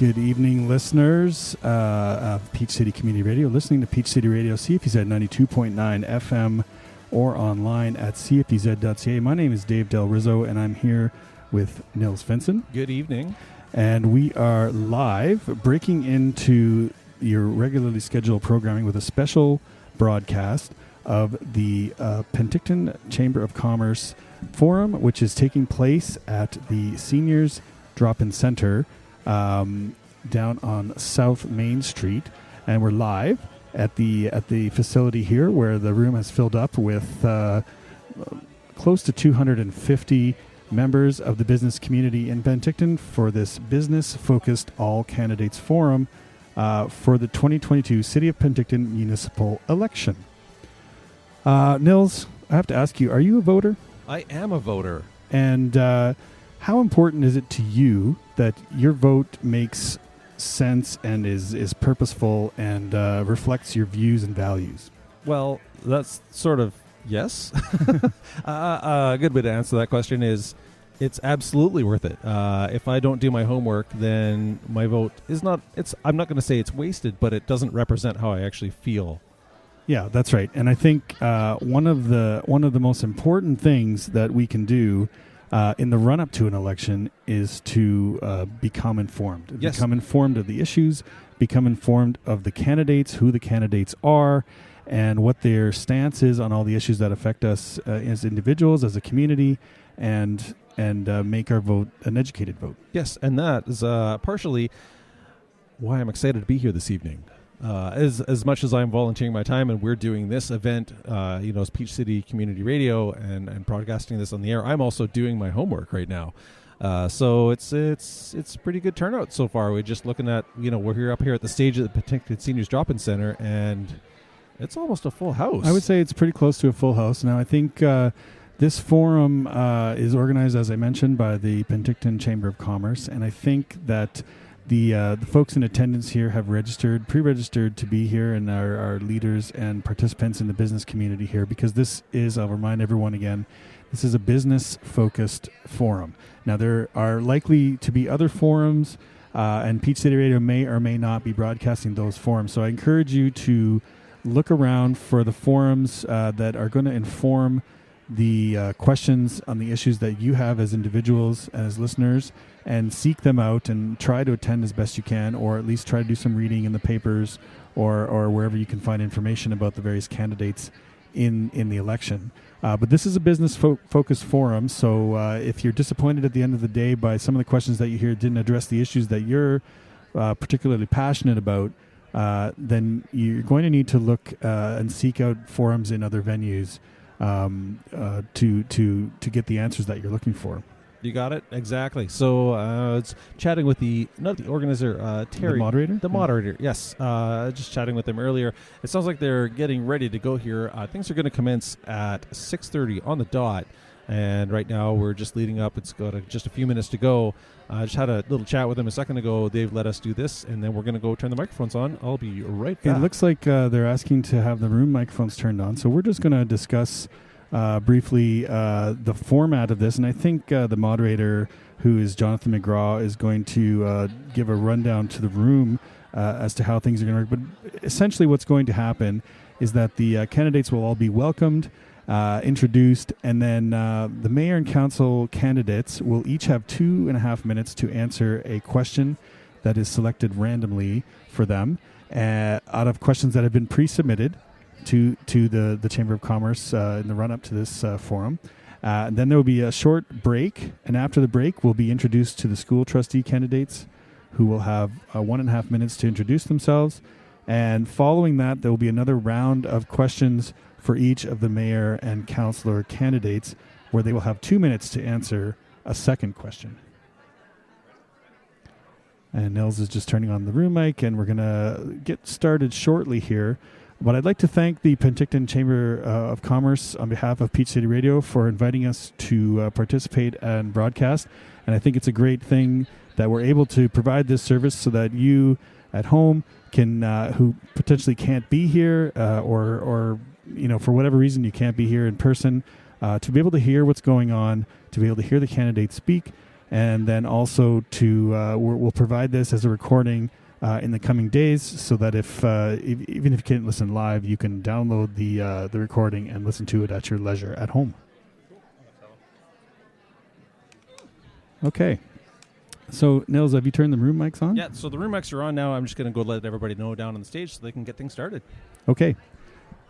Good evening, listeners of Peach City Community Radio. Listening to Peach City Radio, CFUZ 92.9 FM, or online at cfuz.ca. My name is Dave Del Rizzo, and I'm here with Nils Vinson. Good evening. And we are live, breaking into your regularly scheduled programming with a special broadcast of the Penticton Chamber of Commerce Forum, which is taking place at the Seniors Drop-In Center down on South Main Street, and we're live at the facility here, where the room has filled up with close to 250 members of the business community in Penticton for this business-focused all-candidates forum for the 2022 City of Penticton Municipal Election. Nils, I have to ask you, are you a voter? I am a voter. And how important is it to you that your vote makes sense and is purposeful and reflects your views and values? Well, that's sort of yes. A good way to answer that question is it's absolutely worth it. If I don't do my homework, then my vote is not. I'm not going to say it's wasted, but it doesn't represent how I actually feel. Yeah, that's right. And I think one of the most important things that we can do in the run-up to an election is to become informed. Yes. Become informed of the issues, become informed of the candidates, who the candidates are, and what their stance is on all the issues that affect us as individuals, as a community, and make our vote an educated vote. Yes, and that is partially why I'm excited to be here this evening. As much as I'm volunteering my time and we're doing this event, as Peach City Community Radio and broadcasting this on the air, I'm also doing my homework right now. So it's pretty good turnout so far. We're just looking at, we're up here at the stage at the Penticton Seniors Drop-In Center, and it's almost a full house. I would say it's pretty close to a full house. Now, I think this forum is organized, as I mentioned, by the Penticton Chamber of Commerce, and I think that the folks in attendance here have pre-registered to be here, and our leaders and participants in the business community here, because this is, I'll remind everyone again, this is a business-focused forum. Now, there are likely to be other forums, and Peach City Radio may or may not be broadcasting those forums. So I encourage you to look around for the forums that are going to inform the questions on the issues that you have as individuals, as listeners, and seek them out and try to attend as best you can, or at least try to do some reading in the papers or wherever you can find information about the various candidates in the election. But this is a business-focused forum, so if you're disappointed at the end of the day by some of the questions that you hear didn't address the issues that you're particularly passionate about, then you're going to need to look and seek out forums in other venues to get the answers that you're looking for. You got it? Exactly. So it's chatting with not the organizer, Terry. The moderator? The moderator, yes. Just chatting with them earlier. It sounds like they're getting ready to go here. Things are going to commence at 6:30 on the dot. And right now we're just leading up. It's got just a few minutes to go. I just had a little chat with them a second ago. They've let us do this, and then we're going to go turn the microphones on. I'll be right back. It looks like they're asking to have the room microphones turned on. So we're just going to discuss briefly the format of this, and I think the moderator, who is Jonathan McGraw, is going to give a rundown to the room as to how things are going to work. But essentially what's going to happen is that the candidates will all be welcomed, introduced, and then the mayor and council candidates will each have 2.5 minutes to answer a question that is selected randomly for them out of questions that have been pre-submitted to the Chamber of Commerce in the run-up to this forum. Then there will be a short break, and after the break, we'll be introduced to the school trustee candidates, who will have 1.5 minutes to introduce themselves. And following that, there will be another round of questions for each of the mayor and councillor candidates, where they will have 2 minutes to answer a second question. And Nils is just turning on the room mic, and we're going to get started shortly here. But I'd like to thank the Penticton Chamber of Commerce on behalf of Peach City Radio for inviting us to participate and broadcast. And I think it's a great thing that we're able to provide this service so that you at home can, who potentially can't be here or for whatever reason you can't be here in person, to be able to hear what's going on, to be able to hear the candidates speak, and then also we'll provide this as a recording in the coming days, so that even if you can't listen live, you can download the recording and listen to it at your leisure at home. Okay. So, Nils, have you turned the room mics on? Yeah, so the room mics are on now. I'm just going to go let everybody know down on the stage so they can get things started. Okay.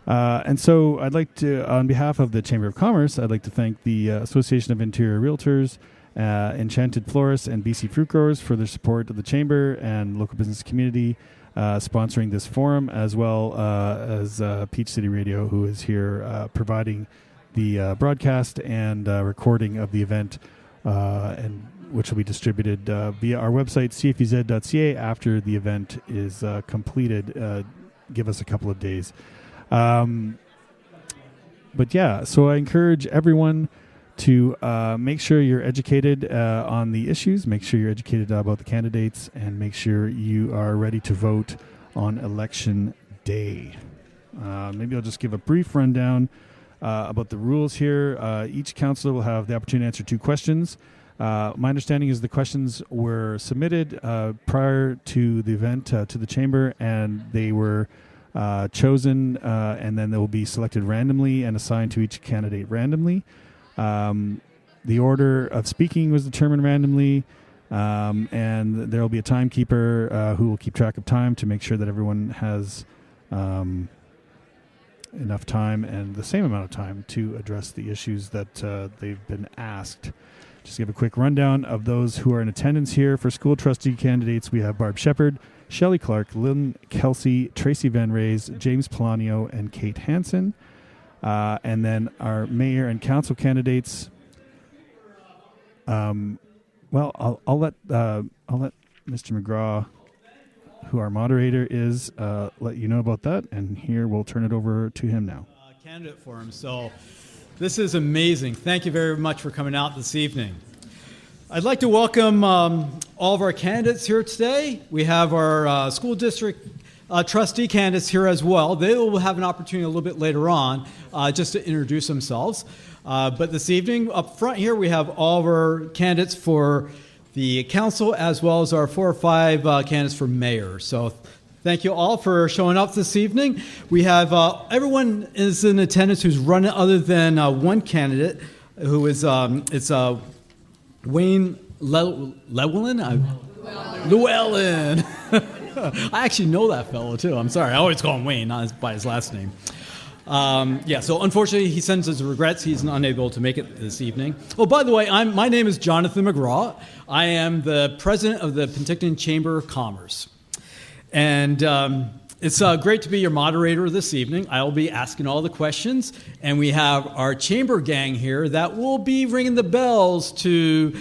And so I'd like to, on behalf of the Chamber of Commerce, I'd like to thank the Association of Interior Realtors, Enchanted Florists, and BC Fruit Growers for their support of the Chamber and local business community sponsoring this forum, as well as Peach City Radio, who is here providing the broadcast and recording of the event, and which will be distributed via our website, cfuz.ca, after the event is completed. Give us a couple of days. But yeah, so I encourage everyone to make sure you're educated on the issues, make sure you're educated about the candidates, and make sure you are ready to vote on election day. Maybe I'll just give a brief rundown about the rules here. Each councillor will have the opportunity to answer 2 questions. My understanding is the questions were submitted prior to the event to the Chamber, and they were chosen, and then they will be selected randomly and assigned to each candidate randomly. The order of speaking was determined randomly, and there will be a timekeeper who will keep track of time to make sure that everyone has enough time and the same amount of time to address the issues that they've been asked. Just give a quick rundown of those who are in attendance here. For school trustee candidates, we have Barb Shepard, Shelley Clark, Lynn Kelsey, Tracy Van Rays, James Polanio, and Kate Hansen. And then our mayor and council candidates. I'll let Mr. McGraw, who our moderator is, let you know about that. And here we'll turn it over to him now. Candidate forum. So this is amazing. Thank you very much for coming out this evening. I'd like to welcome all of our candidates here today. We have our school district trustee candidates here as well. They will have an opportunity a little bit later on just to introduce themselves. But this evening, up front here, we have all of our candidates for the council, as well as our 4 or 5 candidates for mayor. So thank you all for showing up this evening. We have everyone is in attendance who's running other than one candidate, who is Wayne Llewellyn. Llewellyn. I actually know that fellow too. I'm sorry. I always call him Wayne, not by his last name. So unfortunately, he sends his regrets. He's unable to make it this evening. Oh, by the way, my name is Jonathan McGraw. I am the president of the Penticton Chamber of Commerce. And it's great to be your moderator this evening. I will be asking all the questions. And we have our chamber gang here that will be ringing the bells to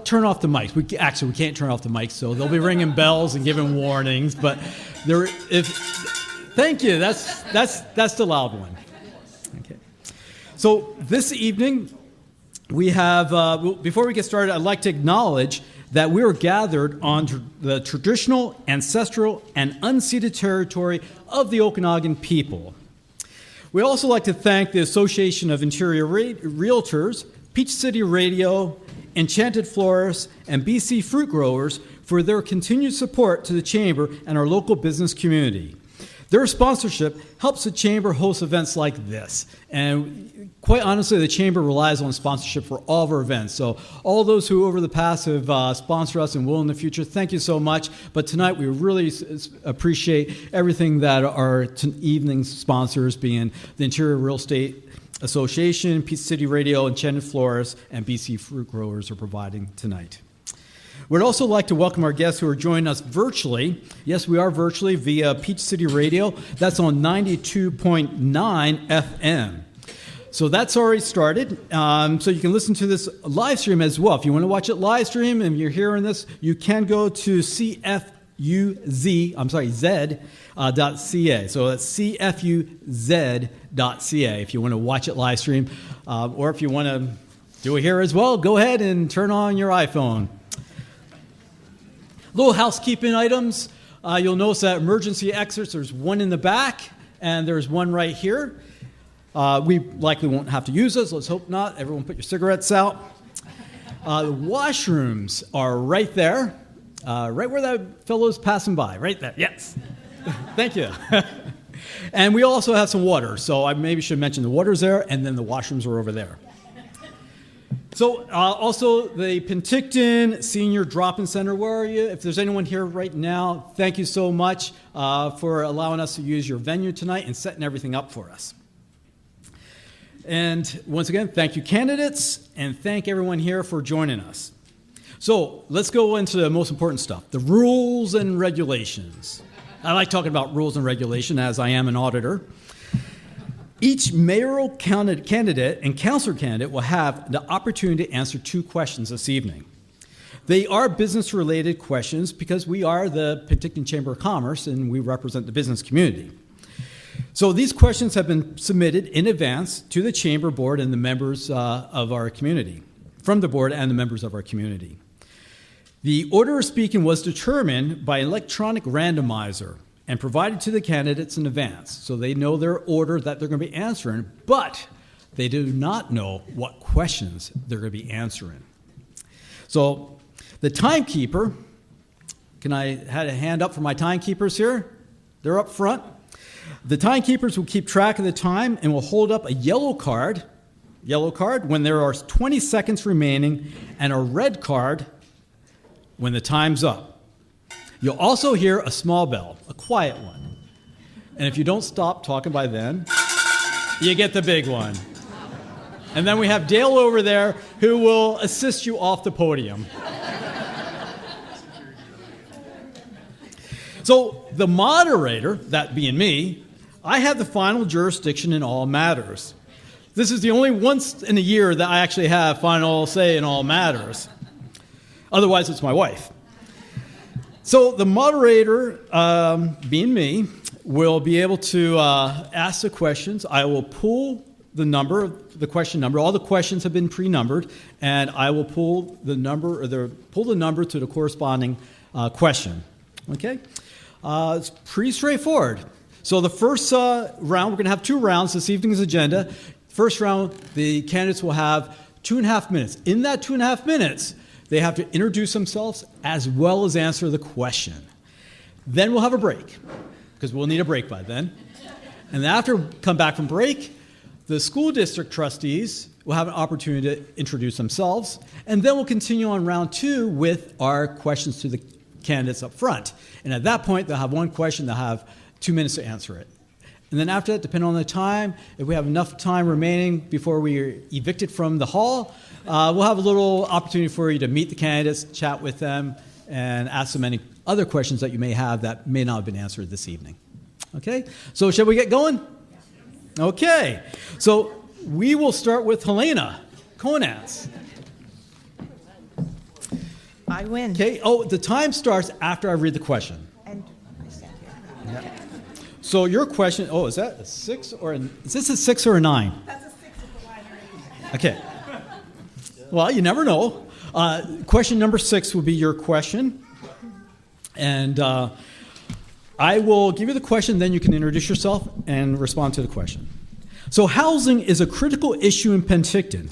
turn off the mics. We can't turn off the mics, so they'll be ringing bells and giving warnings. But thank you. That's the loud one. Okay. So this evening, we have, before we get started, I'd like to acknowledge that we are gathered on the traditional, ancestral, and unceded territory of the Okanagan people. We'd also like to thank the Association of Interior Realtors, Peach City Radio, Enchanted Florists, and BC Fruit Growers for their continued support to the Chamber and our local business community. Their sponsorship helps the Chamber host events like this. And quite honestly, the Chamber relies on sponsorship for all of our events. So all those who over the past have sponsored us and will in the future, thank you so much. But tonight we really appreciate everything that our evening sponsors, being the Interior Real Estate Association, Peach City Radio, Enchanted Florists, and BC Fruit Growers are providing tonight. We'd also like to welcome our guests who are joining us virtually. Yes, we are virtually via Peach City Radio. That's on 92.9 FM. So that's already started. So you can listen to this live stream as well. If you want to watch it live stream and you're hearing this, you can go to Z.ca. So that's CFUZ.ca if you want to watch it live stream. Or if you want to do it here as well, go ahead and turn on your iPhone. Little housekeeping items. You'll notice that emergency exits, there's one in the back, and there's one right here. We likely won't have to use those. Let's hope not. Everyone put your cigarettes out. The washrooms are right there, right where that fellow's passing by, right there. Yes. Thank you. And we also have some water, so I maybe should mention the water's there, and then the washrooms are over there. So also the Penticton Senior Drop-In Center, where are you? If there's anyone here right now, thank you so much for allowing us to use your venue tonight and setting everything up for us. And once again, thank you candidates, and thank everyone here for joining us. So let's go into the most important stuff, the rules and regulations. I like talking about rules and regulation as I am an auditor. Each mayoral candidate and councilor candidate will have the opportunity to answer 2 questions this evening. They are business-related questions because we are the Penticton Chamber of Commerce and we represent the business community. So these questions have been submitted in advance to the Chamber Board and the members of our community, from the board and the members of our community. The order of speaking was determined by an electronic randomizer and provided to the candidates in advance, so they know their order that they're going to be answering, but they do not know what questions they're going to be answering. So the timekeeper, can I have a hand up for my timekeepers here? They're up front. The timekeepers will keep track of the time and will hold up a yellow card when there are 20 seconds remaining, and a red card when the time's up. You'll also hear a small bell, a quiet one. And if you don't stop talking by then, you get the big one. And then we have Dale over there who will assist you off the podium. So the moderator, that being me, I have the final jurisdiction in all matters. This is the only once in a year that I actually have final say in all matters. Otherwise, it's my wife. So the moderator, being me, will be able to ask the questions. I will pull the number, the question number. All the questions have been pre-numbered, and I will pull the number, to the corresponding question. Okay, it's pretty straightforward. So the first round, we're going to have 2 rounds this evening's agenda. First round, the candidates will have 2.5 minutes. In that 2.5 minutes, they have to introduce themselves as well as answer the question. Then we'll have a break, because we'll need a break by then. And after we come back from break, the school district trustees will have an opportunity to introduce themselves, and then we'll continue on round 2 with our questions to the candidates up front. And at that point, they'll have 1 question, they'll have 2 minutes to answer it. And then after that, depending on the time, if we have enough time remaining before we are evicted from the hall, we'll have a little opportunity for you to meet the candidates, chat with them, and ask them any other questions that you may have that may not have been answered this evening. Okay? So shall we get going? Okay. So we will start with Helena Conans. I win. Okay. Oh, the time starts after I read the question. And I stand here. Yeah. So your question, is that a 6 or is this a 6 or a 9? That's a 6 at the line range. Okay. Well, you never know. Question number 6 will be your question. And I will give you the question, then you can introduce yourself and respond to the question. So housing is a critical issue in Penticton.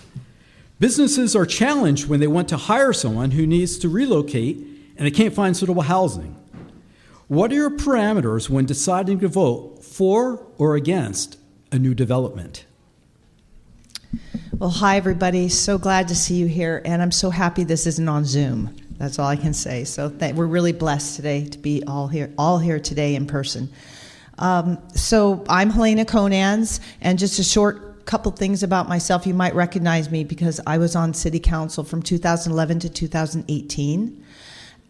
Businesses are challenged when they want to hire someone who needs to relocate and they can't find suitable housing. What are your parameters when deciding to vote for or against a new development? Well, hi, everybody. So glad to see you here, and I'm so happy this isn't on Zoom. That's all I can say. So we're really blessed today to be all here today in person. So I'm Helena Conans, and just a short couple things about myself. You might recognize me because I was on City Council from 2011 to 2018.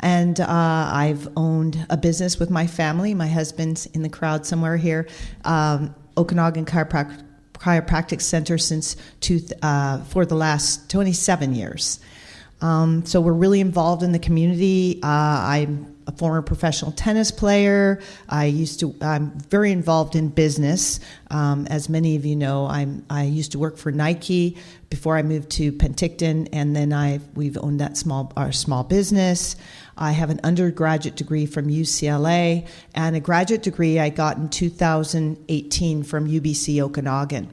And I've owned a business with my family. My husband's in the crowd somewhere here, Okanagan Chiropractic Center for the last 27 years. So we're really involved in the community. I'm a former professional tennis player. I'm very involved in business. As many of you know, I used to work for Nike before I moved to Penticton, and then we've owned our small business. I have an undergraduate degree from UCLA and a graduate degree I got in 2018 from UBC Okanagan.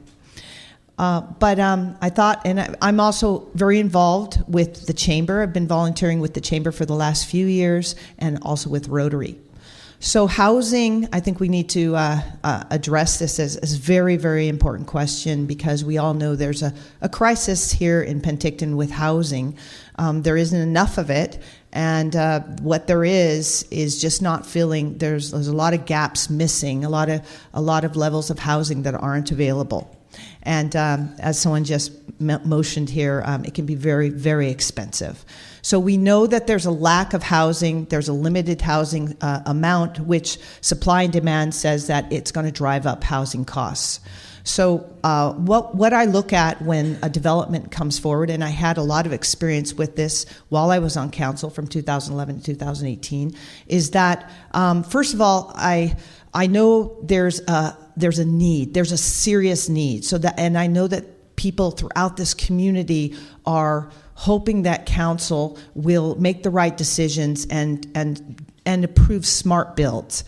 But I thought, and I'm also very involved with the Chamber. I've been volunteering with the Chamber for the last few years and also with Rotary. So housing, I think we need to address this as a very, very important question, because we all know there's a crisis here in Penticton with housing. There isn't enough of it, and what there is just not filling. There's a lot of gaps missing, a lot of levels of housing that aren't available. And as someone just motioned here, it can be very, very expensive. So we know that there's a lack of housing, there's a limited housing amount, which supply and demand says that it's going to drive up housing costs. So what I look at when a development comes forward, and I had a lot of experience with this while I was on council from 2011 to 2018, is that, first of all, I know there's a need, there's a serious need. And I know that people throughout this community are hoping that council will make the right decisions and approve smart builds.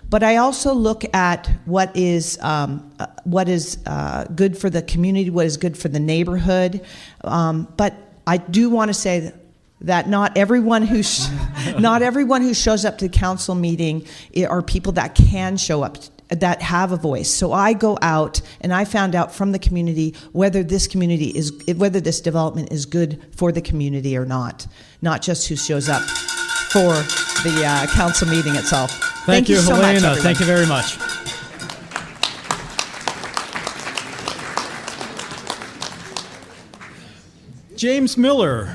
But I also look at what is good for the community, what is good for the neighborhood. But I do want to say that not everyone who shows up to the council meeting are people that can show up, that have a voice. So I go out and I found out from the community whether this development is good for the community or not just who shows up for the council meeting itself. Thank you so Helena. much, everyone. Thank you very much. James Miller.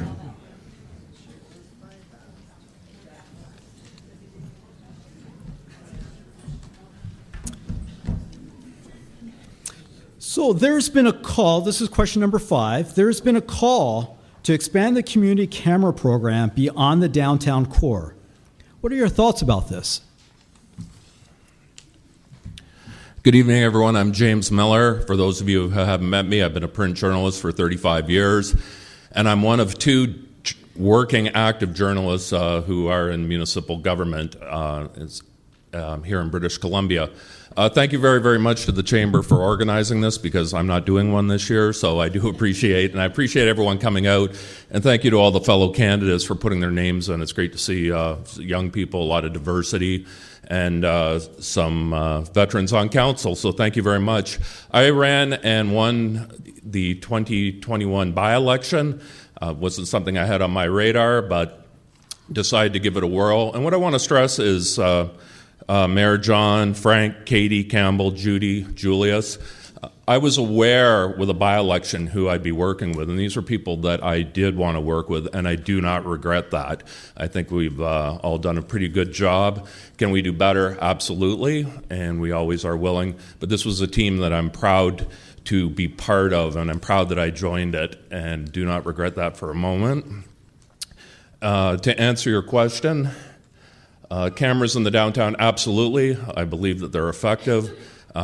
So there's been a call, this is question number 5, there's been a call to expand the community camera program beyond the downtown core. What are your thoughts about this? Good evening, everyone. I'm James Miller. For those of you who haven't met me, I've been a print journalist for 35 years, and I'm one of 2 working active journalists who are in municipal government here in British Columbia. Thank you very, very much to the Chamber for organizing this, because I'm not doing one this year, so I do appreciate, and I appreciate everyone coming out, and thank you to all the fellow candidates for putting their names in. It's great to see young people, a lot of diversity, and some veterans on council, so thank you very much. I ran and won the 2021 by-election. Wasn't something I had on my radar, but decided to give it a whirl. And what I want to stress is Mayor John, Frank, Katie, Campbell, Judy, Julius. I was aware with a by-election who I'd be working with, and these were people that I did want to work with, and I do not regret that. I think we've all done a pretty good job. Can we do better? Absolutely, and we always are willing. But this was a team that I'm proud to be part of, and I'm proud that I joined it, and do not regret that for a moment. To answer your question, cameras in the downtown, absolutely. I believe that they're effective.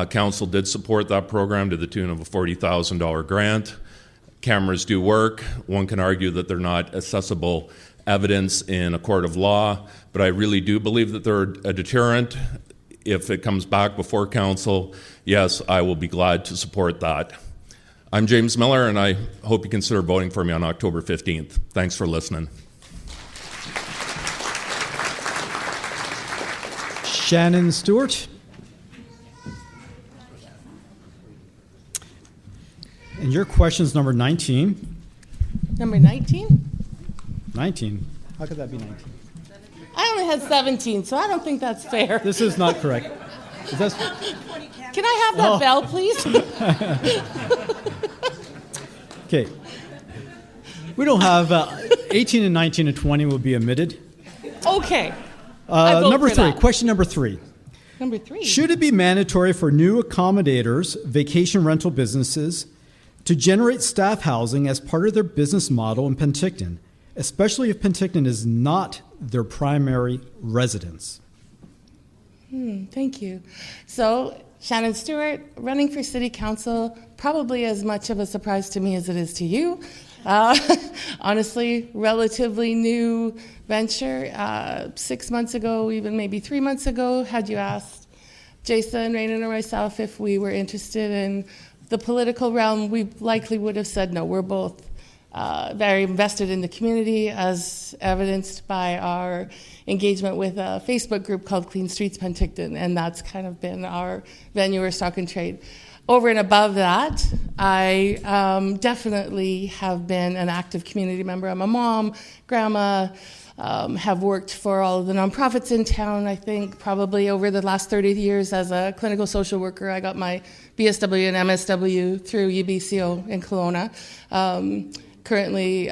Council did support that program to the tune of a $40,000 grant. Cameras do work. One can argue that they're not accessible evidence in a court of law, but I really do believe that they're a deterrent. If it comes back before council, yes, I will be glad to support that. I'm James Miller, and I hope you consider voting for me on October 15th. Thanks for listening. Shannon Stewart. And your question's number 19. Number 19? 19. How could that be 19? I only had 17, so I don't think that's fair. This is not correct. Is that... Can I have that bell, please? Okay. We don't have 18 and 19 and 20 will be omitted. Okay. I vote Number for 3. that. Question number 3. Number 3. Should it be mandatory for new accommodators, vacation rental businesses, to generate staff housing as part of their business model in Penticton, especially if Penticton is not their primary residence? Thank you. So, Shannon Stewart, running for City Council, probably as much of a surprise to me as it is to you. Honestly, relatively new venture. 6 months ago, even maybe 3 months ago, had you asked Jason, Rainen, or myself if we were interested in the political realm, we likely would have said no. We're both very invested in the community, as evidenced by our engagement with a Facebook group called Clean Streets Penticton, and that's kind of been our venue or stock and trade. Over and above that, I definitely have been an active community member. I'm a mom, grandma, have worked for all of the nonprofits in town. I think probably over the last 30 years as a clinical social worker. I got my BSW and MSW through UBCO in Kelowna. Currently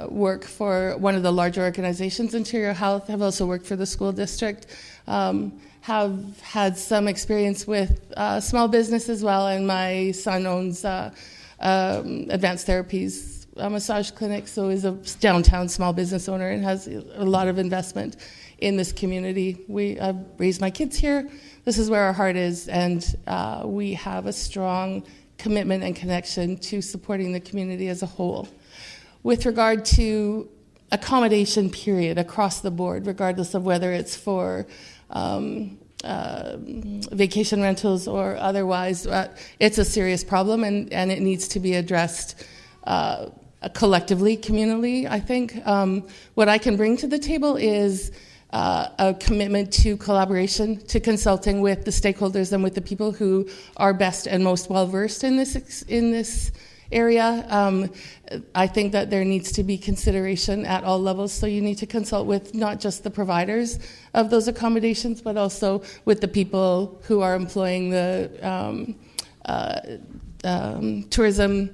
work for one of the larger organizations, Interior Health. Have also worked for the school district. Have had some experience with small business as well, and my son owns Advanced Therapies massage clinic, so is a downtown small business owner and has a lot of investment in this community. I've raised my kids here. This is where our heart is, and we have a strong commitment and connection to supporting the community as a whole. With regard to accommodation period across the board, regardless of whether it's for vacation rentals or otherwise, it's a serious problem, and it needs to be addressed collectively, communally, I think. What I can bring to the table is a commitment to collaboration, to consulting with the stakeholders and with the people who are best and most well-versed in this area. I think that there needs to be consideration at all levels, so you need to consult with not just the providers of those accommodations, but also with the people who are employing the tourism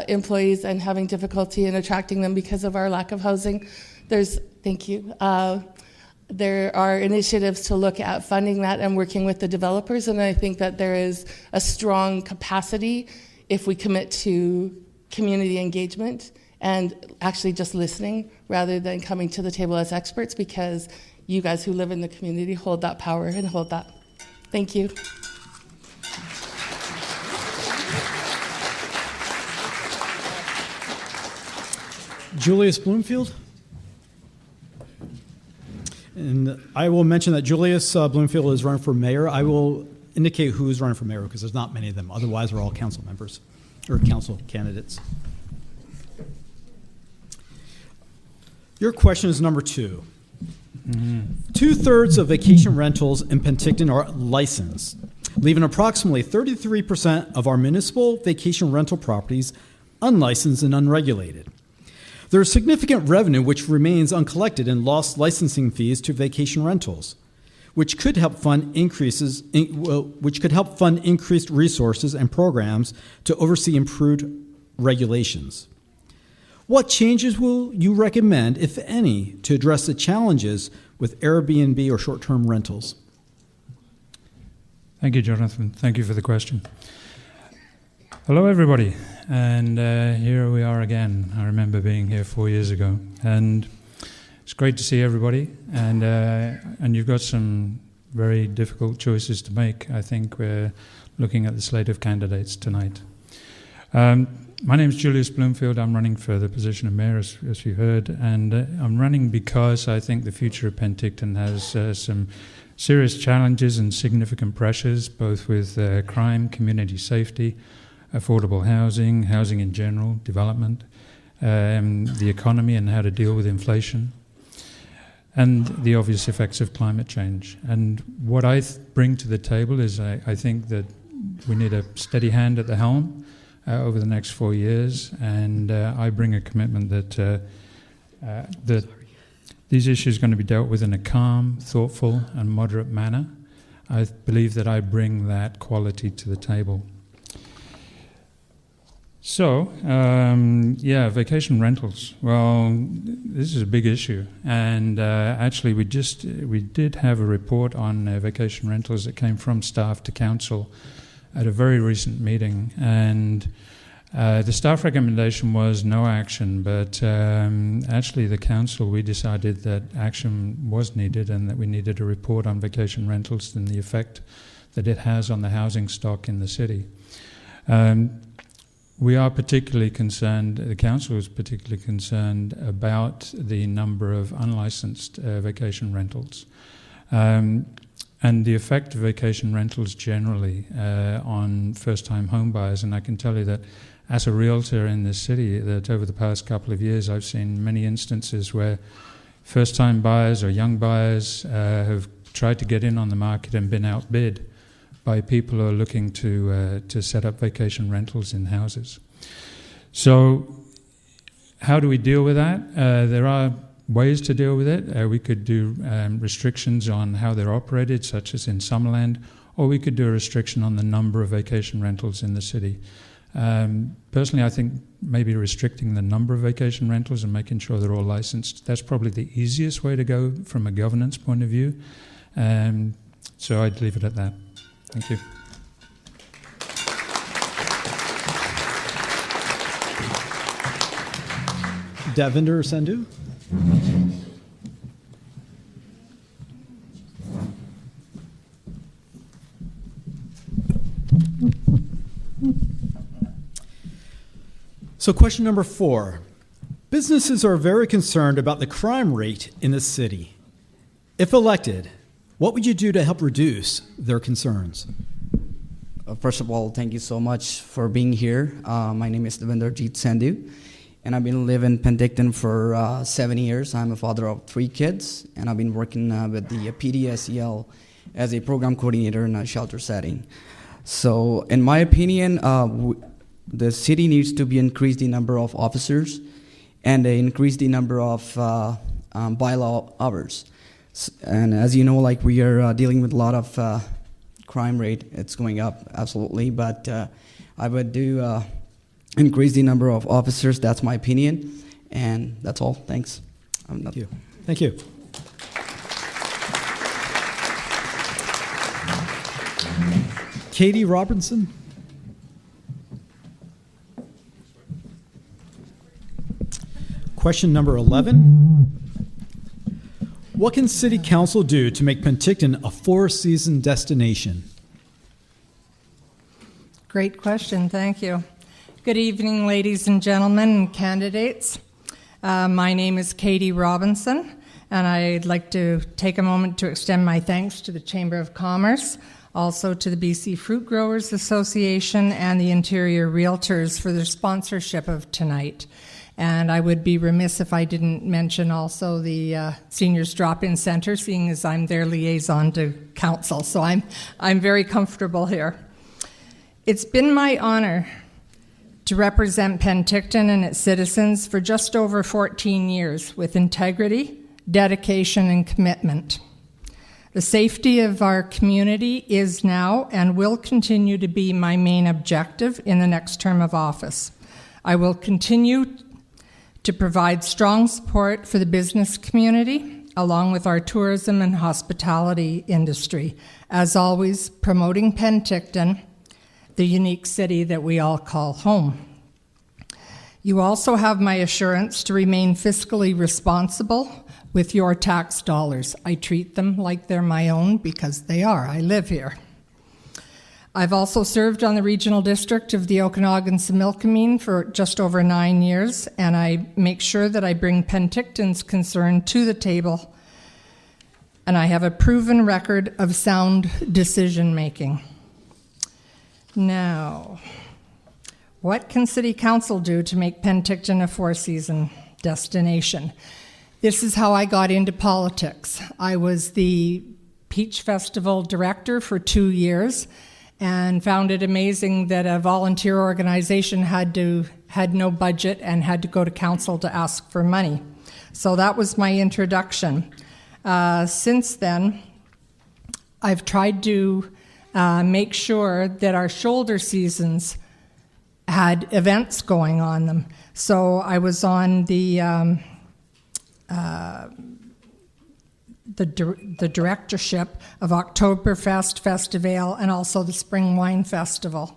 employees and having difficulty in attracting them because of our lack of housing. Thank you. There are initiatives to look at funding that and working with the developers, and I think that there is a strong capacity if we commit to community engagement and actually just listening rather than coming to the table as experts, because you guys who live in the community hold that power and hold that. Thank you. Julius Bloomfield. And I will mention that Julius Bloomfield is running for mayor. I will indicate who is running for mayor because there's not many of them. Otherwise, we're all council members or council candidates. Your question is number 2. Mm-hmm. 2/3 of vacation rentals in Penticton are licensed, leaving approximately 33% of our municipal vacation rental properties unlicensed and unregulated. There is significant revenue which remains uncollected in lost licensing fees to vacation rentals, which could help fund increased resources and programs to oversee improved regulations. What changes will you recommend, if any, to address the challenges with Airbnb or short-term rentals? Thank you, Jonathan. Thank you for the question. Hello, everybody. And here we are again. I remember being here 4 years ago. And it's great to see everybody. And you've got some very difficult choices to make. I think we're looking at the slate of candidates tonight. My name is Julius Bloomfield. I'm running for the position of mayor, as you heard. And I'm running because I think the future of Penticton has some serious challenges and significant pressures, both with crime, community safety, affordable housing, housing in general, development, the economy and how to deal with inflation, and the obvious effects of climate change. And what I bring to the table is I think that we need a steady hand at the helm over the next 4 years, and I bring a commitment that these issues are going to be dealt with in a calm, thoughtful, and moderate manner. I believe that I bring that quality to the table. So, vacation rentals. Well, this is a big issue, and actually, we did have a report on vacation rentals that came from staff to council at a very recent meeting, and the staff recommendation was no action, but actually, the council, we decided that action was needed and that we needed a report on vacation rentals and the effect that it has on the housing stock in the city. We are particularly concerned, the council is particularly concerned about the number of unlicensed vacation rentals. and the effect of vacation rentals generally on first-time home buyers. And I can tell you that as a realtor in this city, that over the past couple of years I've seen many instances where first-time buyers or young buyers have tried to get in on the market and been outbid by people who are looking to set up vacation rentals in houses. So how do we deal with that? There are ways to deal with it. We could do restrictions on how they're operated, such as in Summerland, or we could do a restriction on the number of vacation rentals in the city. Personally, I think maybe restricting the number of vacation rentals and making sure they're all licensed, that's probably the easiest way to go from a governance point of view. So I'd leave it at that. Thank you. Davinder Sandhu. So question number 4. Businesses are very concerned about the crime rate in the city. If elected, what would you do to help reduce their concerns? First of all, thank you so much for being here. My name is Devinder Sandhu, and I've been living in Penticton for 7 years. I'm a father of 3 kids, and I've been working with the PDSEL as a program coordinator in a shelter setting. So in my opinion, the city needs to be increase the number of officers and increase the number of bylaw hours. And as you know, like we are dealing with a lot of crime rate. It's going up, absolutely. But I would do increase the number of officers. That's my opinion. And that's all. Thanks. Thank you. Thank you. Katie Robinson. Question number 11. What can City Council do to make Penticton a 4-season destination? Great question, thank you. Good evening, ladies and gentlemen and candidates. My name is Katie Robinson, and I'd like to take a moment to extend my thanks to the Chamber of Commerce, also to the BC Fruit Growers Association and the Interior Realtors for their sponsorship of tonight. And I would be remiss if I didn't mention also the Seniors Drop-In Center, seeing as I'm their liaison to council. So I'm very comfortable here. It's been my honor to represent Penticton and its citizens for just over 14 years with integrity, dedication, and commitment. The safety of our community is now and will continue to be my main objective in the next term of office. I will continue to provide strong support for the business community, along with our tourism and hospitality industry. As always, promoting Penticton, the unique city that we all call home. You also have my assurance to remain fiscally responsible with your tax dollars. I treat them like they're my own because they are. I live here. I've also served on the regional district of the Okanagan-Similkameen for just over 9 years, and I make sure that I bring Penticton's concern to the table, and I have a proven record of sound decision-making. Now, what can City Council do to make Penticton a 4-season destination? This is how I got into politics. I was the Peach Festival director for 2 years, and found it amazing that a volunteer organization had no budget and had to go to council to ask for money. So that was my introduction. Since then, I've tried to make sure that our shoulder seasons had events going on them. So I was on the directorship of Oktoberfest Festival and also the Spring Wine Festival.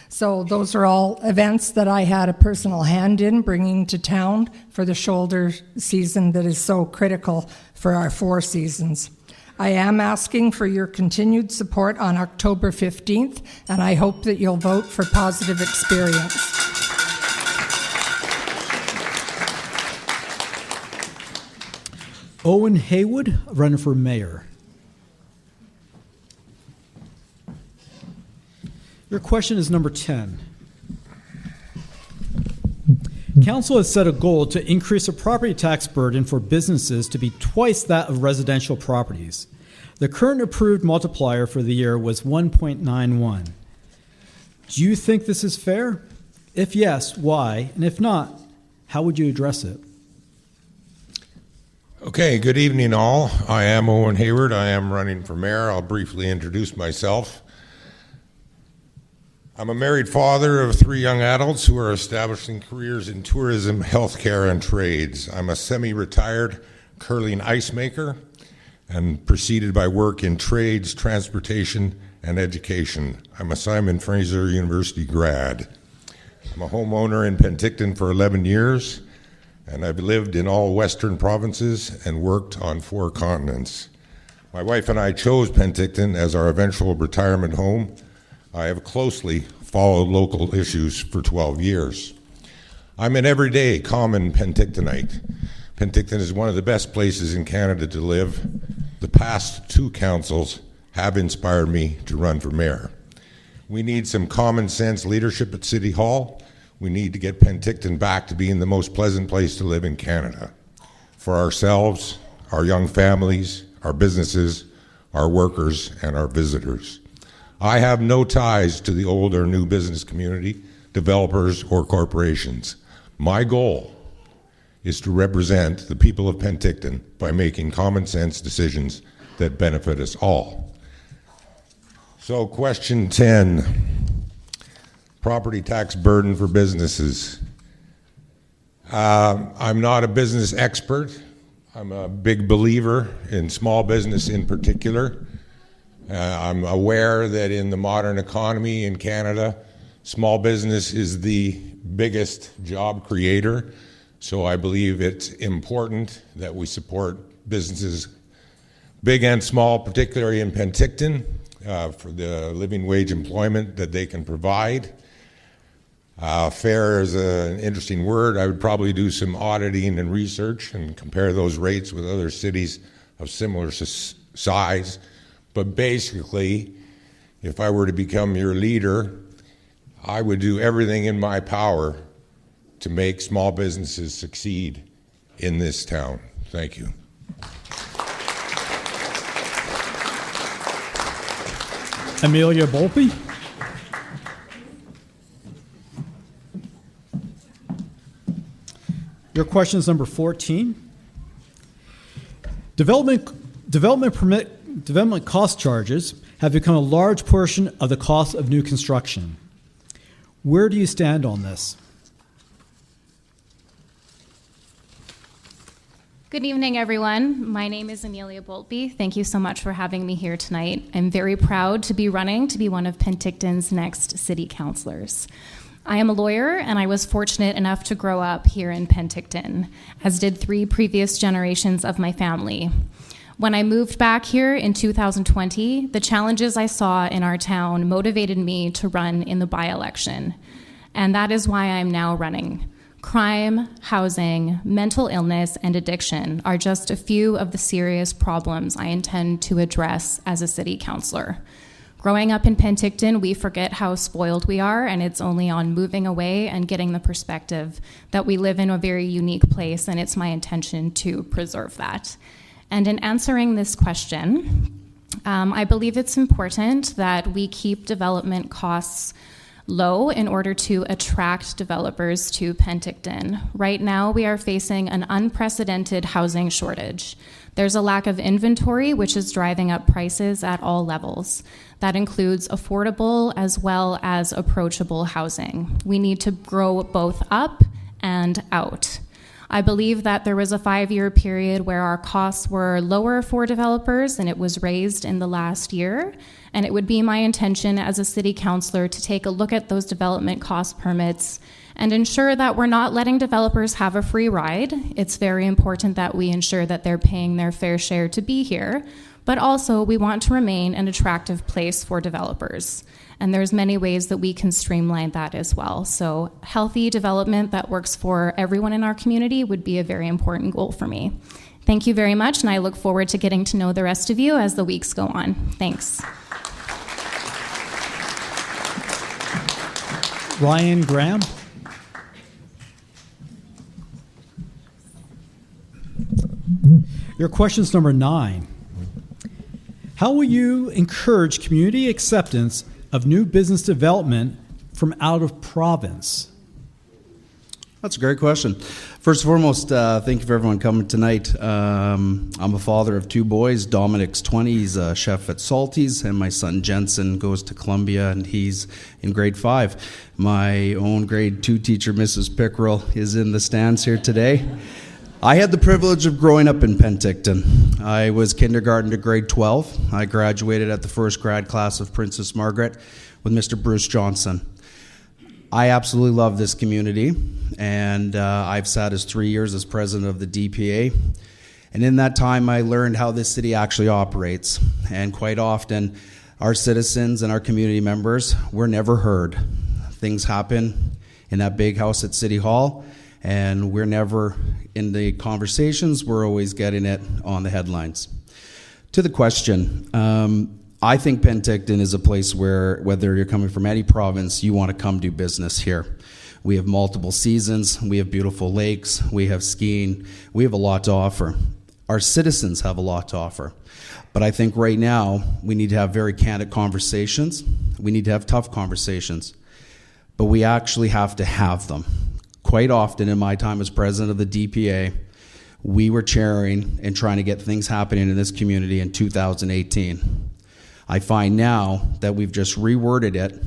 So those are all events that I had a personal hand in bringing to town for the shoulder season that is so critical for our 4 seasons. I am asking for your continued support on October 15th, and I hope that you'll vote for positive experience. Owen Haywood, running for mayor. Your question is number 10. Council has set a goal to increase the property tax burden for businesses to be twice that of residential properties. The current approved multiplier for the year was 1.91. Do you think this is fair? If yes, why? And if not, how would you address it? Okay, good evening all. I am Owen Hayward. I am running for mayor. I'll briefly introduce myself. I'm a married father of 3 young adults who are establishing careers in tourism, healthcare, and trades. I'm a semi-retired curling ice maker and preceded by work in trades, transportation, and education. I'm a Simon Fraser University grad. I'm a homeowner in Penticton for 11 years, and I've lived in all Western provinces and worked on 4 continents. My wife and I chose Penticton as our eventual retirement home. I have closely followed local issues for 12 years. I'm an everyday common Pentictonite. Penticton is one of the best places in Canada to live. The past 2 councils have inspired me to run for mayor. We need some common sense leadership at City Hall. We need to get Penticton back to being the most pleasant place to live in Canada. For ourselves, our young families, our businesses, our workers, and our visitors. I have no ties to the old or new business community, developers, or corporations. My goal is to represent the people of Penticton by making common sense decisions that benefit us all. So question 10, property tax burden for businesses. I'm not a business expert. I'm a big believer in small business in particular. I'm aware that in the modern economy in Canada, small business is the biggest job creator. So I believe it's important that we support businesses, big and small, particularly in Penticton, for the living wage employment that they can provide. Fair is an interesting word. I would probably do some auditing and research and compare those rates with other cities of similar size. But basically, if I were to become your leader, I would do everything in my power to make small businesses succeed in this town. Thank you. Amelia Volpe. Your question is number 14. Development cost charges have become a large portion of the cost of new construction. Where do you stand on this? Good evening, everyone. My name is Amelia Boltby. Thank you so much for having me here tonight. I'm very proud to be running to be one of Penticton's next city councilors. I am a lawyer, and I was fortunate enough to grow up here in Penticton, as did 3 previous generations of my family. When I moved back here in 2020, the challenges I saw in our town motivated me to run in the by-election, and that is why I'm now running. Crime, housing, mental illness, and addiction are just a few of the serious problems I intend to address as a city councilor. Growing up in Penticton, we forget how spoiled we are, and it's only on moving away and getting the perspective that we live in a very unique place, and it's my intention to preserve that. And in answering this question, I believe it's important that we keep development costs low in order to attract developers to Penticton. Right now, we are facing an unprecedented housing shortage. There's a lack of inventory, which is driving up prices at all levels. That includes affordable as well as approachable housing. We need to grow both up and out. I believe that there was a 5-year period where our costs were lower for developers and it was raised in the last year. And it would be my intention as a city councilor to take a look at those development cost permits and ensure that we're not letting developers have a free ride. It's very important that we ensure that they're paying their fair share to be here, but also we want to remain an attractive place for developers. And there's many ways that we can streamline that as well. So healthy development that works for everyone in our community would be a very important goal for me. Thank you very much, and I look forward to getting to know the rest of you as the weeks go on. Thanks. Ryan Graham. Your question's number 9. How will you encourage community acceptance of new business development from out of province? That's a great question. First and foremost, thank you for everyone coming tonight. I'm a father of 2 boys. Dominic's 20, he's a chef at Salty's, and my son Jensen goes to Columbia, and he's in grade 5. My own grade 2 teacher, Mrs. Pickerel, is in the stands here today. I had the privilege of growing up in Penticton. I was kindergarten to grade 12. I graduated at the first grad class of Princess Margaret with Mr. Bruce Johnson. I absolutely love this community, and I've sat as 3 years as president of the DPA. And in that time, I learned how this city actually operates. And quite often, our citizens and our community members were never heard. Things happen in that big house at City Hall, and we're never in the conversations. We're always getting it on the headlines. To the question, I think Penticton is a place where, whether you're coming from any province, you want to come do business here. We have multiple seasons, we have beautiful lakes, we have skiing, we have a lot to offer. Our citizens have a lot to offer. But I think right now, we need to have very candid conversations. We need to have tough conversations. But we actually have to have them. Quite often in my time as president of the DPA, we were chairing and trying to get things happening in this community in 2018. I find now that we've just reworded it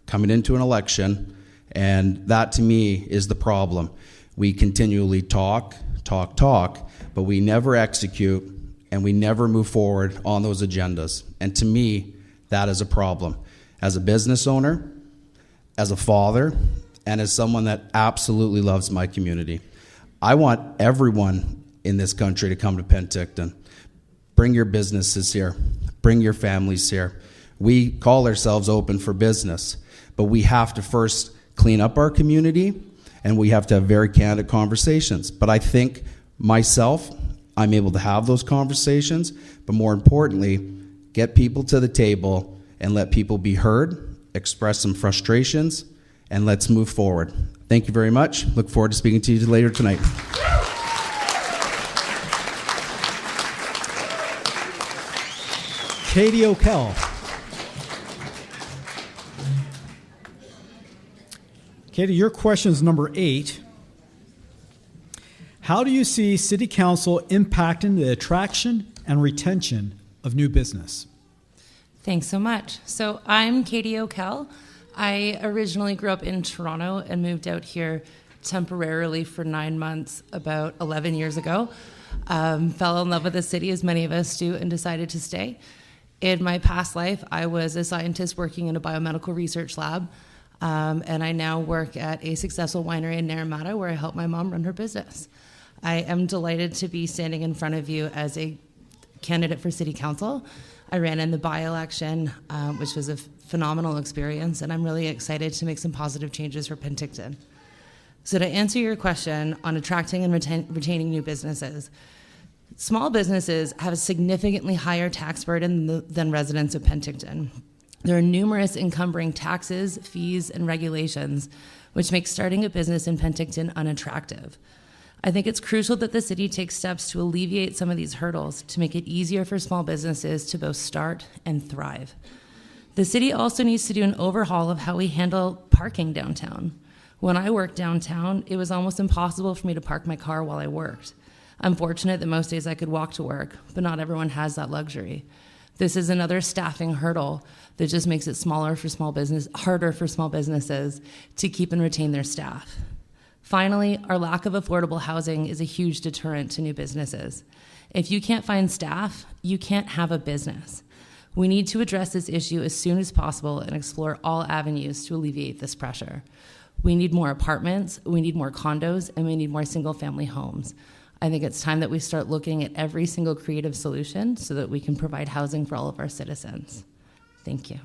coming into an election, and that to me is the problem. We continually talk, but we never execute, and we never move forward on those agendas. And to me, that is a problem. As a business owner, as a father, and as someone that absolutely loves my community, I want everyone in this country to come to Penticton. Bring your businesses here. Bring your families here. We call ourselves open for business, but we have to first clean up our community, and we have to have very candid conversations. But I think myself, I'm able to have those conversations, but more importantly, get people to the table and let people be heard, express some frustrations, and let's move forward. Thank you very much. Look forward to speaking to you later tonight. Katie O'Kell. Katie, your question is number 8. How do you see City Council impacting the attraction and retention of new business? Thanks so much. So I'm Katie O'Kell. I originally grew up in Toronto and moved out here temporarily for 9 months about 11 years ago. Fell in love with the city, as many of us do, and decided to stay. In my past life, I was a scientist working in a biomedical research lab, and I now work at a successful winery in Naramata where I help my mom run her business. I am delighted to be standing in front of you as a candidate for City Council. I ran in the by-election, which was a phenomenal experience, and I'm really excited to make some positive changes for Penticton. So to answer your question on attracting and retaining new businesses, small businesses have a significantly higher tax burden than residents of Penticton. There are numerous encumbering taxes, fees, and regulations, which make starting a business in Penticton unattractive. I think it's crucial that the city takes steps to alleviate some of these hurdles to make it easier for small businesses to both start and thrive. The city also needs to do an overhaul of how we handle parking downtown. When I worked downtown, it was almost impossible for me to park my car while I worked. I'm fortunate that most days I could walk to work, but not everyone has that luxury. This is another staffing hurdle that just makes it harder for small businesses to keep and retain their staff. Finally, our lack of affordable housing is a huge deterrent to new businesses. If you can't find staff, you can't have a business. We need to address this issue as soon as possible and explore all avenues to alleviate this pressure. We need more apartments, we need more condos, and we need more single-family homes. I think it's time that we start looking at every single creative solution so that we can provide housing for all of our citizens. Thank you.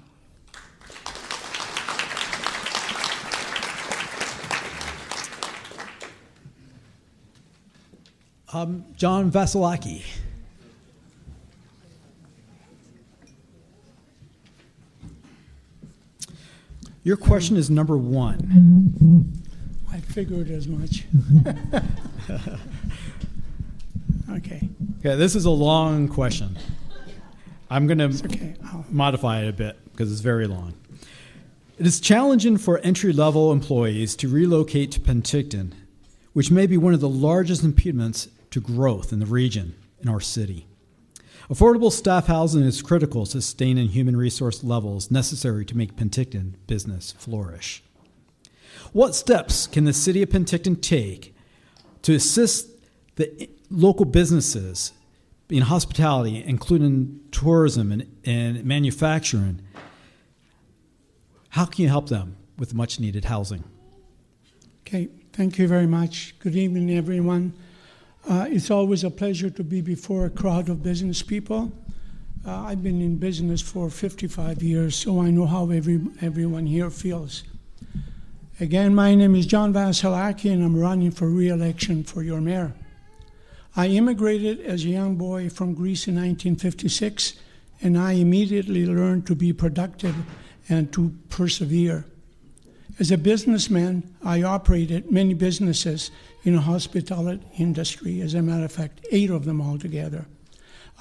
John Vasilaki. Your question is number 1. I figured as much. Okay. Okay, this is a long question. I'm going to Okay. modify it a bit because it's very long. It is challenging for entry-level employees to relocate to Penticton, which may be one of the largest impediments to growth in the region, in our city. Affordable staff housing is critical to sustaining human resource levels necessary to make Penticton business flourish. What steps can the City of Penticton take to assist the local businesses in hospitality, including tourism and manufacturing? How can you help them with much needed housing? Okay, thank you very much. Good evening, everyone. It's always a pleasure to be before a crowd of business people. I've been in business for 55 years, so I know how everyone here feels. Again, my name is John Vasilaki, and I'm running for re-election for your mayor. I immigrated as a young boy from Greece in 1956, and I immediately learned to be productive and to persevere. As a businessman, I operated many businesses in the hospitality industry, as a matter of fact, 8 of them altogether.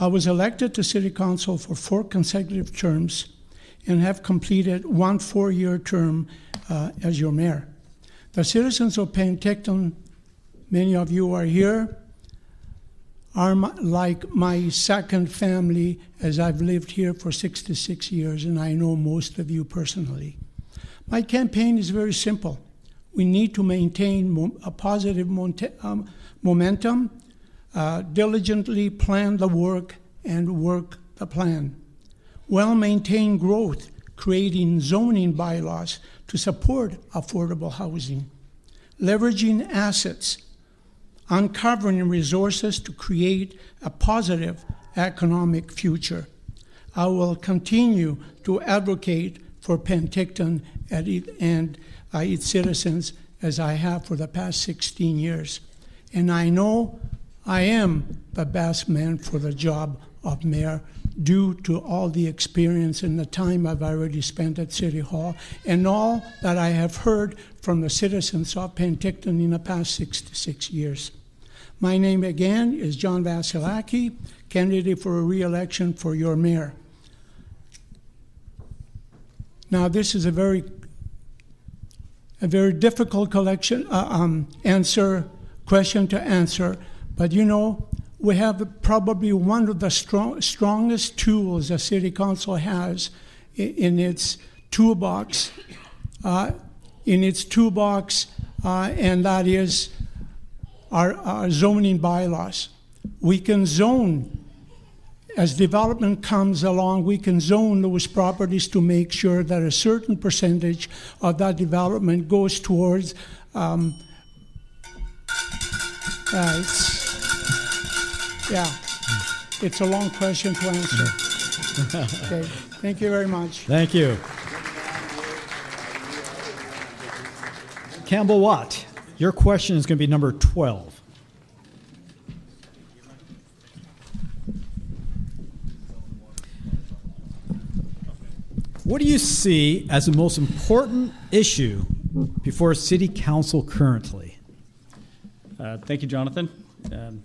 I was elected to City Council for 4 consecutive terms and have completed 1 4-year term as your mayor. The citizens of Penticton, many of you are here, are like my second family, as I've lived here for 66 years, and I know most of you personally. My campaign is very simple. We need to maintain a positive momentum, diligently plan the work, and work the plan. Well-maintained growth, creating zoning bylaws to support affordable housing. Leveraging assets, uncovering resources to create a positive economic future. I will continue to advocate for Penticton and its citizens as I have for the past 16 years. And I know I am the best man for the job of mayor due to all the experience and the time I've already spent at City Hall and all that I have heard from the citizens of Penticton in the past 66 years. My name again is John Vasilaki, candidate for a re-election for your mayor. Now, this is a very difficult question to answer, but you know, we have probably one of the strongest tools the City Council has in its toolbox, and that is our zoning bylaws. We can zone, as development comes along, we can zone those properties to make sure that a certain percentage of that development goes towards it's a long question to answer. Okay, thank you very much. Thank you. Campbell Watt, your question is going to be number 12. What do you see as the most important issue before City Council currently? Thank you, Jonathan.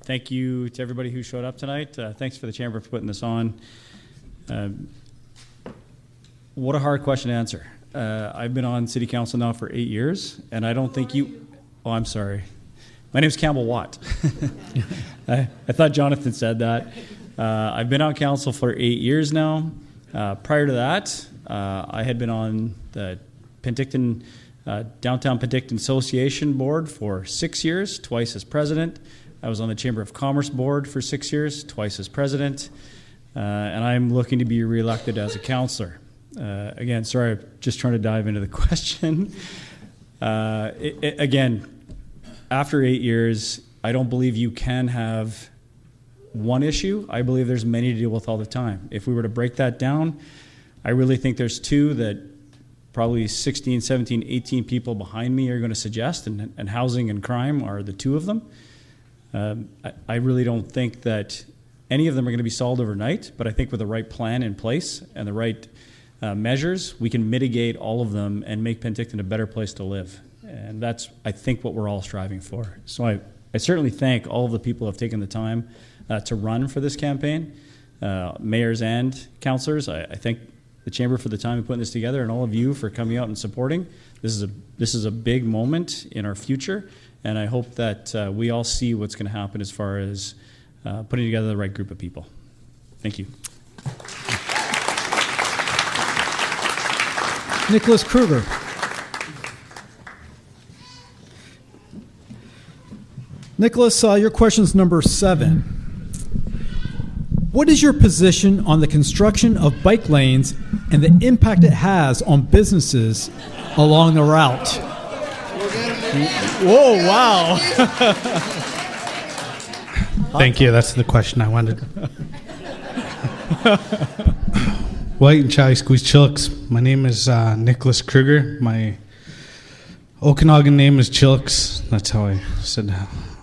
Thank you to everybody who showed up tonight. Thanks for the Chamber for putting this on. What a hard question to answer. I've been on City Council now for 8 years, and I don't think you... Oh, I'm sorry. My name's Campbell Watt. I thought Jonathan said that. I've been on council for 8 years now. Prior to that, I had been on the Penticton Downtown Penticton Association Board for 6 years, twice as president. I was on the Chamber of Commerce Board for 6 years, twice as president. And I'm looking to be reelected as a councillor. Again, sorry, I'm just trying to dive into the question. Again, after 8 years, I don't believe you can have one issue. I believe there's many to deal with all the time. If we were to break that down, I really think there's 2 that probably 16, 17, 18 people behind me are going to suggest, and housing and crime are the 2 of them. I really don't think that any of them are going to be solved overnight, but I think with the right plan in place and the right measures, we can mitigate all of them and make Penticton a better place to live. And that's, I think, what we're all striving for. So I certainly thank all of the people who have taken the time to run for this campaign, mayors and councillors. I thank the Chamber for the time of putting this together, and all of you for coming out and supporting. This is a big moment in our future, and I hope that we all see what's going to happen as far as putting together the right group of people. Thank you. Nicholas Kruger. Nicholas, your question is number 7. What is your position on the construction of bike lanes and the impact it has on businesses along the route? Whoa, wow. Thank you. That's the question I wanted. White and Chai Squeeze Chilks. My name is Nicholas Kruger. My Okanagan name is Chilks. That's how I said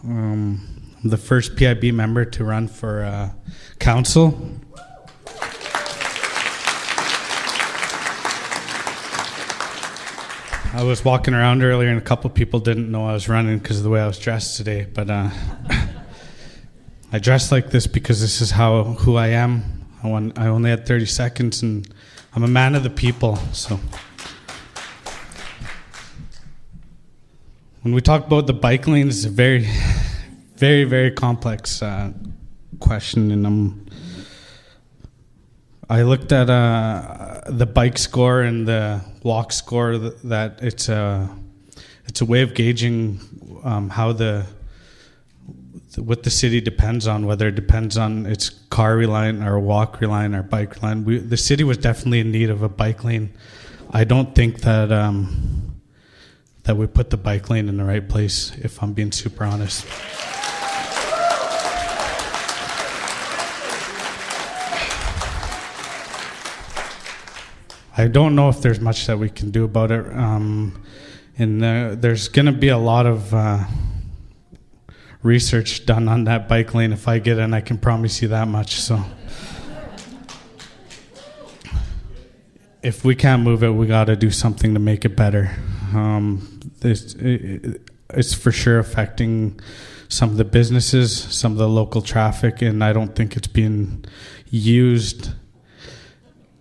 I'm the first PIB member to run for council. I was walking around earlier and a couple people didn't know I was running because of the way I was dressed today, but I dressed like this because this is who I am. I only had 30 seconds and I'm a man of the people. So when we talk about the bike lanes, it's a very, very, very complex question, and I looked at the bike score and the walk score. That it's a way of gauging how what the city depends on, whether it depends on its car reliant or walk reliant or bike reliant. The city was definitely in need of a bike lane. I don't think that that we put the bike lane in the right place, if I'm being super honest. I don't know if there's much that we can do about it. And there's going to be a lot of research done on that bike lane if I get in. I can promise you that much. So if we can't move it, we got to do something to make it better. It's for sure affecting some of the businesses, some of the local traffic, and I don't think it's being used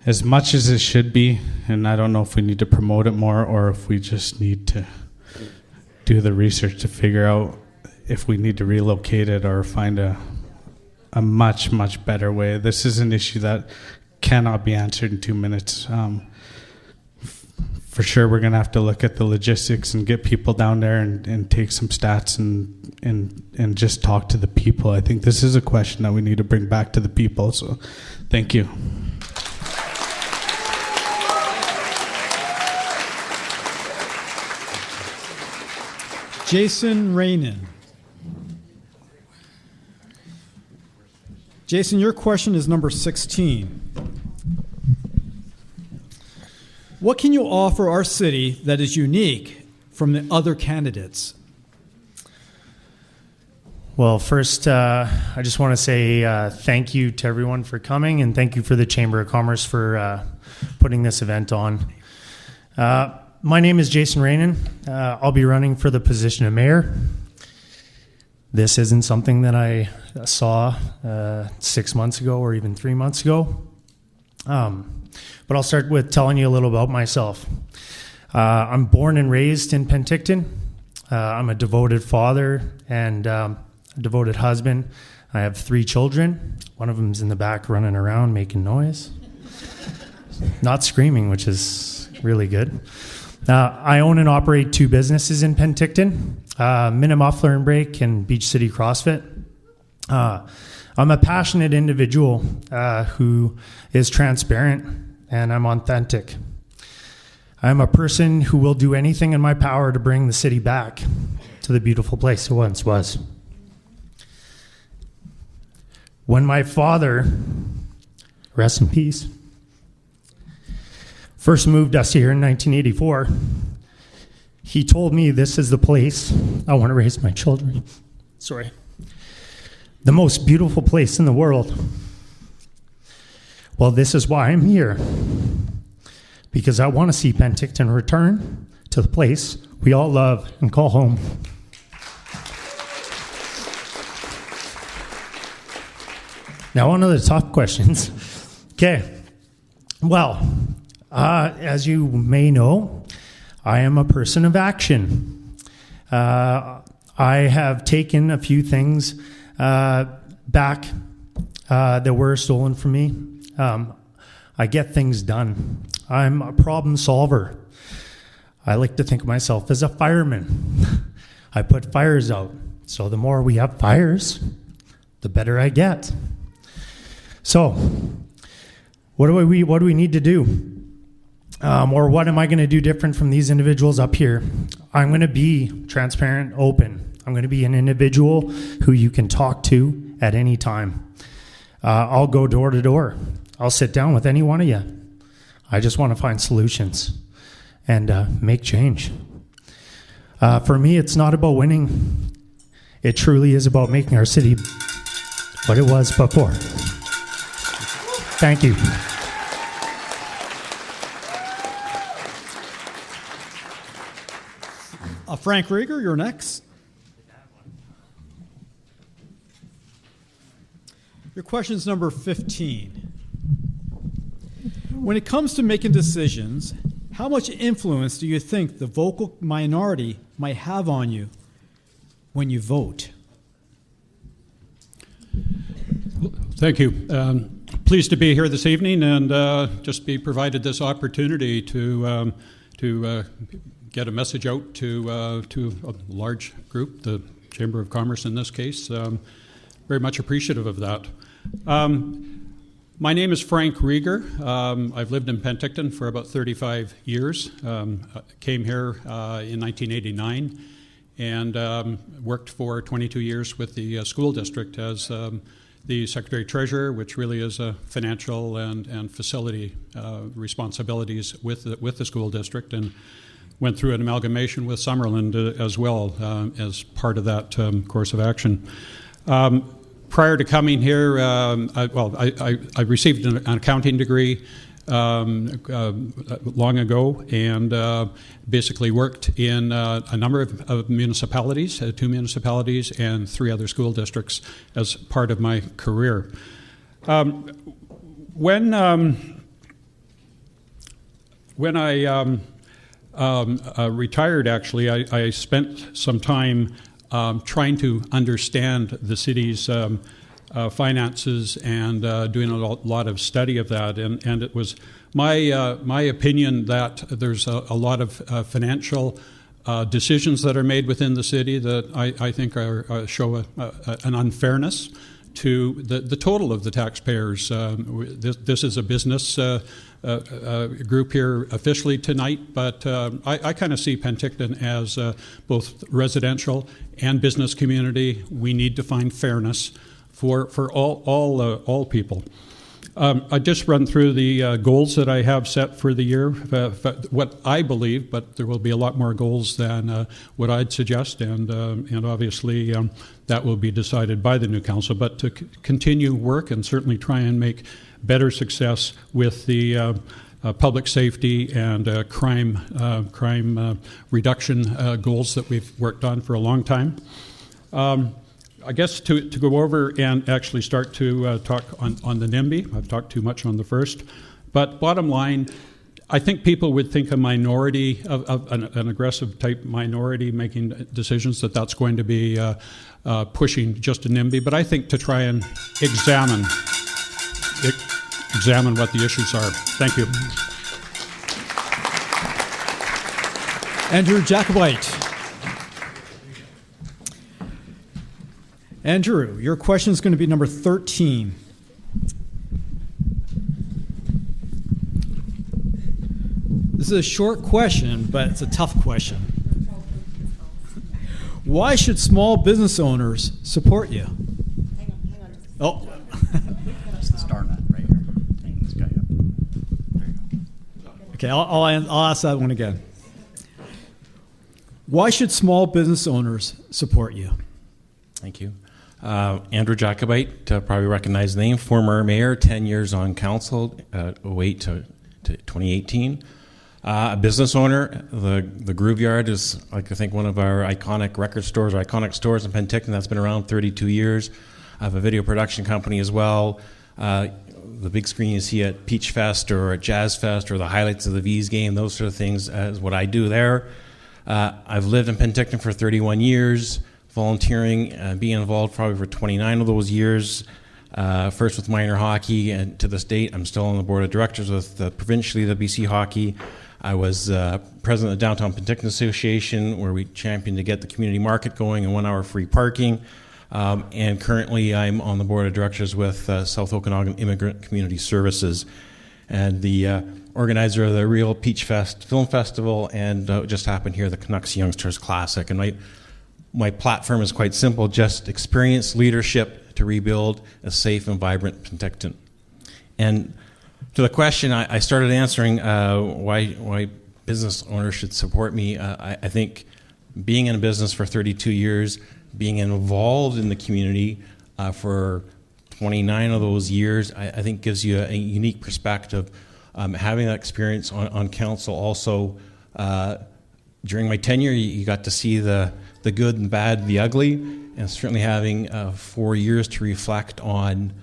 as much as it should be, and I don't know if we need to promote it more or if we just need to do the research to figure out if we need to relocate it or find a much, much better way. This is an issue that cannot be answered in 2 minutes. For sure, we're going to have to look at the logistics and get people down there and take some stats and just talk to the people. I think this is a question that we need to bring back to the people, so thank you. Jason Rainan. Jason, your question is number 16. What can you offer our city that is unique from the other candidates? Well, first, I just want to say thank you to everyone for coming, and thank you for the Chamber of Commerce for putting this event on. My name is Jason Rainan. I'll be running for the position of mayor. This isn't something that I saw 6 months ago or even 3 months ago. But I'll start with telling you a little about myself. I'm born and raised in Penticton. I'm a devoted father and a devoted husband. I have 3 children. One of them's in the back running around making noise. Not screaming, which is really good. I own and operate 2 businesses in Penticton, Minute Muffler and Brake and Beach City CrossFit. I'm a passionate individual who is transparent, and I'm authentic. I'm a person who will do anything in my power to bring the city back to the beautiful place it once was. When my father, rest in peace, first moved us here in 1984, he told me this is the place I want to raise my children. Sorry. The most beautiful place in the world. Well, this is why I'm here. because I want to see Penticton return to the place we all love and call home. Now, on to the tough questions. Okay. Well, as you may know, I am a person of action. I have taken a few things back that were stolen from me. I get things done. I'm a problem solver. I like to think of myself as a fireman. I put fires out. So the more we have fires, the better I get. So, what do we need to do? Or what am I going to do different from these individuals up here? I'm going to be transparent, open. I'm going to be an individual who you can talk to at any time. I'll go door to door. I'll sit down with any one of you. I just want to find solutions and make change. For me, it's not about winning. It truly is about making our city what it was before. Thank you. Frank Rieger, you're next. Your question is number 15. When it comes to making decisions, how much influence do you think the vocal minority might have on you when you vote? Thank you. Pleased to be here this evening and just be provided this opportunity to get a message out to a large group, the Chamber of Commerce in this case. Very much appreciative of that. My name is Frank Rieger. I've lived in Penticton for about 35 years. Came here in 1989 and worked for 22 years with the school district as the Secretary-Treasurer, which really is a financial and facility responsibilities with the school district, and went through an amalgamation with Summerland as well as part of that course of action. Prior to coming here, I received an accounting degree long ago and basically worked in a number of municipalities, 2 municipalities and 3 other school districts as part of my career. When I retired, actually, I spent some time trying to understand the city's finances and doing a lot of study of that. And it was my opinion that there's a lot of financial decisions that are made within the city that I think show an unfairness to the total of the taxpayers. This is a business group here officially tonight, but I kind of see Penticton as both residential and business community. We need to find fairness for all people. I just run through the goals that I have set for the year, what I believe, but there will be a lot more goals than what I'd suggest, and obviously that will be decided by the new council. But to continue work and certainly try and make better success with the public safety and crime reduction goals that we've worked on for a long time. I guess to go over and actually start to talk on the NIMBY. I've talked too much on the first. But bottom line, I think people would think a minority, of an aggressive type minority making decisions, that's going to be pushing just a NIMBY. But I think to try and examine what the issues are. Thank you. Andrew Jacobite. Andrew, your question is going to be number 13. This is a short question, but it's a tough question. Why should small business owners support you? Hang on. Oh. That's the star nut right here. Hang this guy up. There you go. Okay, I'll ask that one again. Why should small business owners support you? Thank you. Andrew Jacobite, probably recognize the name, former mayor, 10 years on council, 2008 to 2018. A business owner. The Groove Yard is, like, I think one of our iconic record stores or iconic stores in Penticton that's been around 32 years. I have a video production company as well. The big screen you see at Peach Fest or at Jazz Fest or the highlights of the V's game, those sort of things is what I do there. I've lived in Penticton for 31 years, volunteering, being involved probably for 29 of those years. First with minor hockey, and to this date, I'm still on the board of directors with provincially the BC Hockey. I was president of the Downtown Penticton Association, where we championed to get the community market going and 1 hour free parking. And currently, I'm on the board of directors with South Okanagan Immigrant Community Services, and the organizer of the Real Peach Fest Film Festival, and just happened here the Canucks Youngsters Classic. And my platform is quite simple: just experience leadership to rebuild a safe and vibrant Penticton. And to the question I started answering, why business owners should support me, I think being in business for 32 years, being involved in the community for 29 of those years, I think gives you a unique perspective. Having that experience on council also, during my tenure, you got to see the good and bad, the ugly, and certainly having 4 years to reflect on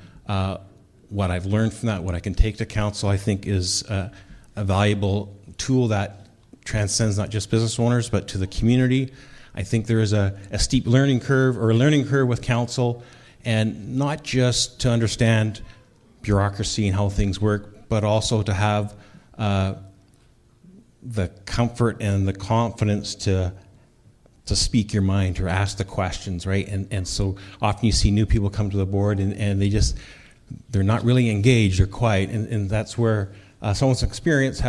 what I've learned from that, what I can take to council, I think is a valuable tool that transcends not just business owners, but to the community. I think there is a steep learning curve with council, and not just to understand bureaucracy and how things work, but also to have the comfort and the confidence to speak your mind or ask the questions, right? And so often you see new people come to the board and they're not really engaged or quiet, and that's where someone's experience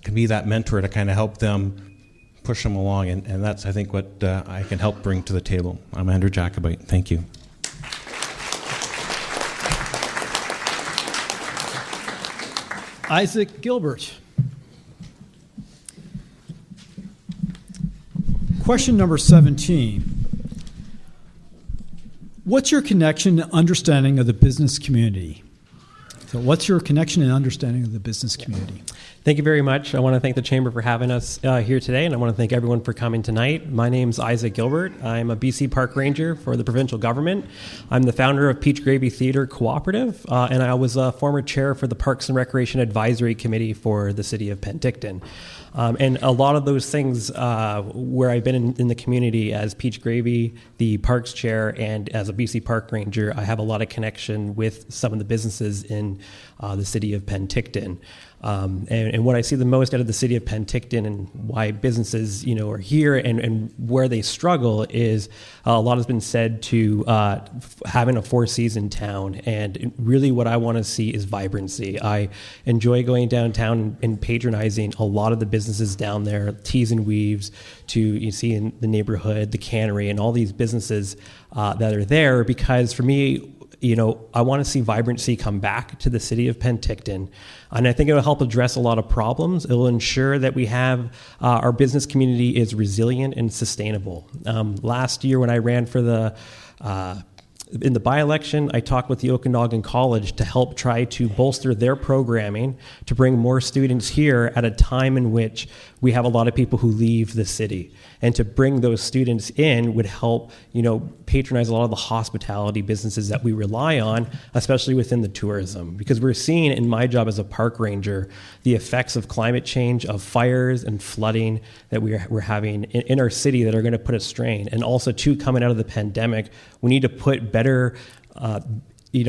can be that mentor to kind of help them push them along, and that's, I think, what I can help bring to the table. I'm Andrew Jacobite. Thank you. Isaac Gilbert. Question number 17. What's your connection and understanding of the business community? So what's your connection and understanding of the business community? Thank you very much. I want to thank the Chamber for having us here today, and I want to thank everyone for coming tonight. My name's Isaac Gilbert. I'm a BC Park Ranger for the provincial government. I'm the founder of Peach Gravy Theatre Cooperative, and I was a former chair for the Parks and Recreation Advisory Committee for the City of Penticton. And a lot of those things where I've been in the community as Peach Gravy, the Parks Chair, and as a BC Park Ranger, I have a lot of connection with some of the businesses in the City of Penticton. And what I see the most out of the City of Penticton and why businesses, are here and where they struggle is a lot has been said to having a four-season town. And really what I want to see is vibrancy. I enjoy going downtown and patronizing a lot of the businesses down there, Tees and Weaves, you see in the neighborhood, the Cannery, and all these businesses that are there, because for me, I want to see vibrancy come back to the City of Penticton. And I think it will help address a lot of problems. It will ensure that we have our business community is resilient and sustainable. Last year when I ran for in the by-election, I talked with the Okanagan College to help try to bolster their programming to bring more students here at a time in which we have a lot of people who leave the city. And to bring those students in would help, patronize a lot of the hospitality businesses that we rely on, especially within the tourism. Because we're seeing in my job as a park ranger, the effects of climate change, of fires and flooding that we're having in our city that are going to put a strain. And also, too, coming out of the pandemic, we need to put better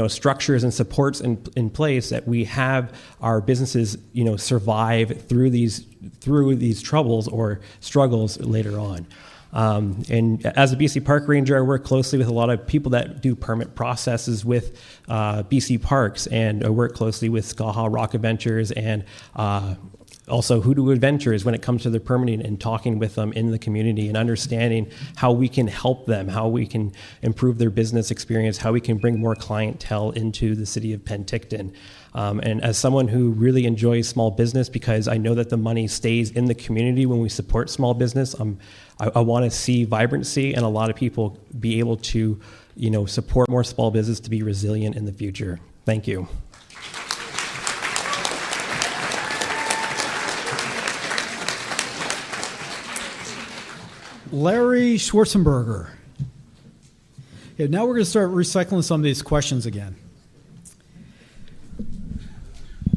structures and supports in place that we have our businesses, survive through these troubles or struggles later on. And as a BC Park Ranger, I work closely with a lot of people that do permit processes with BC Parks, and I work closely with Skaha Rock Adventures and also Hoodoo Adventures when it comes to their permitting, and talking with them in the community and understanding how we can help them, how we can improve their business experience, how we can bring more clientele into the City of Penticton. And as someone who really enjoys small business, because I know that the money stays in the community when we support small business, I want to see vibrancy and a lot of people be able to, support more small business to be resilient in the future. Thank you. Larry Schwarzenberger. Okay, now we're going to start recycling some of these questions again.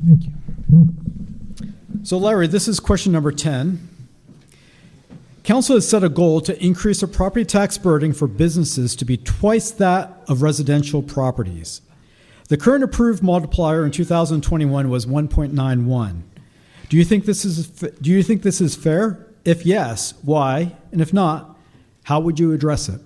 Thank you. So, Larry, this is question number 10. Council has set a goal to increase the property tax burden for businesses to be twice that of residential properties. The current approved multiplier in 2021 was 1.91. Do you think this is fair? If yes, why? And if not, how would you address it?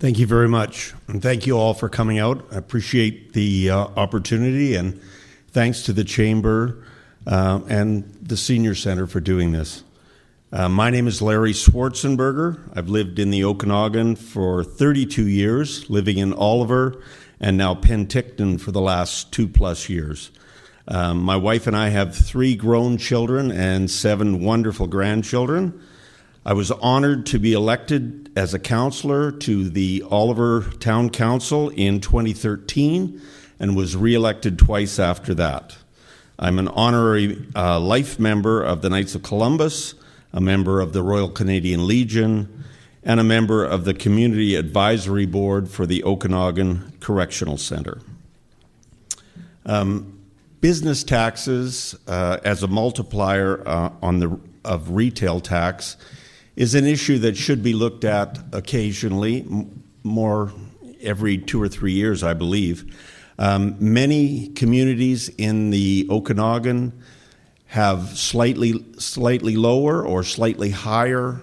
Thank you very much. And thank you all for coming out. I appreciate the opportunity, and thanks to the Chamber and the Senior Center for doing this. My name is Larry Schwarzenberger. I've lived in the Okanagan for 32 years, living in Oliver and now Penticton for the last 2+ years. My wife and I have 3 grown children and 7 wonderful grandchildren. I was honored to be elected as a councillor to the Oliver Town Council in 2013 and was re-elected twice after that. I'm an honorary life member of the Knights of Columbus, a member of the Royal Canadian Legion, and a member of the Community Advisory Board for the Okanagan Correctional Centre. Business taxes as a multiplier of retail tax is an issue that should be looked at occasionally, more every 2 or 3 years, I believe. Many communities in the Okanagan have slightly lower or slightly higher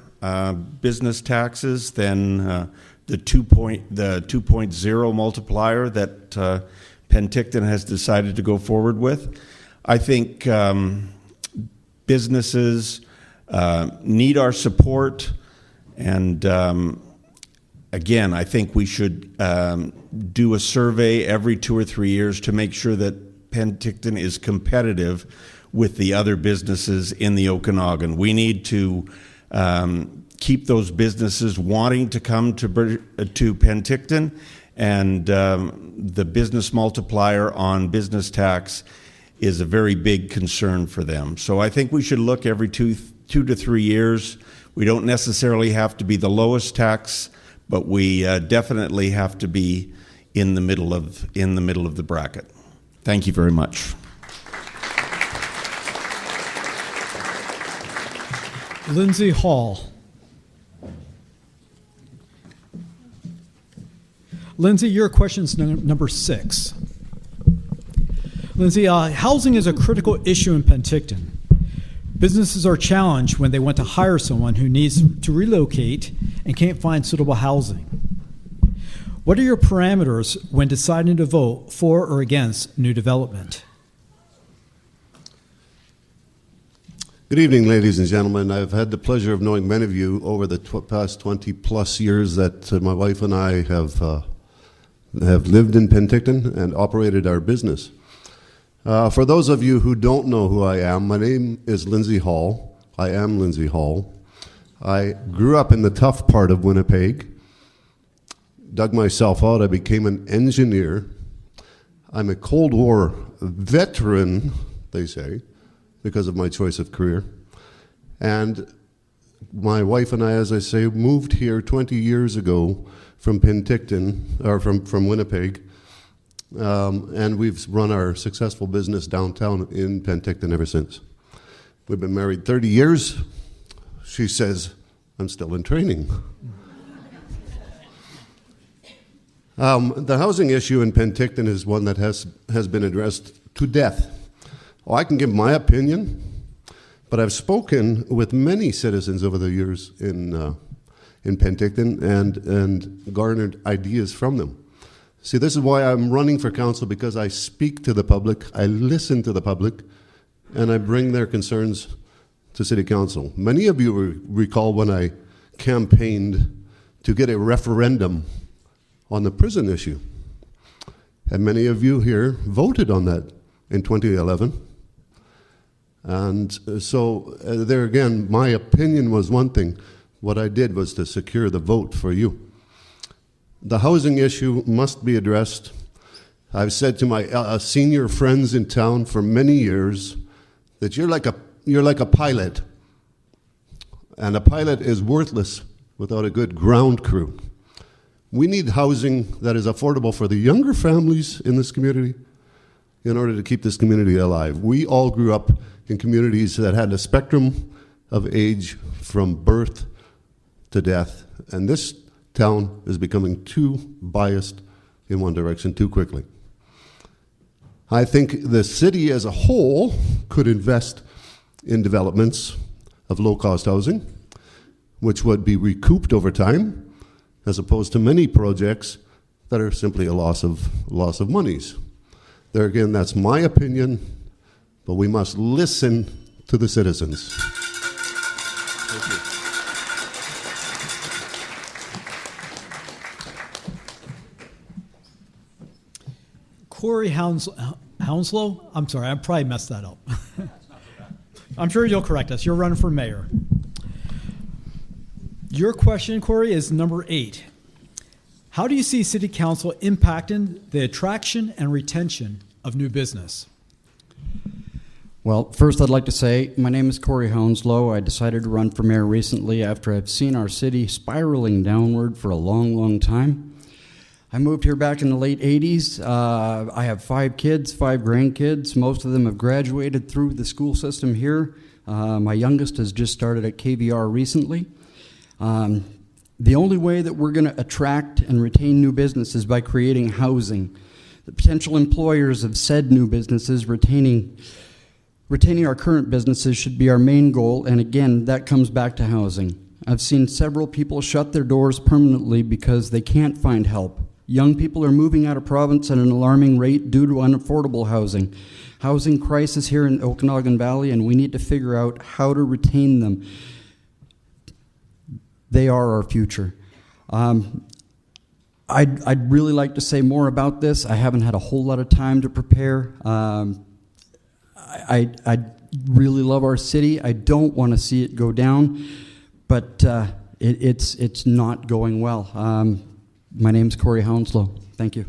business taxes than the 2.0 multiplier that Penticton has decided to go forward with. I think businesses need our support, and again, I think we should do a survey every 2 or 3 years to make sure that Penticton is competitive with the other businesses in the Okanagan. We need to keep those businesses wanting to come to Penticton, and the business multiplier on business tax is a very big concern for them. So I think we should look every 2 to 3 years. We don't necessarily have to be the lowest tax, but we definitely have to be in the middle of the bracket. Thank you very much. Lindsay Hall. Lindsay, your question's number 6. Lindsay, housing is a critical issue in Penticton. Businesses are challenged when they want to hire someone who needs to relocate and can't find suitable housing. What are your parameters when deciding to vote for or against new development? Good evening, ladies and gentlemen. I've had the pleasure of knowing many of you over the past 20+ years that my wife and I have lived in Penticton and operated our business. For those of you who don't know who I am, my name is Lindsay Hall. I am Lindsay Hall. I grew up in the tough part of Winnipeg, dug myself out. I became an engineer. I'm a Cold War veteran, they say, because of my choice of career. And my wife and I, as I say, moved here 20 years ago from Penticton, or from Winnipeg, and we've run our successful business downtown in Penticton ever since. We've been married 30 years. She says, I'm still in training. The housing issue in Penticton is one that has been addressed to death. I can give my opinion, but I've spoken with many citizens over the years in Penticton and garnered ideas from them. See, this is why I'm running for council, because I speak to the public, I listen to the public, and I bring their concerns to City Council. Many of you recall when I campaigned to get a referendum on the prison issue, and many of you here voted on that in 2011. And so there again, my opinion was one thing. What I did was to secure the vote for you. The housing issue must be addressed. I've said to my senior friends in town for many years that you're like a pilot. And a pilot is worthless without a good ground crew. We need housing that is affordable for the younger families in this community in order to keep this community alive. We all grew up in communities that had a spectrum of age from birth to death, and this town is becoming too biased in one direction too quickly. I think the city as a whole could invest in developments of low-cost housing, which would be recouped over time, as opposed to many projects that are simply a loss of monies. There again, that's my opinion, but we must listen to the citizens. Thank you. Corey Hounslow? I'm sorry, I probably messed that up. I'm sure you'll correct us. You're running for mayor. Your question, Corey, is number 8. How do you see City Council impacting the attraction and retention of new business? Well, first I'd like to say my name is Corey Hounslow. I decided to run for mayor recently after I've seen our city spiraling downward for a long, long time. I moved here back in the late 80s. I have 5 kids, 5 grandkids. Most of them have graduated through the school system here. My youngest has just started at KVR recently. The only way that we're going to attract and retain new business is by creating housing. The potential employers of said new businesses retaining our current businesses should be our main goal, and again, that comes back to housing. I've seen several people shut their doors permanently because they can't find help. Young people are moving out of province at an alarming rate due to unaffordable housing. Housing crisis here in Okanagan Valley, and we need to figure out how to retain them. They are our future. I'd really like to say more about this. I haven't had a whole lot of time to prepare. I really love our city. I don't want to see it go down, but it's not going well. My name's Corey Hounslow. Thank you.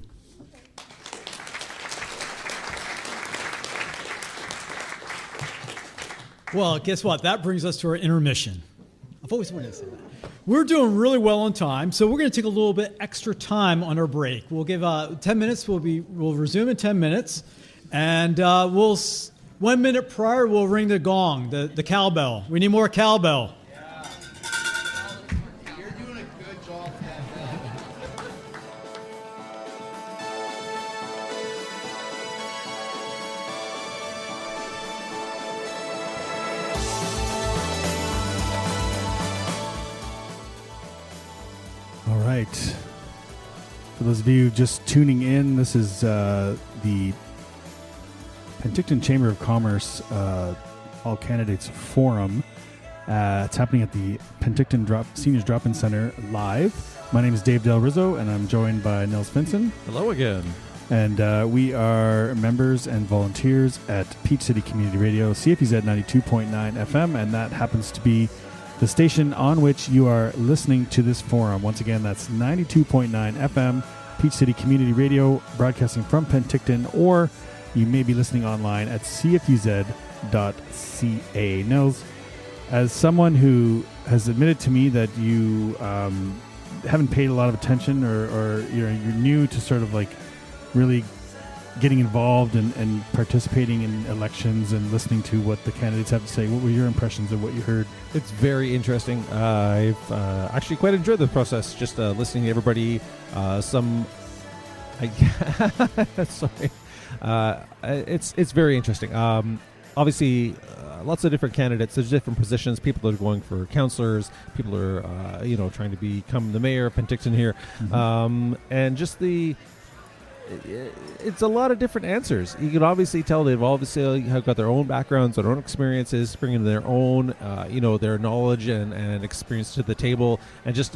Well, guess what? That brings us to our intermission. I've always wanted to say that. We're doing really well on time, so we're going to take a little bit extra time on our break. We'll give 10 minutes. We'll resume in 10 minutes, and 1 minute prior we'll ring the gong, the cowbell. We need more cowbell. You're doing a good job. All right. For those of you just tuning in, this is the Penticton Chamber of Commerce All Candidates Forum. It's happening at the Penticton Seniors Drop-In Center live. My name is Dave Del Rizzo, and I'm joined by Nils Finson. Hello again. And we are members and volunteers at Peach City Community Radio, CFUZ 92.9 FM, and that happens to be the station on which you are listening to this forum. Once again, that's 92.9 FM, Peach City Community Radio, broadcasting from Penticton, or you may be listening online at cfuz.ca. Nils, as someone who has admitted to me that you haven't paid a lot of attention, or you're new to sort of like really getting involved and participating in elections and listening to what the candidates have to say, what were your impressions of what you heard? It's very interesting. I've actually quite enjoyed the process, just listening to everybody. Sorry. It's very interesting. Obviously, lots of different candidates. There's different positions. People are going for councillors. People are, trying to become the mayor of Penticton here. Mm-hmm. And just it's a lot of different answers. You can obviously tell they've obviously have got their own backgrounds, their own experiences, bringing their own, their knowledge and experience to the table. And just,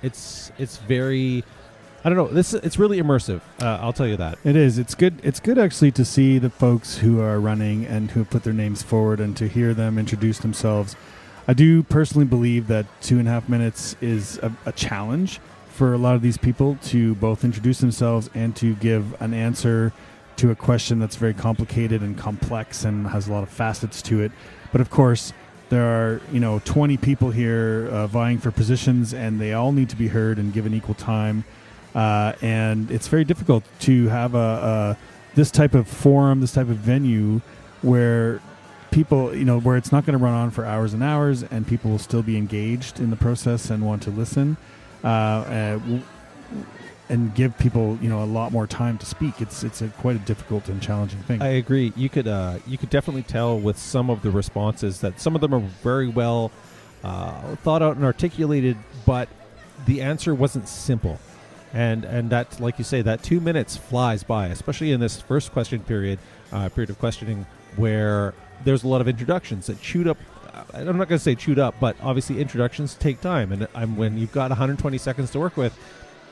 it's very, I don't know. It's really immersive. I'll tell you that. It is. It's good. It's good actually to see the folks who are running and who put their names forward and to hear them introduce themselves. I do personally believe that 2.5 minutes is a challenge for a lot of these people to both introduce themselves and to give an answer to a question that's very complicated and complex and has a lot of facets to it. But of course, there are 20 people here vying for positions, and they all need to be heard and given equal time. And it's very difficult to have this type of forum, this type of venue, where people, where it's not going to run on for hours and hours, and people will still be engaged in the process and want to listen, and give people, a lot more time to speak. It's quite a difficult and challenging thing. I agree. You could definitely tell with some of the responses that some of them are very well thought out and articulated, but the answer wasn't simple. And that, like you say, that 2 minutes flies by, especially in this first question period of questioning, where there's a lot of introductions that chewed up. I'm not going to say chewed up, but obviously introductions take time. And when you've got 120 seconds to work with,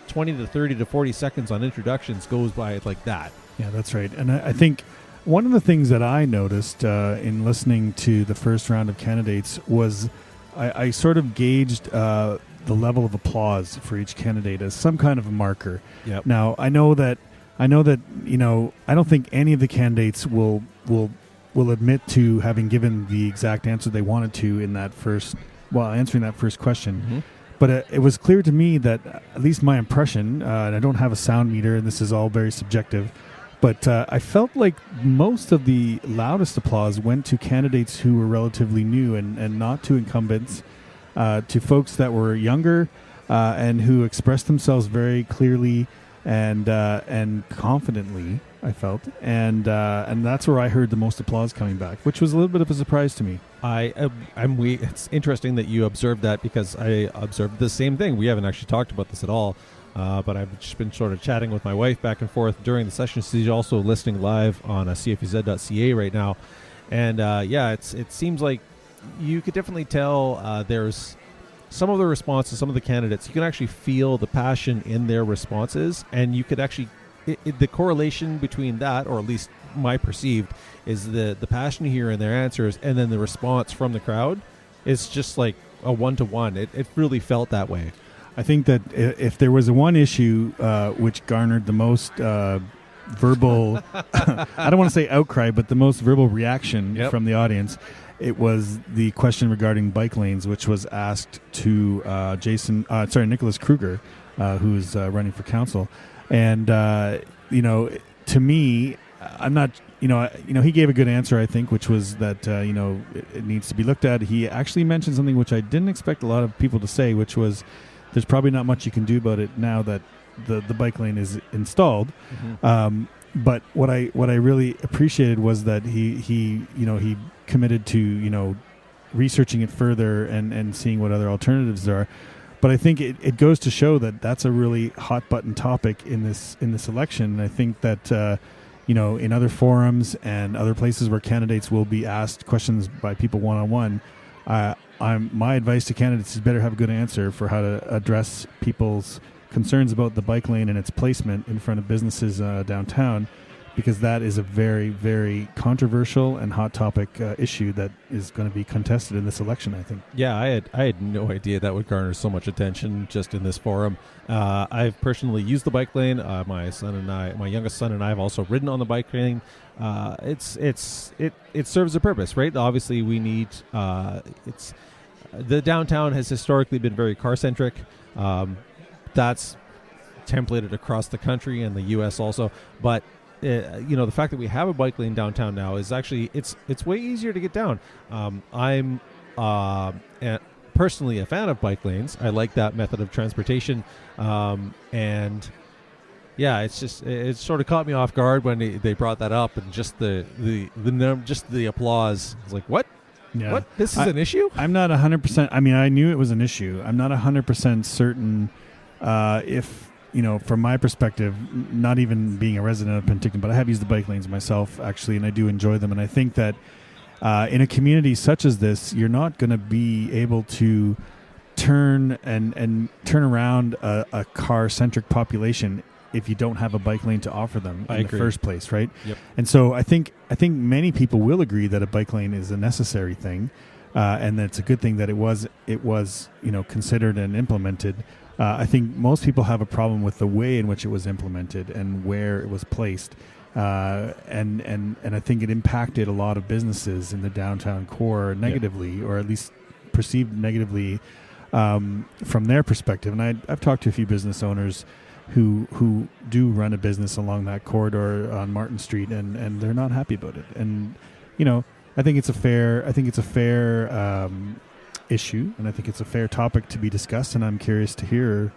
20 to 30 to 40 seconds on introductions goes by like that. Yeah, that's right. And I think one of the things that I noticed in listening to the first round of candidates was I sort of gauged the level of applause for each candidate as some kind of a marker. Yep. Now, I know that I don't think any of the candidates will admit to having given the exact answer they wanted to in that answering that first question. Mm-hmm. But it was clear to me that, at least my impression, and I don't have a sound meter, and this is all very subjective, but I felt like most of the loudest applause went to candidates who were relatively new and not to incumbents, to folks that were younger and who expressed themselves very clearly and confidently, I felt, and that's where I heard the most applause coming back, which was a little bit of a surprise to me. It's interesting that you observed that, because I observed the same thing. We haven't actually talked about this at all, but I've just been sort of chatting with my wife back and forth during the session. She's also listening live on CFUZ.ca right now, and it seems like you could definitely tell there's some of the responses, some of the candidates, you can actually feel the passion in their responses, and you could actually the correlation between that, or at least my perceived, is the passion here in their answers, and then the response from the crowd is just like a one-to-one. It really felt that way. I think that if there was one issue which garnered the most verbal, I don't want to say outcry, but the most verbal reaction from the audience, it was the question regarding bike lanes, which was asked to Nicholas Kruger, who's running for council. And, to me, I'm not, he gave a good answer, I think, which was that, it needs to be looked at. He actually mentioned something which I didn't expect a lot of people to say, which was there's probably not much you can do about it now that the bike lane is installed. Mm-hmm. But what I really appreciated was that he committed to, researching it further and seeing what other alternatives there are. But I think it goes to show that that's a really hot button topic in this election. And I think that in other forums and other places where candidates will be asked questions by people one-on-one, my advice to candidates is better have a good answer for how to address people's concerns about the bike lane and its placement in front of businesses downtown, because that is a very, very controversial and hot topic issue that is going to be contested in this election, I think. Yeah, I had no idea that would garner so much attention just in this forum. I've personally used the bike lane. My youngest son and I have also ridden on the bike lane. It serves a purpose, right? Obviously, we need the downtown has historically been very car centric. That's templated across the country and the U.S. also, but the fact that we have a bike lane downtown now is actually it's way easier to get down. I'm personally a fan of bike lanes. I like that method of transportation, and yeah, it sort of caught me off guard when they brought that up, and just the applause. It's like, what? Yeah. What? This is an issue? I'm not 100%. I mean, I knew it was an issue. I'm not 100% certain if. From my perspective, not even being a resident of Penticton, but I have used the bike lanes myself, actually, and I do enjoy them. And I think that in a community such as this, you're not going to be able to turn around a car-centric population if you don't have a bike lane to offer them in the first place, right? Yep. And so I think many people will agree that a bike lane is a necessary thing, and that it's a good thing that it was considered and implemented. I think most people have a problem with the way in which it was implemented and where it was placed. and I think it impacted a lot of businesses in the downtown core negatively, or at least perceived negatively from their perspective. And I've talked to a few business owners who do run a business along that corridor on Martin Street, and they're not happy about it. And I think it's a fair issue, and I think it's a fair topic to be discussed. And I'm curious to hear,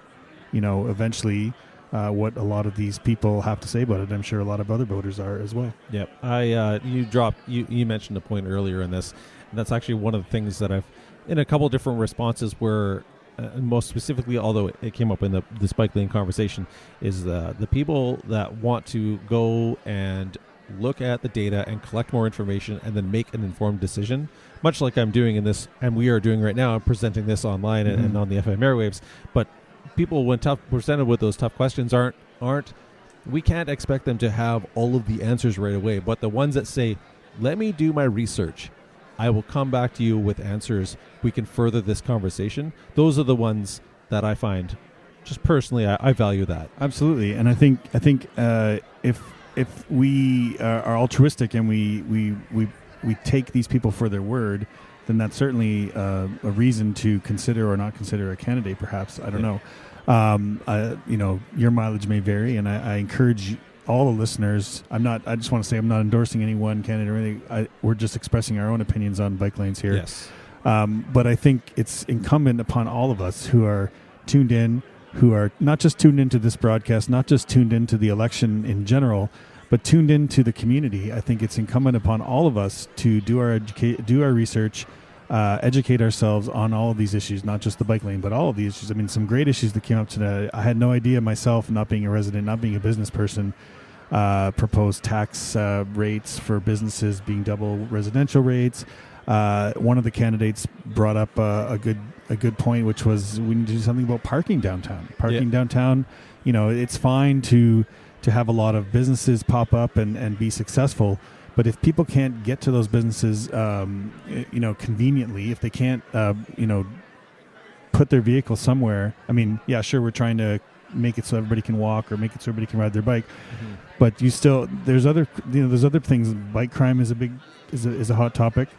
eventually what a lot of these people have to say about it. I'm sure a lot of other voters are as well. Yep. You mentioned a point earlier in this, and that's actually one of the things that I've, in a couple different responses where, most specifically, although it came up in the bike lane conversation, is the people that want to go and look at the data and collect more information and then make an informed decision, much like I'm doing in this, and we are doing right now. I'm presenting this online and on the FM airwaves. But people, when presented with those tough questions, aren't we can't expect them to have all of the answers right away. But the ones that say, "Let me do my research, I will come back to you with answers. We can further this conversation." Those are the ones that I find, just personally, I value that. Absolutely, and I think if we are altruistic and we take these people for their word, then that's certainly a reason to consider or not consider a candidate. Perhaps, I don't know. Your mileage may vary, and I encourage all the listeners. I just want to say I'm not endorsing any one candidate or anything. We're just expressing our own opinions on bike lanes here. Yes. But I think it's incumbent upon all of us who are tuned in, who are not just tuned into this broadcast, not just tuned into the election in general, but tuned into the community. I think it's incumbent upon all of us to do our research, educate ourselves on all of these issues, not just the bike lane, but all of these issues. I mean, some great issues that came up today. I had no idea myself, not being a resident, not being a business person, proposed tax rates for businesses being double residential rates. One of the candidates brought up a good point, which was we need to do something about parking downtown. Downtown, it's fine to have a lot of businesses pop up and be successful, but if people can't get to those businesses, conveniently, if they can't, put their vehicle somewhere. I mean, yeah, sure, we're trying to make it so everybody can walk or make it so everybody can ride their bike, but there's other things. Bike crime is a hot topic.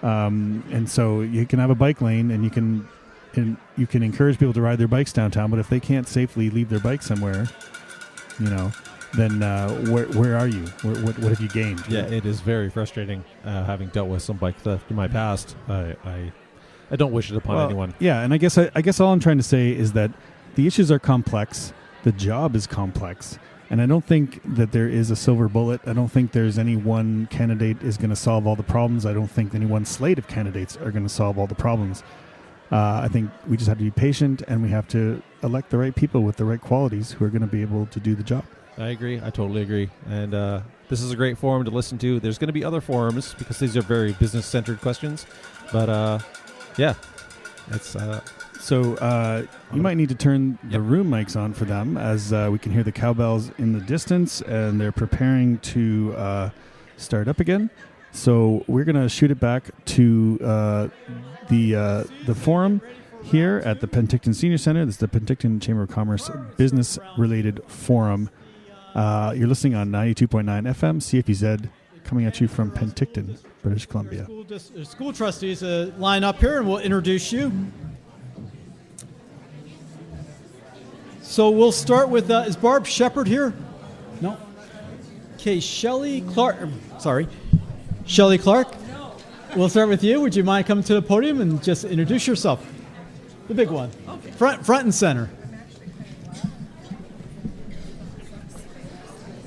And so you can have a bike lane and you can encourage people to ride their bikes downtown, but if they can't safely leave their bike somewhere, then where are you? What have you gained? Yeah, it is very frustrating having dealt with some bike theft in my past. I don't wish it upon anyone. Yeah, and I guess all I'm trying to say is that the issues are complex, the job is complex, and I don't think that there is a silver bullet. I don't think there's any one candidate is going to solve all the problems. I don't think any one slate of candidates are going to solve all the problems. I think we just have to be patient, and we have to elect the right people with the right qualities who are going to be able to do the job. I agree. I totally agree. And this is a great forum to listen to. There's going to be other forums because these are very business-centered questions. But, yeah, it's... So you might need to turn the room mics on for them, as we can hear the cowbells in the distance, and they're preparing to start up again. So we're going to shoot it back to the forum here at the Penticton Senior Center. This is the Penticton Chamber of Commerce business-related forum. You're listening on 92.9 FM, CFUZ, coming at you from Penticton, British Columbia. School trustees line up here, and we'll introduce you. So we'll start with, is Barb Shepard here? No. Okay, Shelley Clark. Shelley Clark. We'll start with you. Would you mind coming to the podium and just introduce yourself? The big one. Okay. Front and center.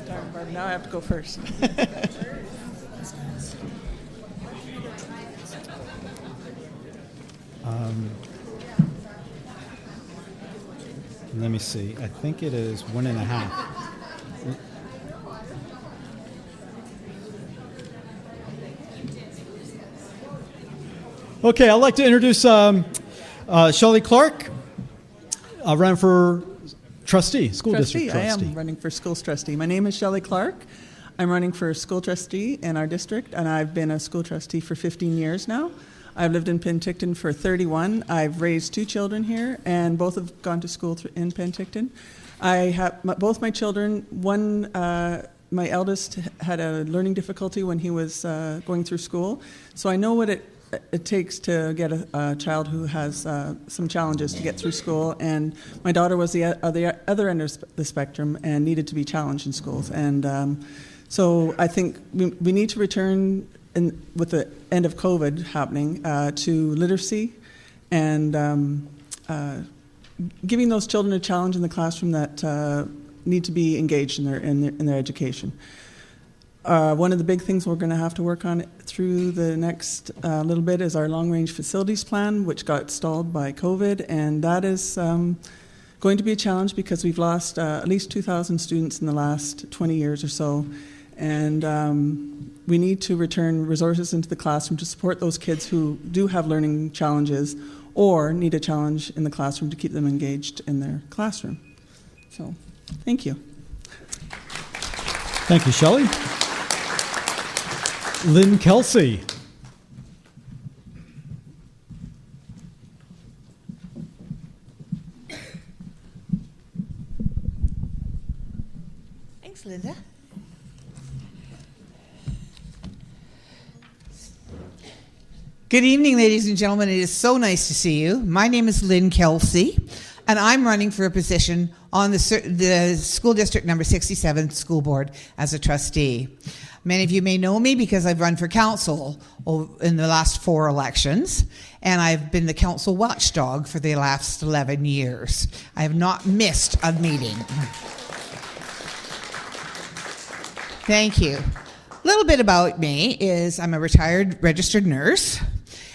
Darn, Barb, now I have to go first. Let me see. I think it is 1.5. Okay, I'd like to introduce Shelley Clark. I ran for trustee, school district trustee. I am running for schools trustee. My name is Shelley Clark. I'm running for school trustee in our district, and I've been a school trustee for 15 years now. I've lived in Penticton for 31. I've raised 2 children here, and both have gone to school in Penticton. I have both my children. One my eldest had a learning difficulty when he was going through school, so I know what it takes to get a child who has some challenges to get through school. And my daughter was the other end of the spectrum and needed to be challenged in schools. And so I think we need to return, with the end of COVID happening, to literacy and giving those children a challenge in the classroom that need to be engaged in their education. One of the big things we're going to have to work on through the next little bit is our long-range facilities plan, which got stalled by COVID, and that is going to be a challenge because we've lost at least 2,000 students in the last 20 years or so, and we need to return resources into the classroom to support those kids who do have learning challenges or need a challenge in the classroom to keep them engaged in their classroom. So, thank you. Thank you, Shelley. Lynn Kelsey. Thanks, Linda. Good evening, ladies and gentlemen. It is so nice to see you. My name is Lynn Kelsey, and I'm running for a position on the School District Number 67 School Board as a trustee. Many of you may know me because I've run for council in the last 4 elections, and I've been the council watchdog for the last 11 years. I have not missed a meeting. Thank you. A little bit about me is I'm a retired registered nurse,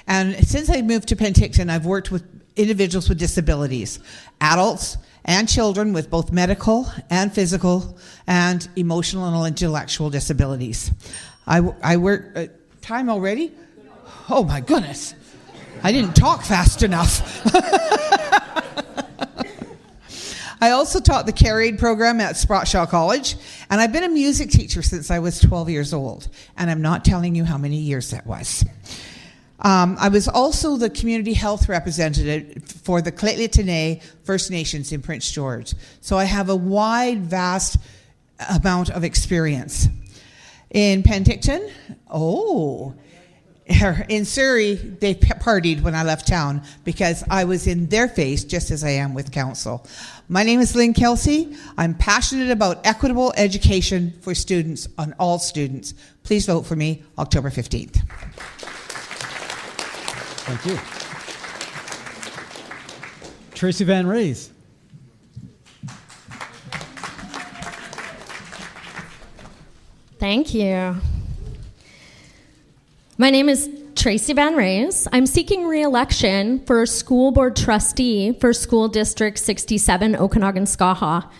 and since I moved to Penticton, I've worked with individuals with disabilities, adults and children with both medical and physical and emotional and intellectual disabilities. I work, time already? Oh my goodness, I didn't talk fast enough. I also taught the Care Aid program at Sprott-Shaw College, and I've been a music teacher since I was 12 years old, and I'm not telling you how many years that was. I was also the community health representative for the Tl'itli First Nations in Prince George, so I have a wide, vast amount of experience. In Penticton, in Surrey, they partied when I left town because I was in their face just as I am with council. My name is Lynn Kelsey. I'm passionate about equitable education for students, on all students. Please vote for me October 15th. Thank you. Tracy Van Raes. Thank you. My name is Tracy Van Raes. I'm seeking re-election for school board trustee for School District 67, Okanagan-Skaha.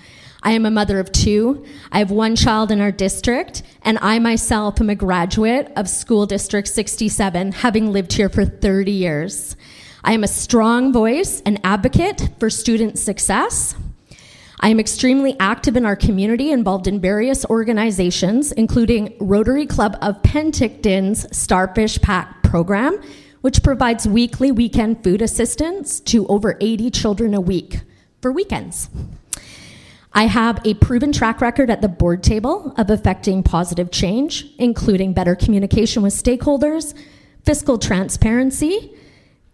I am a mother of 2. I have 1 child in our district, and I myself am a graduate of School District 67, having lived here for 30 years. I am a strong voice and advocate for student success. I am extremely active in our community, involved in various organizations, including Rotary Club of Penticton's Starfish Pack program, which provides weekly weekend food assistance to over 80 children a week for weekends. I have a proven track record at the board table of effecting positive change, including better communication with stakeholders, fiscal transparency,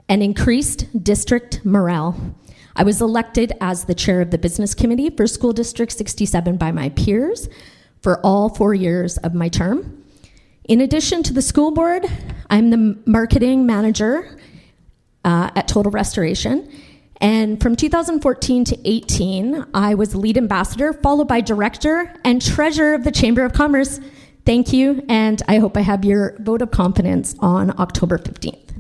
and increased district morale. I was elected as the chair of the business committee for School District 67 by my peers for all 4 years of my term. In addition to the school board, I'm the marketing manager at Total Restoration. And from 2014 to 18, I was lead ambassador, followed by director and treasurer of the Chamber of Commerce. Thank you, and I hope I have your vote of confidence on October 15th.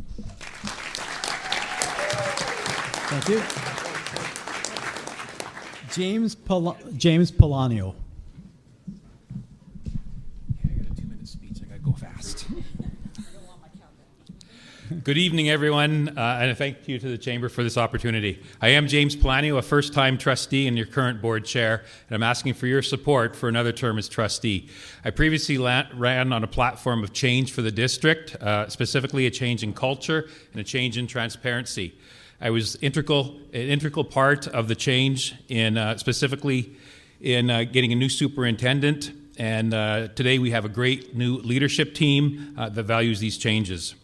Thank you. James Polanio. I got a 2-minute speech. I got to go fast. Good evening, everyone, and thank you to the Chamber for this opportunity. I am James Polanio, a first-time trustee and your current board chair, and I'm asking for your support for another term as trustee. I previously ran on a platform of change for the district, specifically a change in culture and a change in transparency. I was an integral part of the change in specifically in getting a new superintendent and today we have a great new leadership team that values these changes.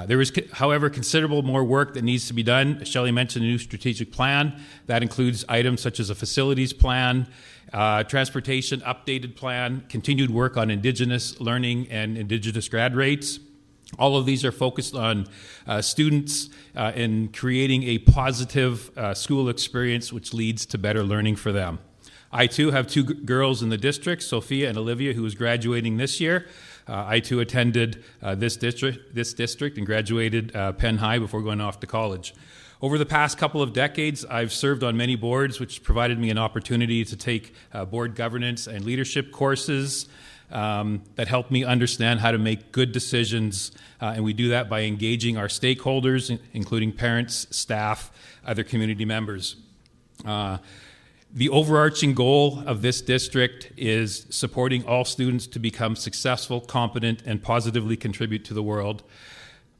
There is, however, considerable more work that needs to be done. Shelley mentioned a new strategic plan. That includes items such as a facilities plan, transportation updated plan, continued work on Indigenous learning and Indigenous grad rates. All of these are focused on students and creating a positive school experience which leads to better learning for them. I too have two girls in the district, Sophia and Olivia, who is graduating this year. I too attended this district and graduated Penn High before going off to college. Over the past couple of decades, I've served on many boards, which provided me an opportunity to take board governance and leadership courses that helped me understand how to make good decisions, and we do that by engaging our stakeholders, including parents, staff, other community members. The overarching goal of this district is supporting all students to become successful, competent, and positively contribute to the world.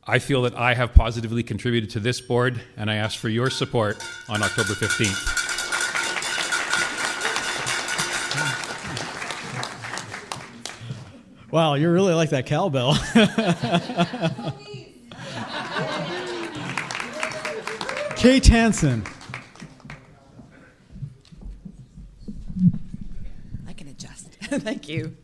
I feel that I have positively contributed to this board, and I ask for your support on October 15th. Wow, you really like that cowbell. Kate Hansen. I can adjust. Thank you.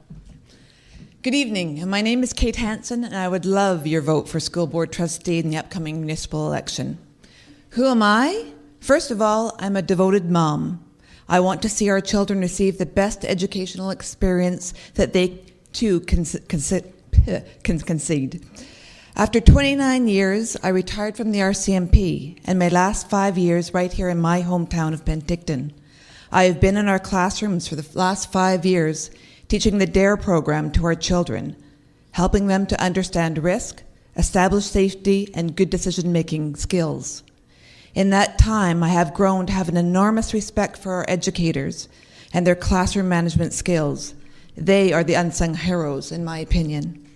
Good evening. My name is Kate Hansen, and I would love your vote for school board trustee in the upcoming municipal election. Who am I? First of all, I'm a devoted mom. I want to see our children receive the best educational experience that they too can concede. After 29 years, I retired from the RCMP, and my last 5 years right here in my hometown of Penticton. I have been in our classrooms for the last 5 years, teaching the DARE program to our children, helping them to understand risk, establish safety, and good decision-making skills. In that time, I have grown to have an enormous respect for our educators and their classroom management skills. They are the unsung heroes, in my opinion.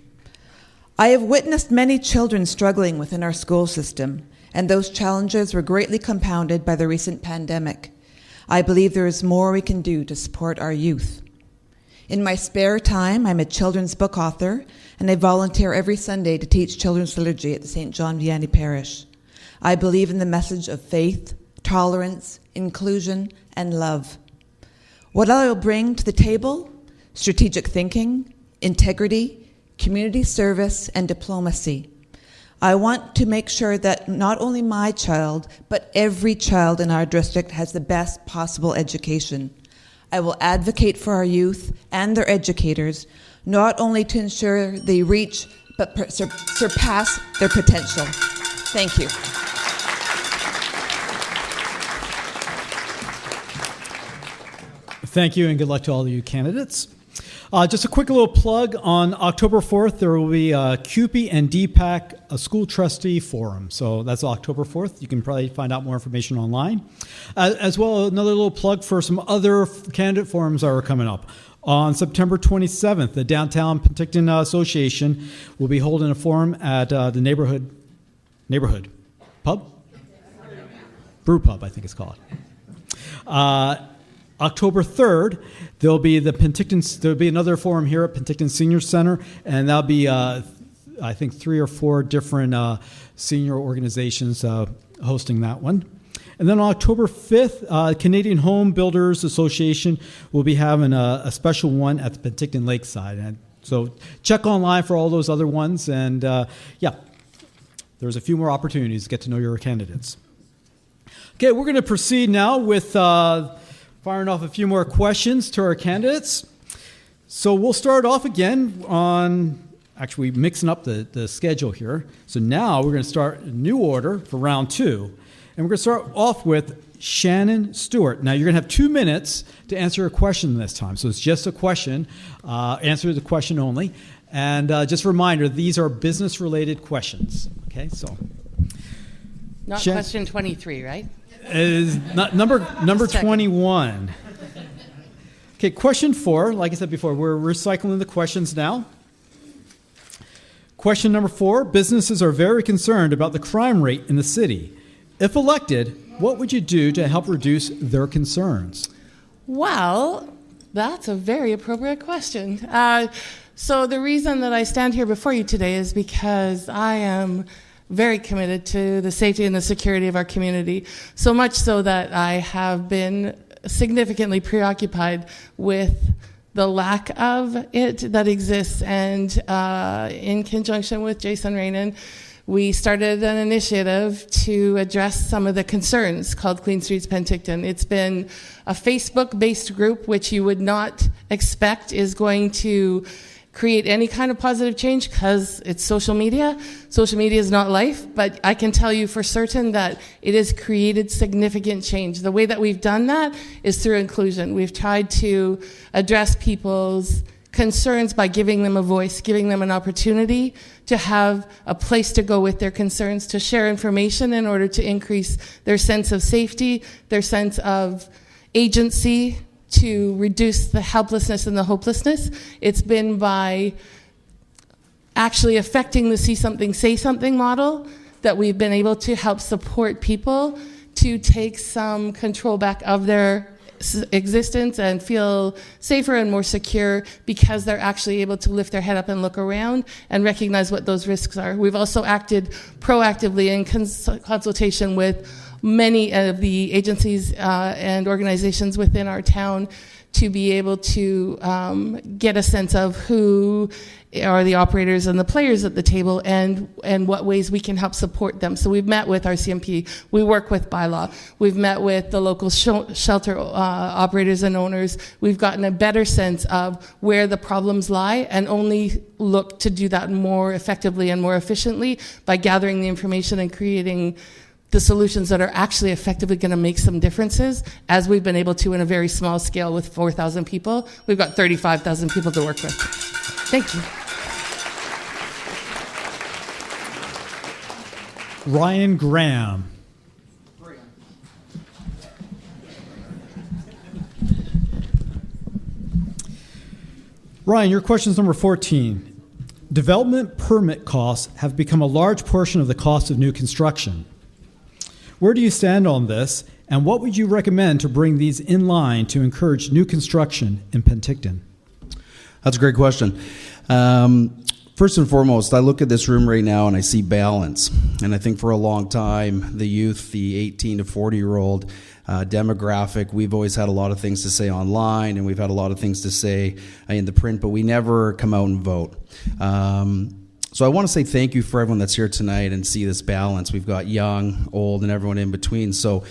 I have witnessed many children struggling within our school system, and those challenges were greatly compounded by the recent pandemic. I believe there is more we can do to support our youth. In my spare time, I'm a children's book author, and I volunteer every Sunday to teach children's liturgy at the St. John Vianney Parish. I believe in the message of faith, tolerance, inclusion, and love. What I will bring to the table: strategic thinking, integrity, community service, and diplomacy. I want to make sure that not only my child, but every child in our district has the best possible education. I will advocate for our youth and their educators, not only to ensure they reach, but surpass their potential. Thank you. Thank you, and good luck to all of you candidates. Just a quick little plug. On October 4th, there will be a CUPE and DPAC, a school trustee forum. So that's October 4th. You can probably find out more information online. As well, another little plug for some other candidate forums that are coming up. On September 27th, the Downtown Penticton Association will be holding a forum at the neighborhood pub? Brew pub, I think it's called. October 3rd, there'll be another forum here at Penticton Senior Center, and that'll be, I think, 3 or 4 different senior organizations hosting that one. And then on October 5th, Canadian Home Builders Association will be having a special one at the Penticton Lakeside. And so check online for all those other ones, and there's a few more opportunities to get to know your candidates. Okay, we're going to proceed now with firing off a few more questions to our candidates. So we'll start off again on, actually mixing up the schedule here. So now we're going to start a new order for round 2. And we're going to start off with Shannon Stewart. Now you're going to have 2 minutes to answer a question this time. So it's just a question, answer the question only. And just a reminder, these are business-related questions. Okay, so. Not question 23, right? Is number 21. Okay, question 4. Like I said before, we're recycling the questions now. Question number 4. Businesses are very concerned about the crime rate in the city. If elected, what would you do to help reduce their concerns? Well, That's a very appropriate question. So the reason that I stand here before you today is because I am very committed to the safety and the security of our community, so much so that I have been significantly preoccupied with the lack of it that exists. And in conjunction with Jason Rainin, we started an initiative to address some of the concerns called Clean Streets Penticton. It's been a Facebook-based group, which you would not expect is going to create any kind of positive change because it's social media. Social media is not life, but I can tell you for certain that it has created significant change. The way that we've done that is through inclusion. We've tried to address people's concerns by giving them a voice, giving them an opportunity to have a place to go with their concerns, to share information in order to increase their sense of safety, their sense of agency, to reduce the helplessness and the hopelessness. It's been by actually affecting the see something, say something model that we've been able to help support people to take some control back of their existence and feel safer and more secure because they're actually able to lift their head up and look around and recognize what those risks are. We've also acted proactively in consultation with many of the agencies and organizations within our town to be able to get a sense of who are the operators and the players at the table and what ways we can help support them. So we've met with our CMP, we work with bylaw, we've met with the local shelter operators and owners. We've gotten a better sense of where the problems lie and only look to do that more effectively and more efficiently by gathering the information and creating the solutions that are actually effectively going to make some differences, as we've been able to in a very small scale with 4,000 people. We've got 35,000 people to work with. Thank you. Ryan Graham. Ryan, your question is number 14. Development permit costs have become a large portion of the cost of new construction. Where do you stand on this, and what would you recommend to bring these in line to encourage new construction in Penticton? That's a great question. First and foremost, I look at this room right now and I see balance. And I think for a long time, the youth, the 18 to 40-year-old demographic, we've always had a lot of things to say online, and we've had a lot of things to say in the print, but we never come out and vote. So I want to say thank you for everyone that's here tonight and see this balance. We've got young, old, and everyone in between. So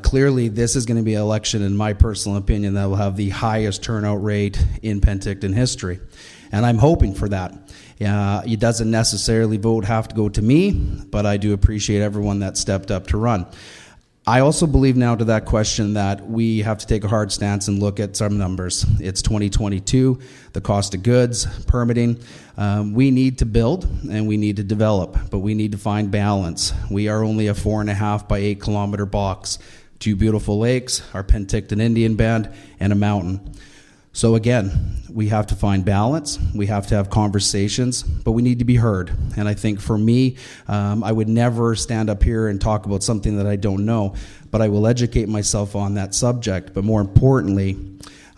clearly this is going to be an election, in my personal opinion, that will have the highest turnout rate in Penticton history. And I'm hoping for that. It doesn't necessarily have to go to me, but I do appreciate everyone that stepped up to run. I also believe now to that question that we have to take a hard stance and look at some numbers. It's 2022, the cost of goods, permitting. We need to build and we need to develop, but we need to find balance. We are only a 4.5 by 8 kilometer box, 2 beautiful lakes, our Penticton Indian Band, and a mountain. So again, we have to find balance, we have to have conversations, but we need to be heard. And I think for me, I would never stand up here and talk about something that I don't know, but I will educate myself on that subject. But more importantly,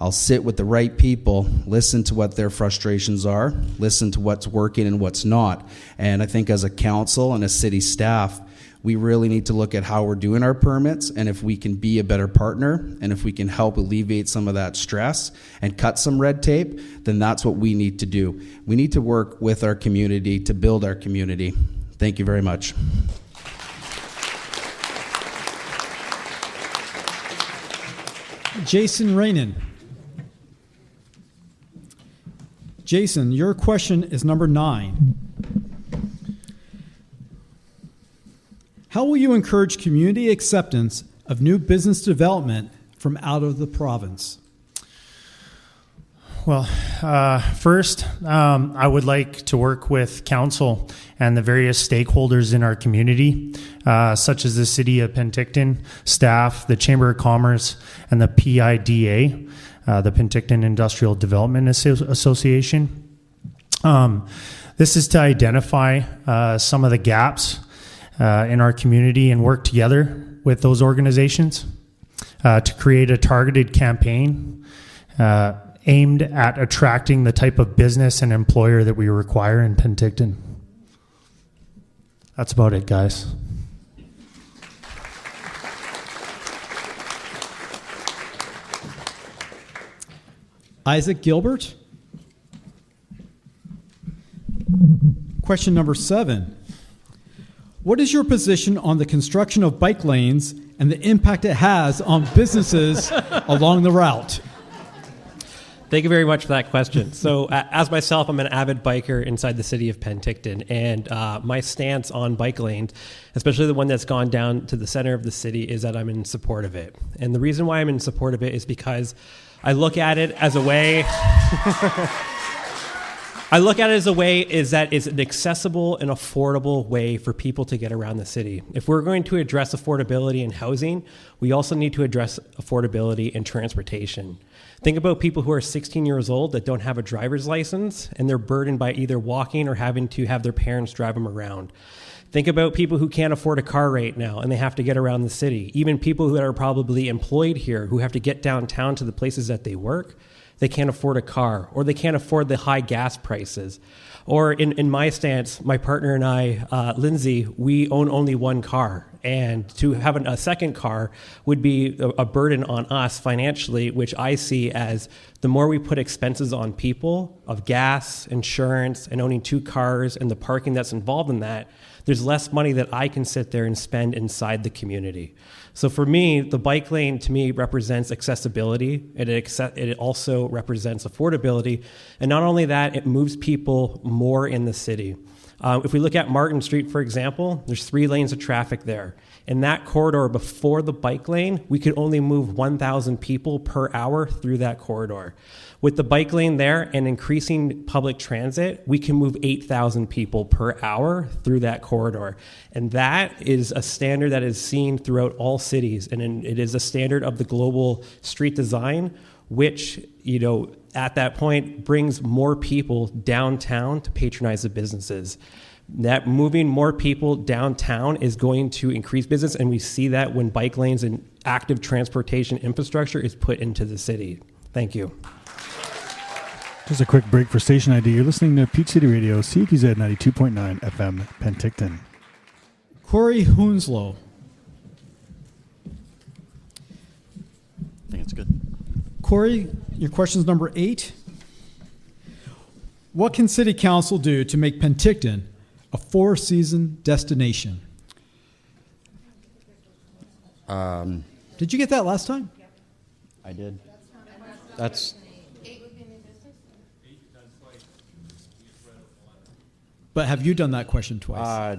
I'll sit with the right people, listen to what their frustrations are, listen to what's working and what's not. And I think as a council and a city staff, we really need to look at how we're doing our permits and if we can be a better partner and if we can help alleviate some of that stress and cut some red tape, then that's what we need to do. We need to work with our community to build our community. Thank you very much. Jason Rainin. Jason, your question is number 9. How will you encourage community acceptance of new business development from out of the province? Well, first, I would like to work with council and the various stakeholders in our community, such as the City of Penticton, staff, the Chamber of Commerce, and the PIDA, the Penticton Industrial Development Association. This is to identify some of the gaps in our community and work together with those organizations to create a targeted campaign aimed at attracting the type of business and employer that we require in Penticton. That's about it, guys. Isaac Gilbert. Question number 7. What is your position on the construction of bike lanes and the impact it has on businesses along the route? Thank you very much for that question. So as myself, I'm an avid biker inside the city of Penticton, and my stance on bike lanes, especially the one that's gone down to the center of the city, is that I'm in support of it. And the reason why I'm in support of it is because I look at it as a way... is that it's an accessible and affordable way for people to get around the city. If we're going to address affordability in housing, we also need to address affordability in transportation. Think about people who are 16 years old that don't have a driver's license, and they're burdened by either walking or having to have their parents drive them around. Think about people who can't afford a car right now, and they have to get around the city. Even people who are probably employed here who have to get downtown to the places that they work. They can't afford a car, or they can't afford the high gas prices. Or in my stance, my partner and I, Lindsay, we own only one car. And to have a second car would be a burden on us financially, which I see as the more we put expenses on people of gas, insurance, and owning 2 cars and the parking that's involved in that, there's less money that I can sit there and spend inside the community. So for me, the bike lane to me represents accessibility, and it also represents affordability. And not only that, it moves people more in the city. If we look at Martin Street, for example, there's 3 lanes of traffic there. In that corridor before the bike lane, we could only move 1,000 people per hour through that corridor. With the bike lane there and increasing public transit, we can move 8,000 people per hour through that corridor. And that is a standard that is seen throughout all cities. And it is a standard of the global street design, which, at that point brings more people downtown to patronize the businesses. That moving more people downtown is going to increase business, and we see that when bike lanes and active transportation infrastructure is put into the city. Thank you. Just a quick break for station ID. You're listening to Peach City Radio, CFUZ 92.9 FM, Penticton. Corey Hounslow. I think it's good. Corey, your question is number 8. What can City Council do to make Penticton a 4-season destination? Did you get that last time? I did. That's... But have you done that question twice?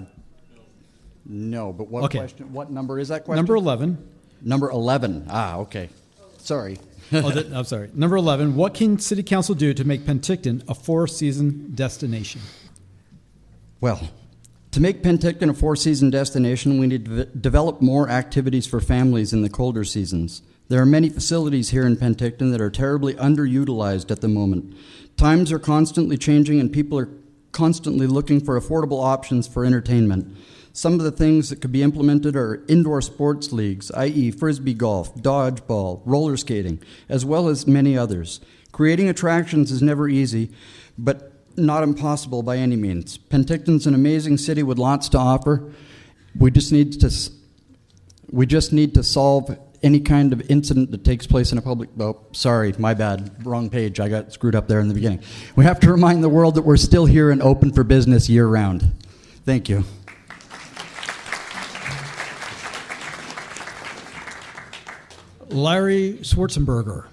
No, but what Okay. question? What number is that question? Number 11. Number 11. Okay. Sorry. I'm sorry. Number 11. What can City Council do to make Penticton a 4-season destination? Well, to make Penticton a 4-season destination, we need to develop more activities for families in the colder seasons. There are many facilities here in Penticton that are terribly underutilized at the moment. Times are constantly changing, and people are constantly looking for affordable options for entertainment. Some of the things that could be implemented are indoor sports leagues, i.e. frisbee golf, dodgeball, roller skating, as well as many others. Creating attractions is never easy, but not impossible by any means. Penticton's an amazing city with lots to offer. We just need to solve any kind of incident that takes place in a public... Oh, sorry, my bad. Wrong page. I got screwed up there in the beginning. We have to remind the world that we're still here and open for business year-round. Thank you. Larry Schwarzenberger.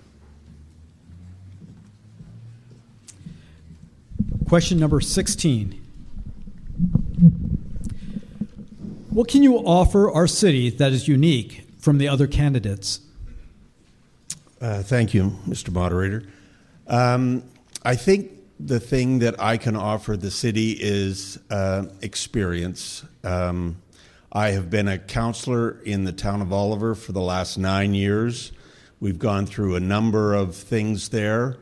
Question number 16. What can you offer our city that is unique from the other candidates? Thank you, Mr. Moderator. I think the thing that I can offer the city is experience. I have been a counselor in the town of Oliver for the last 9 years. We've gone through a number of things there,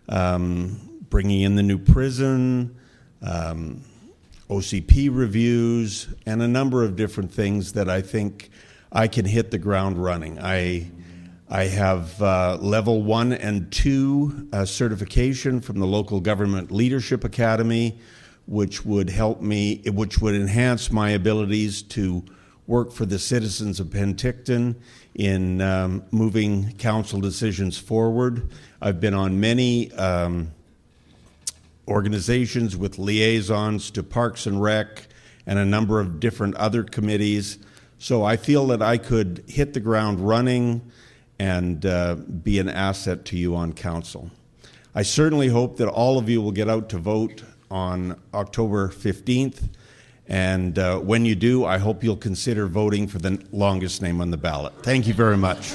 bringing in the new prison, OCP reviews, and a number of different things that I think I can hit the ground running. I I have level 1 and 2 certification from the Local Government Leadership Academy, which would enhance my abilities to work for the citizens of Penticton in moving council decisions forward. I've been on many organizations with liaisons to Parks and Rec and a number of different other committees. So I feel that I could hit the ground running and be an asset to you on council. I certainly hope that all of you will get out to vote on October 15th. And when you do, I hope you'll consider voting for the longest name on the ballot. Thank you very much.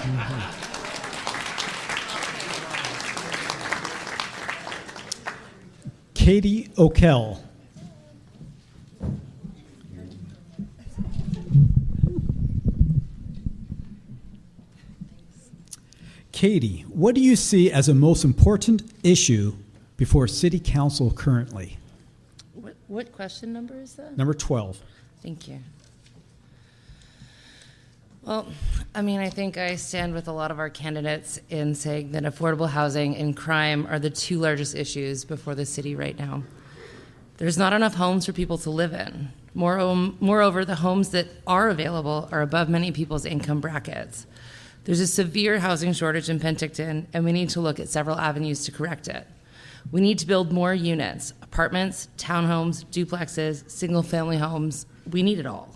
Katie O'Kell. Katie, what do you see as the most important issue before City Council currently? What question number is that? Number 12. Thank you. Well, I mean, I think I stand with a lot of our candidates in saying that affordable housing and crime are the two largest issues before the city right now. There's not enough homes for people to live in. Moreover, the homes that are available are above many people's income brackets. There's a severe housing shortage in Penticton, and we need to look at several avenues to correct it. We need to build more units, apartments, townhomes, duplexes, single-family homes. We need it all.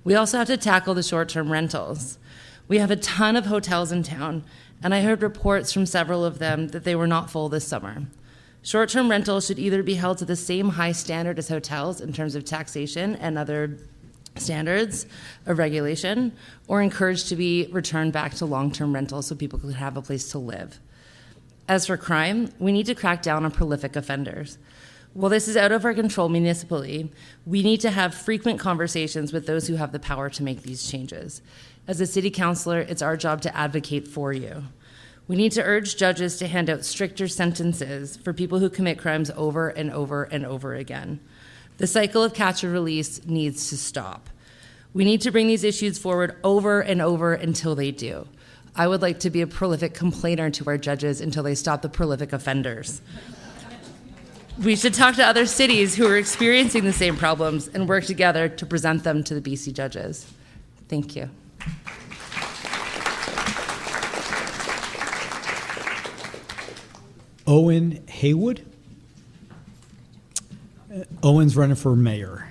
We also have to tackle the short-term rentals. We have a ton of hotels in town, and I heard reports from several of them that they were not full this summer. Short-term rentals should either be held to the same high standard as hotels in terms of taxation and other standards of regulation, or encouraged to be returned back to long-term rentals so people could have a place to live. As for crime, we need to crack down on prolific offenders. While this is out of our control municipally, we need to have frequent conversations with those who have the power to make these changes. As a city councilor, it's our job to advocate for you. We need to urge judges to hand out stricter sentences for people who commit crimes over and over and over again. The cycle of catch and release needs to stop. We need to bring these issues forward over and over until they do. I would like to be a prolific complainer to our judges until they stop the prolific offenders. We should talk to other cities who are experiencing the same problems and work together to present them to the BC judges. Thank you. Owen Haywood. Owen's running for mayor.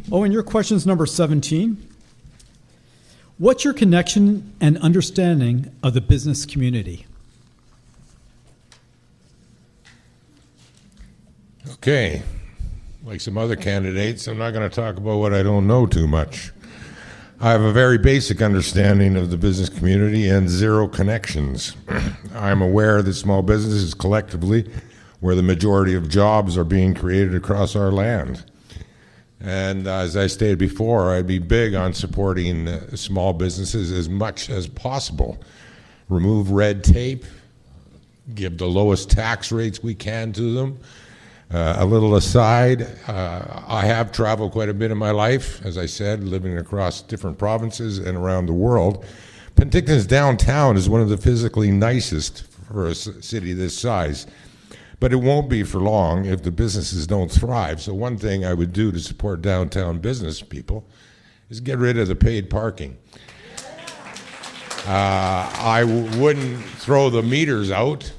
Owen, your question is number 17. What's your connection and understanding of the business community? Okay. Like some other candidates, I'm not going to talk about what I don't know too much. I have a very basic understanding of the business community and zero connections. I'm aware that small businesses collectively where the majority of jobs are being created across our land. And as I stated before, I'd be big on supporting small businesses as much as possible. Remove red tape, give the lowest tax rates we can to them. A little aside, I have traveled quite a bit in my life, as I said, living across different provinces and around the world. Penticton's downtown is one of the physically nicest for a city this size. But it won't be for long if the businesses don't thrive. So one thing I would do to support downtown business people is get rid of the paid parking. I wouldn't throw the meters out.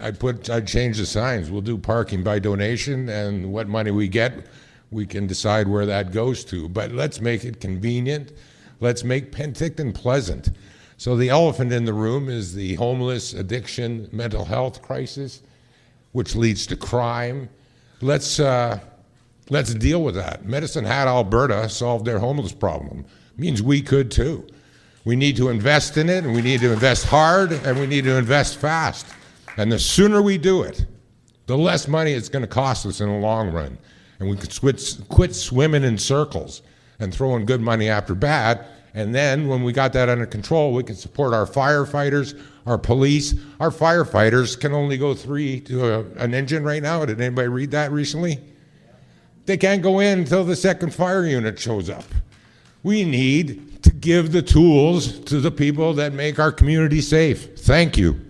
I'd change the signs. We'll do parking by donation, and what money we get, we can decide where that goes to. But let's make it convenient. Let's make Penticton pleasant. So the elephant in the room is the homeless, addiction, mental health crisis, which leads to crime. Let's deal with that. Medicine Hat, Alberta solved their homeless problem. Means we could too. We need to invest in it, and we need to invest hard, and we need to invest fast. And the sooner we do it, the less money it's going to cost us in the long run. And we could quit swimming in circles and throwing good money after bad. And then when we got that under control, we can support our firefighters, our police. Our firefighters can only go 3 to an engine right now. Did anybody read that recently? They can't go in until the second fire unit shows up. We need to give the tools to the people that make our community safe. Thank you.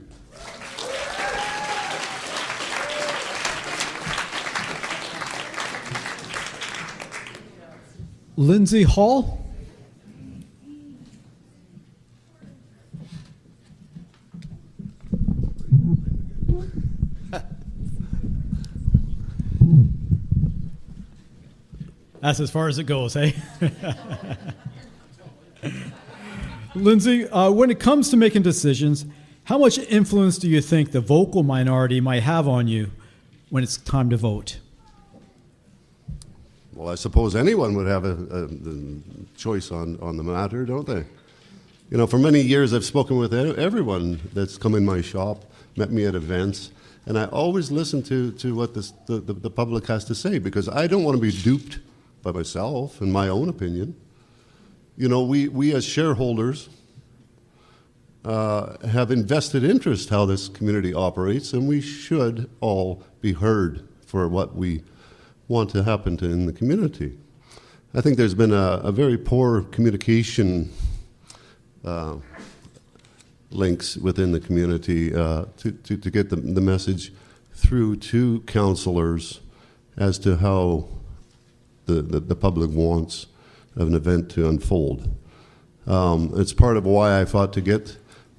Lindsay Hall. That's as far as it goes, hey? Lindsay, when it comes to making decisions, how much influence do you think the vocal minority might have on you when it's time to vote? Well, I suppose anyone would have a choice on the matter, don't they? You know, for many years I've spoken with everyone that's come in my shop, met me at events, and I always listen to what the public has to say, because I don't want to be duped by myself and my own opinion. You know, we as shareholders have invested interest how this community operates, and we should all be heard for what we want to happen in the community. I think there's been a very poor communication links within the community to get the message through to councillors as to how the public wants an event to unfold. It's part of why I fought to get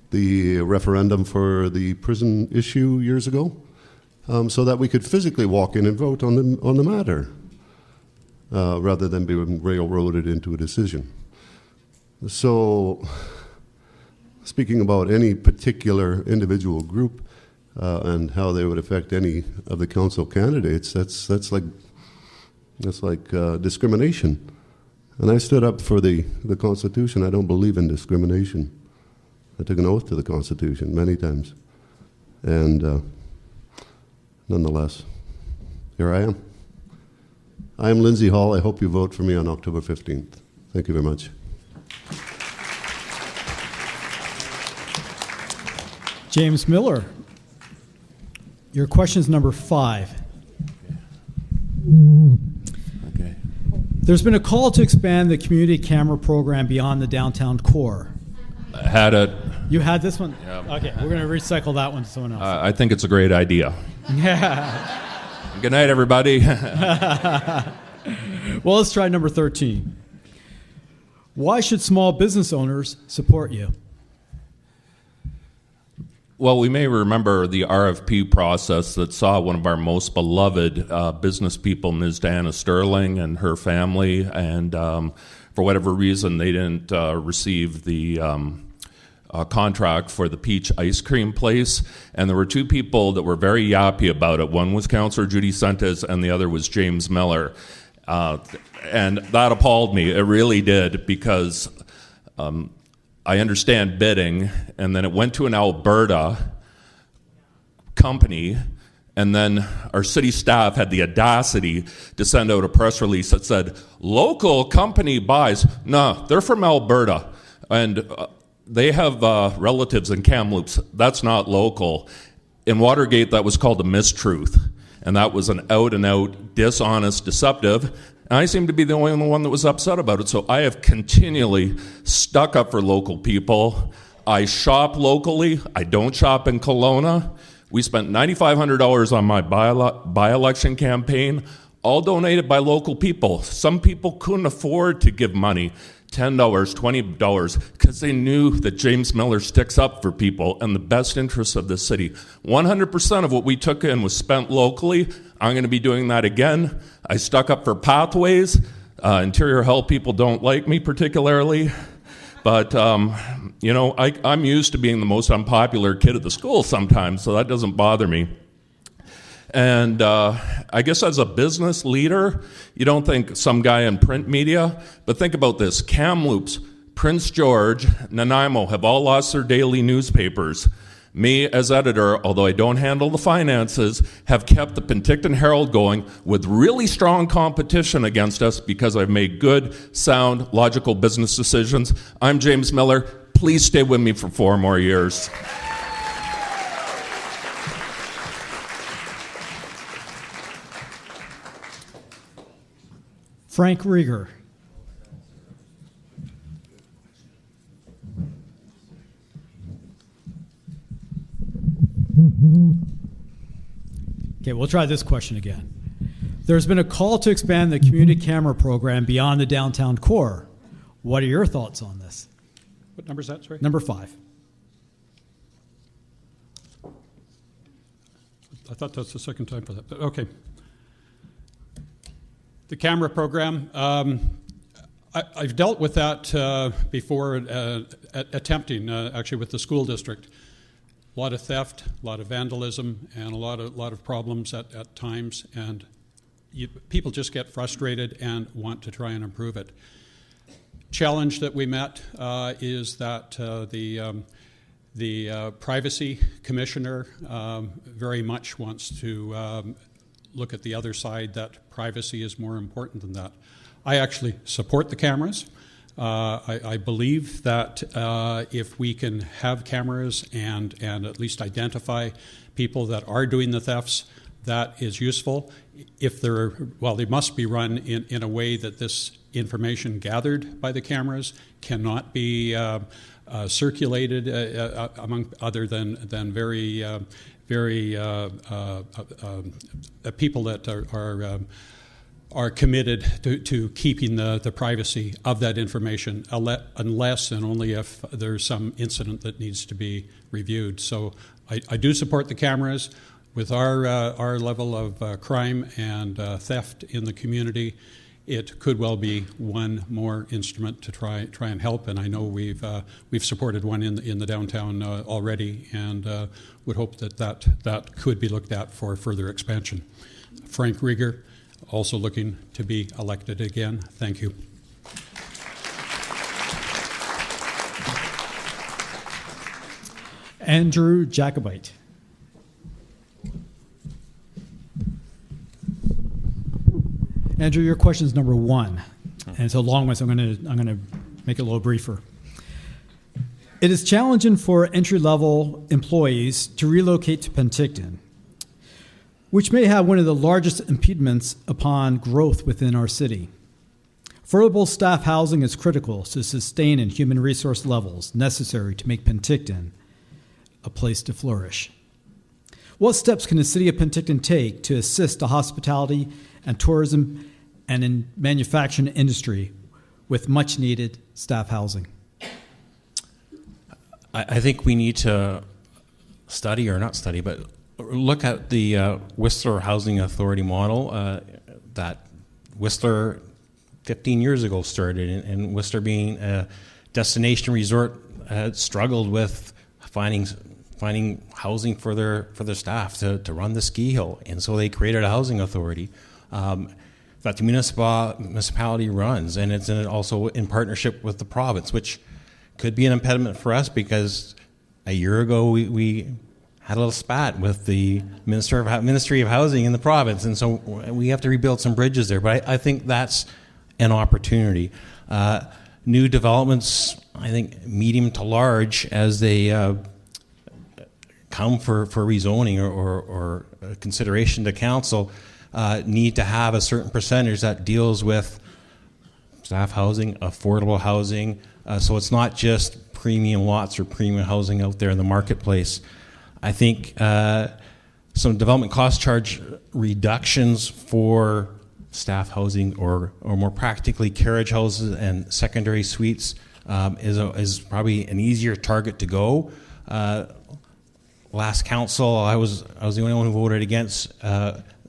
the referendum for the prison issue years ago, so that we could physically walk in and vote on the matter, rather than being railroaded into a decision. So, speaking about any particular individual group and how they would affect any of the council candidates, that's like discrimination. And I stood up for the Constitution. I don't believe in discrimination. I took an oath to the Constitution many times. And nonetheless, here I am. I am Lindsay Hall. I hope you vote for me on October 15th. Thank you very much. James Miller, your question is number 5. Okay. There's been a call to expand the community camera program beyond the downtown core. I had it. You had this one? Yeah. Okay, we're going to recycle that one to someone else. I think it's a great idea. Yeah. Good night, everybody. Well, let's try number 13. Why should small business owners support you? Well, we may remember the RFP process that saw one of our most beloved business people, Ms. Diana Sterling, and her family, and for whatever reason, they didn't receive the contract for the Peach Ice Cream Place. And there were two people that were very yappy about it. One was Councillor Judy Sentes, and the other was James Miller. And that appalled me. It really did, because I understand bidding, and then it went to an Alberta company, and then our city staff had the audacity to send out a press release that said, local company buys. No, they're from Alberta, and they have relatives in Kamloops. That's not local. In Watergate, that was called a mistruth, and that was an out-and-out dishonest, deceptive. And I seem to be the only one that was upset about it. So I have continually stuck up for local people. I shop locally. I don't shop in Kelowna. We spent $9,500 on my by-election campaign, all donated by local people. Some people couldn't afford to give money, $10, $20, because they knew that James Miller sticks up for people and the best interests of the city. 100% of what we took in was spent locally. I'm going to be doing that again. I stuck up for pathways. Interior health people don't like me particularly. But, you know, I'm used to being the most unpopular kid at the school sometimes, so that doesn't bother me. And I guess as a business leader, you don't think some guy in print media, but think about this. Kamloops, Prince George, Nanaimo have all lost their daily newspapers. Me, as editor, although I don't handle the finances, have kept the Penticton Herald going with really strong competition against us because I've made good, sound, logical business decisions. I'm James Miller. Please stay with me for 4 more years. Frank Rieger. Okay, we'll try this question again. There's been a call to expand the community camera program beyond the downtown core. What are your thoughts on this? What number is that, sorry? Number 5. I thought that's the second time for that, but okay. The camera program, I've dealt with that before, attempting actually with the school district. A lot of theft, a lot of vandalism, and a lot of problems at times, and people just get frustrated and want to try and improve it. Challenge that we met is that the privacy commissioner very much wants to look at the other side, that privacy is more important than that. I actually support the cameras. I believe that if we can have cameras and at least identify people that are doing the thefts, that is useful. If they must be run in a way that this information gathered by the cameras cannot be circulated among other than very people that are committed to keeping the privacy of that information, unless and only if there's some incident that needs to be reviewed. So I do support the cameras. With our level of crime and theft in the community, it could well be one more instrument to try and help. And I know we've supported one in the downtown already, and would hope that could be looked at for further expansion. Frank Rieger, also looking to be elected again. Thank you. Andrew Jacobite. Andrew, your question is number 1, and it's a long one, so I'm going to make it a little briefer. It is challenging for entry-level employees to relocate to Penticton, which may have one of the largest impediments upon growth within our city. Affordable staff housing is critical to sustain and human resource levels necessary to make Penticton a place to flourish. What steps can the city of Penticton take to assist the hospitality and tourism and in manufacturing industry with much needed staff housing? I think we need to study, or not study, but look at the Whistler Housing Authority model that Whistler 15 years ago started, and Whistler being a destination resort had struggled with finding housing for their staff to run the ski hill, and so they created a housing authority that the municipality runs, and it's also in partnership with the province, which could be an impediment for us because a year ago we had a little spat with the Ministry of Housing in the province, and so we have to rebuild some bridges there. But I think that's an opportunity. New developments, I think medium to large, as they come for rezoning or consideration to council, need to have a certain percentage that deals with staff housing, affordable housing, so it's not just premium lots or premium housing out there in the marketplace. I think some development cost charge reductions for staff housing, or more practically carriage houses and secondary suites, is probably an easier target to go. Last council, I was the only one who voted against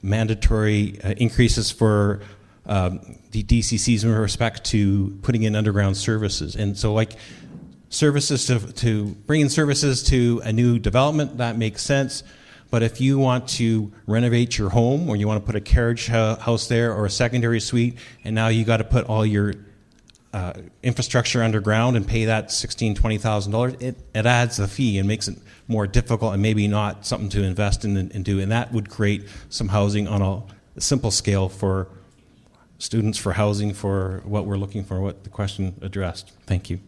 mandatory increases for the DCCs in respect to putting in underground services. And so, like, services to bring in services to a new development, that makes sense. But if you want to renovate your home, or you want to put a carriage house there or a secondary suite, and now you got to put all your infrastructure underground and pay that $16,000, $20,000, it adds a fee and makes it more difficult and maybe not something to invest in and do. And that would create some housing on a simple scale for students, for housing, for what we're looking for, what the question addressed. Thank you.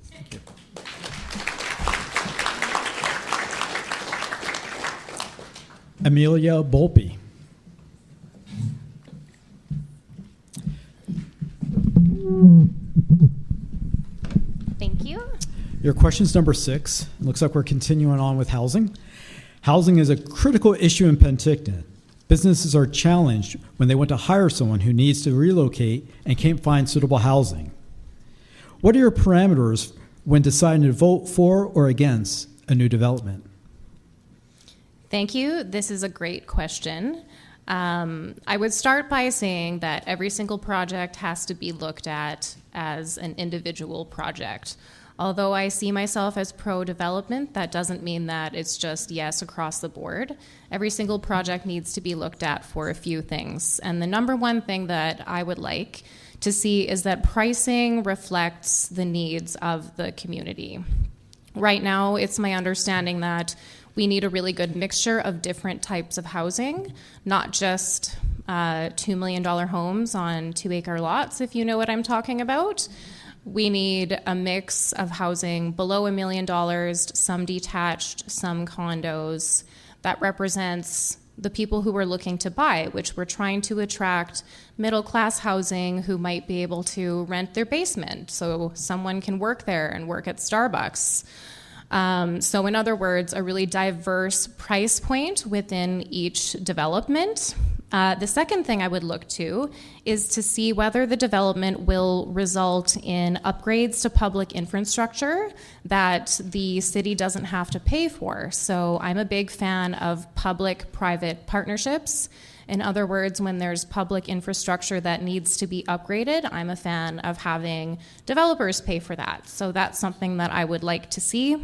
Amelia Volpe. Thank you. Your question's number 6. It looks like we're continuing on with housing. Housing is a critical issue in Penticton. Businesses are challenged when they want to hire someone who needs to relocate and can't find suitable housing. What are your parameters when deciding to vote for or against a new development? Thank you. This is a great question. I would start by saying that every single project has to be looked at as an individual project. Although I see myself as pro-development, that doesn't mean that it's just yes across the board. Every single project needs to be looked at for a few things. And the number one thing that I would like to see is that pricing reflects the needs of the community. Right now, it's my understanding that we need a really good mixture of different types of housing, not just $2 million homes on 2-acre lots, if you know what I'm talking about. We need a mix of housing below $1 million, some detached, some condos. That represents the people who are looking to buy, which we're trying to attract middle-class housing who might be able to rent their basement so someone can work there and work at Starbucks. So in other words, a really diverse price point within each development. The second thing I would look to is to see whether the development will result in upgrades to public infrastructure that the city doesn't have to pay for. So I'm a big fan of public-private partnerships. In other words, when there's public infrastructure that needs to be upgraded, I'm a fan of having developers pay for that. So that's something that I would like to see.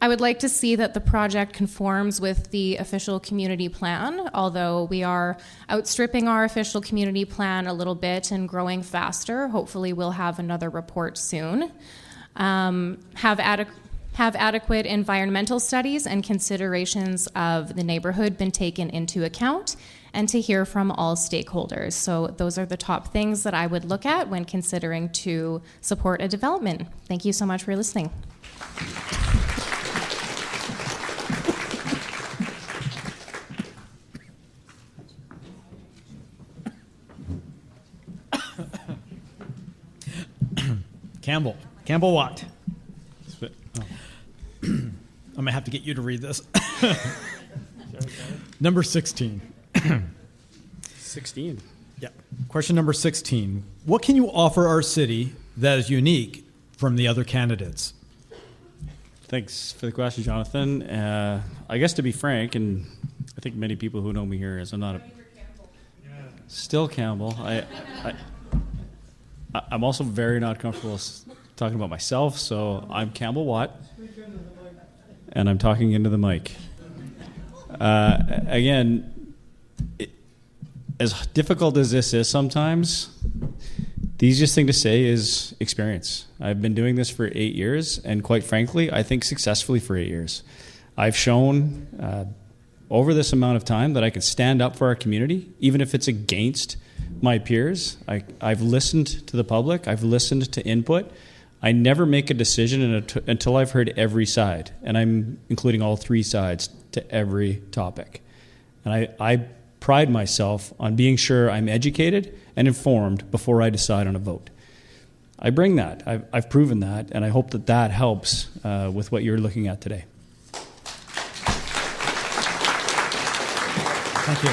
I would like to see that the project conforms with the official community plan, although we are outstripping our official community plan a little bit and growing faster. Hopefully we'll have another report soon. Have adequate environmental studies and considerations of the neighborhood been taken into account, and to hear from all stakeholders. So those are the top things that I would look at when considering to support a development. Thank you so much for listening. Campbell Watt. I'm going to have to get you to read this. Number 16. 16. Yeah. Question number 16. What can you offer our city that is unique from the other candidates? Thanks for the question, Jonathan. I guess to be frank, and I think many people who know me here, as I'm not still Campbell. I'm also very not comfortable talking about myself, so I'm Campbell Watt, and I'm talking into the mic. Again, as difficult as this is sometimes, the easiest thing to say is experience. I've been doing this for 8 years, and quite frankly, I think successfully for 8 years. I've shown over this amount of time that I can stand up for our community, even if it's against my peers. I've listened to the public. I've listened to input. I never make a decision until I've heard every side, and I'm including all 3 sides to every topic. And I pride myself on being sure I'm educated and informed before I decide on a vote. I bring that. I've proven that, and I hope that that helps with what you're looking at today. Thank you.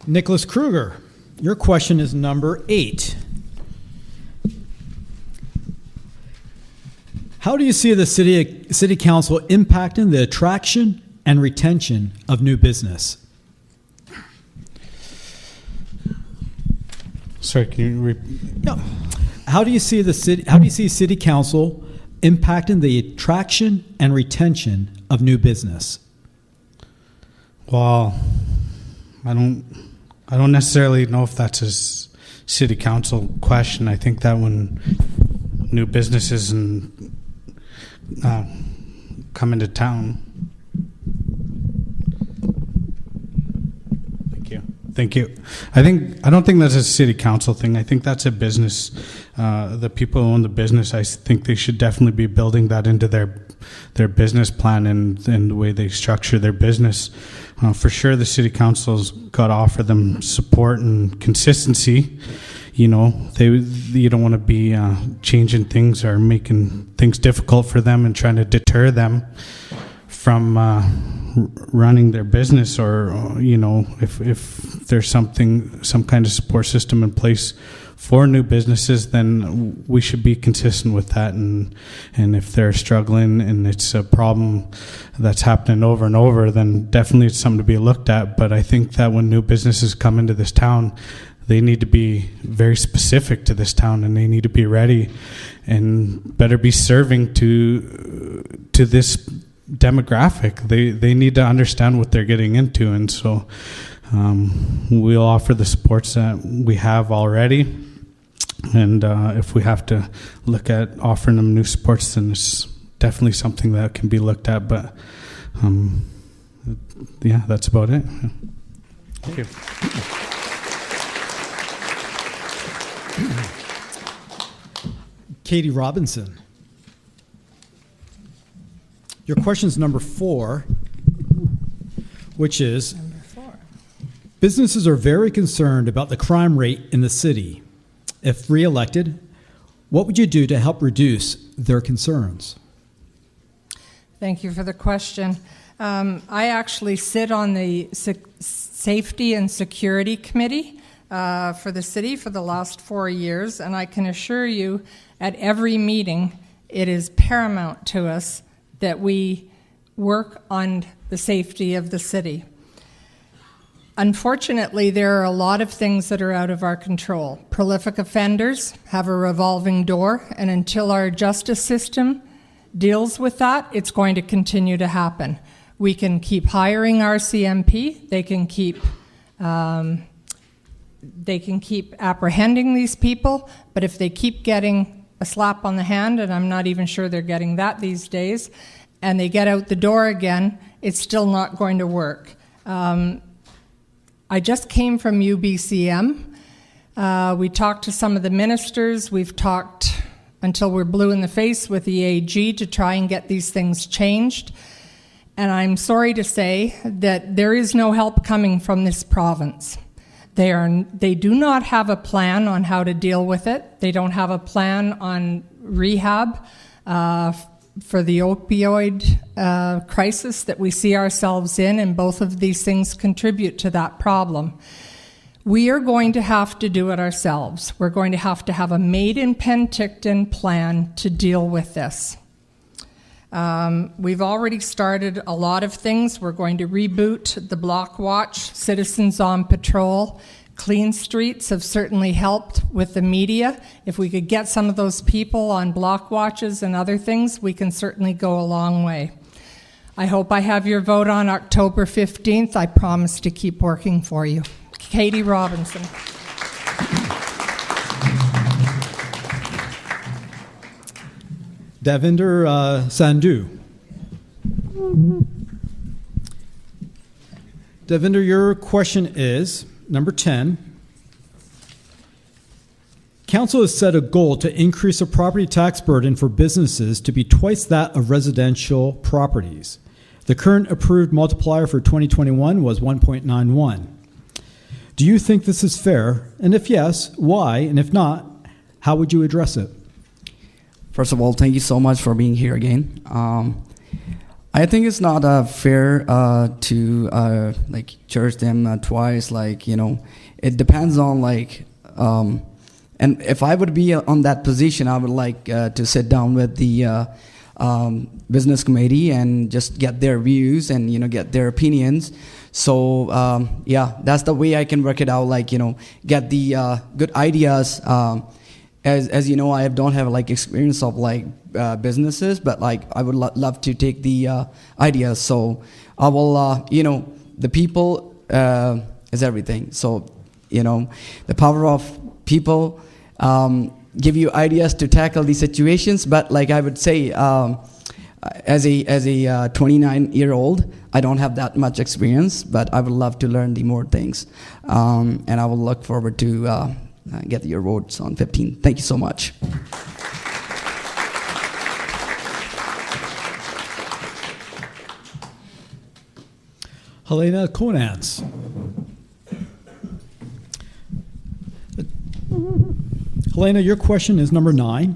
Nicholas Kruger, your question is number 8. How do you see the city council impacting the attraction and retention of new business? Sorry, can you repeat? No. How do you see city council impacting the attraction and retention of new business? Well, I don't necessarily know if that's a city council question. I think that when new businesses come into town. Thank you. I don't think that's a city council thing. I think that's a business. The people who own the business, I think they should definitely be building that into their business plan and the way they structure their business. For sure, the city council's got to offer them support and consistency. You know, you don't want to be changing things or making things difficult for them and trying to deter them from running their business, or if there's some kind of support system in place for new businesses, then we should be consistent with that. And if they're struggling and it's a problem that's happening over and over, then definitely it's something to be looked at. But I think that when new businesses come into this town, they need to be very specific to this town, and they need to be ready and better be serving to this demographic. They need to understand what they're getting into, and so we'll offer the supports that we have already. And if we have to look at offering them new supports, then it's definitely something that can be looked at. But yeah, that's about it. Thank you. Katie Robinson. Your question is number 4, which is, businesses are very concerned about the crime rate in the city. If re-elected, what would you do to help reduce their concerns? Thank you for the question. I actually sit on the Safety and Security Committee for the city for the last 4 years, and I can assure you at every meeting it is paramount to us that we work on the safety of the city. Unfortunately, there are a lot of things that are out of our control. Prolific offenders have a revolving door, and until our justice system deals with that, it's going to continue to happen. We can keep hiring RCMP, they can keep apprehending these people, but if they keep getting a slap on the hand, and I'm not even sure they're getting that these days, and they get out the door again, it's still not going to work. I just came from UBCM. We talked to some of the ministers. We've talked until we're blue in the face with the AG to try and get these things changed. And I'm sorry to say that there is no help coming from this province. They do not have a plan on how to deal with it. They don't have a plan on rehab for the opioid crisis that we see ourselves in, and both of these things contribute to that problem. We are going to have to do it ourselves. We're going to have a Made in Penticton plan to deal with this. We've already started a lot of things. We're going to reboot the Block Watch, Citizens on Patrol. Clean Streets have certainly helped with the media. If we could get some of those people on block watches and other things, we can certainly go a long way. I hope I have your vote on October 15th. I promise to keep working for you. Katie Robinson. Davinder Sandhu. Davinder, your question is number 10. Council has set a goal to increase the property tax burden for businesses to be twice that of residential properties. The current approved multiplier for 2021 was 1.91. Do you think this is fair? And if yes, why? And if not, how would you address it? First of all, thank you so much for being here again. I think it's not fair to charge them twice. It depends on and if I would be on that position, I would like to sit down with the business committee and just get their views and get their opinions. So yeah, that's the way I can work it out. Get the good ideas. As you know, I don't have experience of businesses, but I would love to take the ideas. So I will, the people is everything. So the power of people give you ideas to tackle these situations. But I would say, as a 29-year-old, I don't have that much experience, but I would love to learn the more things, and I will look forward to get your votes on 15. Thank you so much. Helena Konans. Helena, your question is number 9.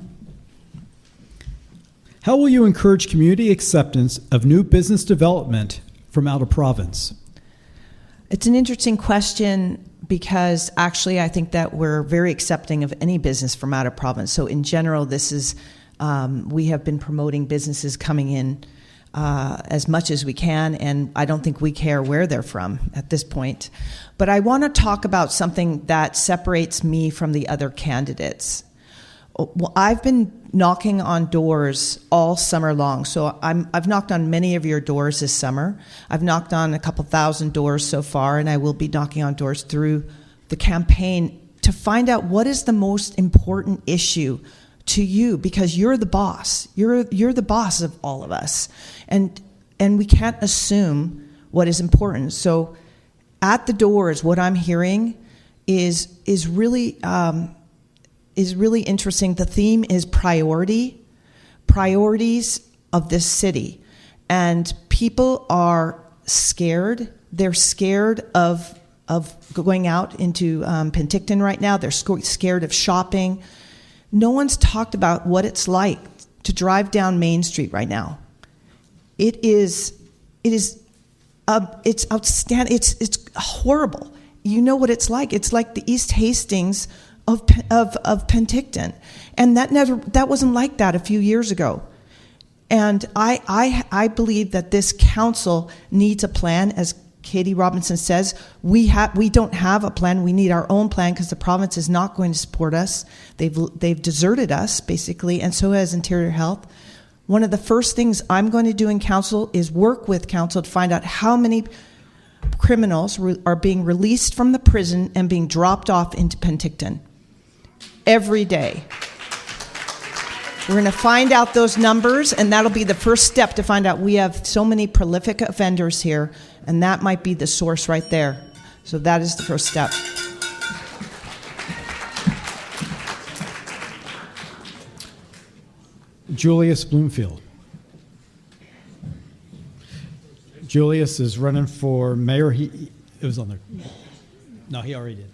How will you encourage community acceptance of new business development from out of province? It's an interesting question because actually I think that we're very accepting of any business from out of province. So in general, this is, we have been promoting businesses coming in as much as we can, and I don't think we care where they're from at this point. But I want to talk about something that separates me from the other candidates. Well, I've been knocking on doors all summer long. So I've knocked on many of your doors this summer. I've knocked on a couple thousand doors so far, and I will be knocking on doors through the campaign to find out what is the most important issue to you, because you're the boss. You're the boss of all of us, and we can't assume what is important. So at the doors, what I'm hearing is really interesting. The theme is priorities of this city. And people are scared. They're scared of going out into Penticton right now. They're scared of shopping. No one's talked about what it's like to drive down Main Street right now. It's outstanding. It's horrible. You know what it's like. It's like the East Hastings of Penticton, and that wasn't like that a few years ago. And I believe that this council needs a plan, as Katie Robinson says. We don't have a plan. We need our own plan because the province is not going to support us. They've deserted us basically, and so has Interior Health. One of the first things I'm going to do in council is work with council to find out how many criminals are being released from the prison and being dropped off into Penticton every day. We're going to find out those numbers, and that'll be the first step to find out. We have so many prolific offenders here, and that might be the source right there. So that is the first step. Julius Bloomfield. Julius is running for mayor. It was on there. No, he already did.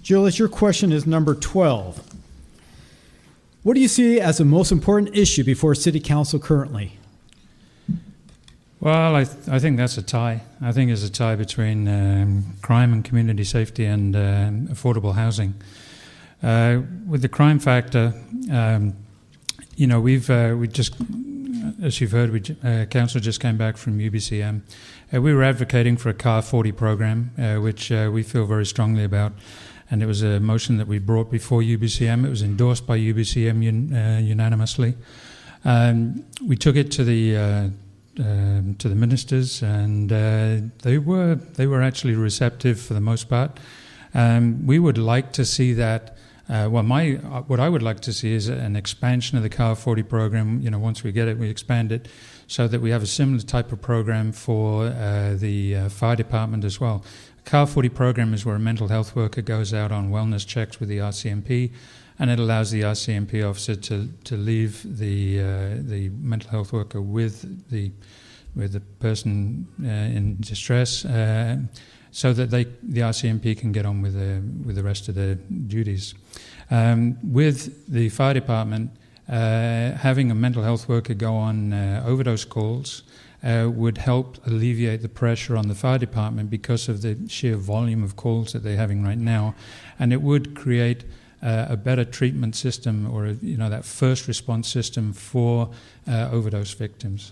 Julius, your question is number 12. What do you see as the most important issue before City Council currently? Well, I think that's a tie. I think it's a tie between crime and community safety and affordable housing. With the crime factor, we just, as you've heard, council just came back from UBCM. We were advocating for a Car 40 program, which we feel very strongly about. And it was a motion that we brought before UBCM. It was endorsed by UBCM unanimously. We took it to the ministers, and they were actually receptive for the most part. We would like to see that. What I would like to see is an expansion of the Car 40 program. Once we get it, we expand it so that we have a similar type of program for the fire department as well. Car 40 program is where a mental health worker goes out on wellness checks with the RCMP, and it allows the RCMP officer to leave the mental health worker with the person in distress, so that the RCMP can get on with the rest of their duties. With the fire department, having a mental health worker go on overdose calls would help alleviate the pressure on the fire department because of the sheer volume of calls that they're having right now, and it would create a better treatment system, or that first response system for overdose victims.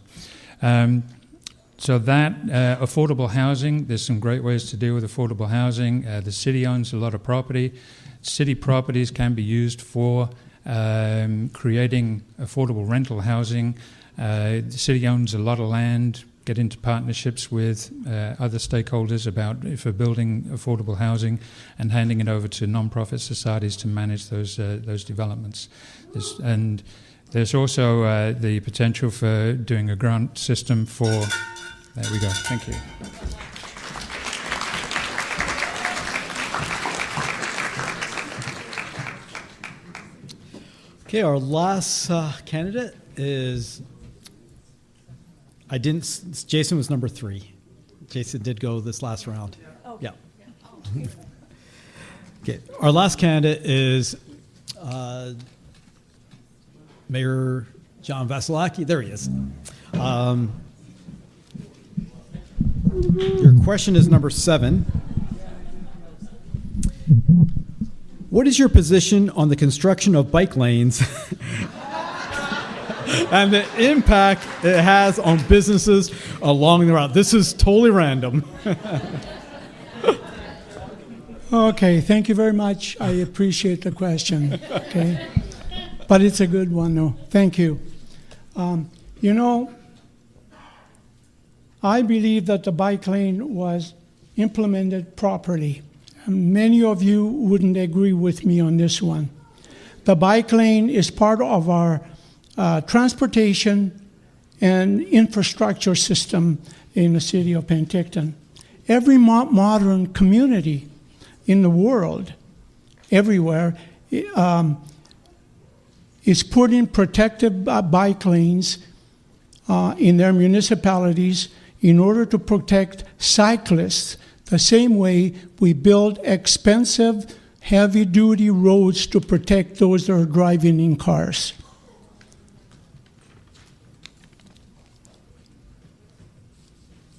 So that affordable housing, there's some great ways to deal with affordable housing. The city owns a lot of property. City properties can be used for creating affordable rental housing. The city owns a lot of land. Get into partnerships with other stakeholders about if we're building affordable housing, and handing it over to non-profit societies to manage those developments. There's also the potential for doing a grant system for. There we go. Thank you. Okay, our last candidate is I didn't. Jason was number 3. Jason did go this last round. Yeah. Okay. Our last candidate is Mayor John Vasilaki. There he is. Your question is number 7. What is your position on the construction of bike lanes and the impact it has on businesses along the route? This is totally random. Okay, thank you very much. I appreciate the question. Okay, but it's a good one, though. Thank you. I believe that the bike lane was implemented properly. Many of you wouldn't agree with me on this one. The bike lane is part of our transportation and infrastructure system in the city of Penticton. Every modern community in the world, everywhere, is putting protected bike lanes in their municipalities in order to protect cyclists, the same way we build expensive, heavy-duty roads to protect those that are driving in cars.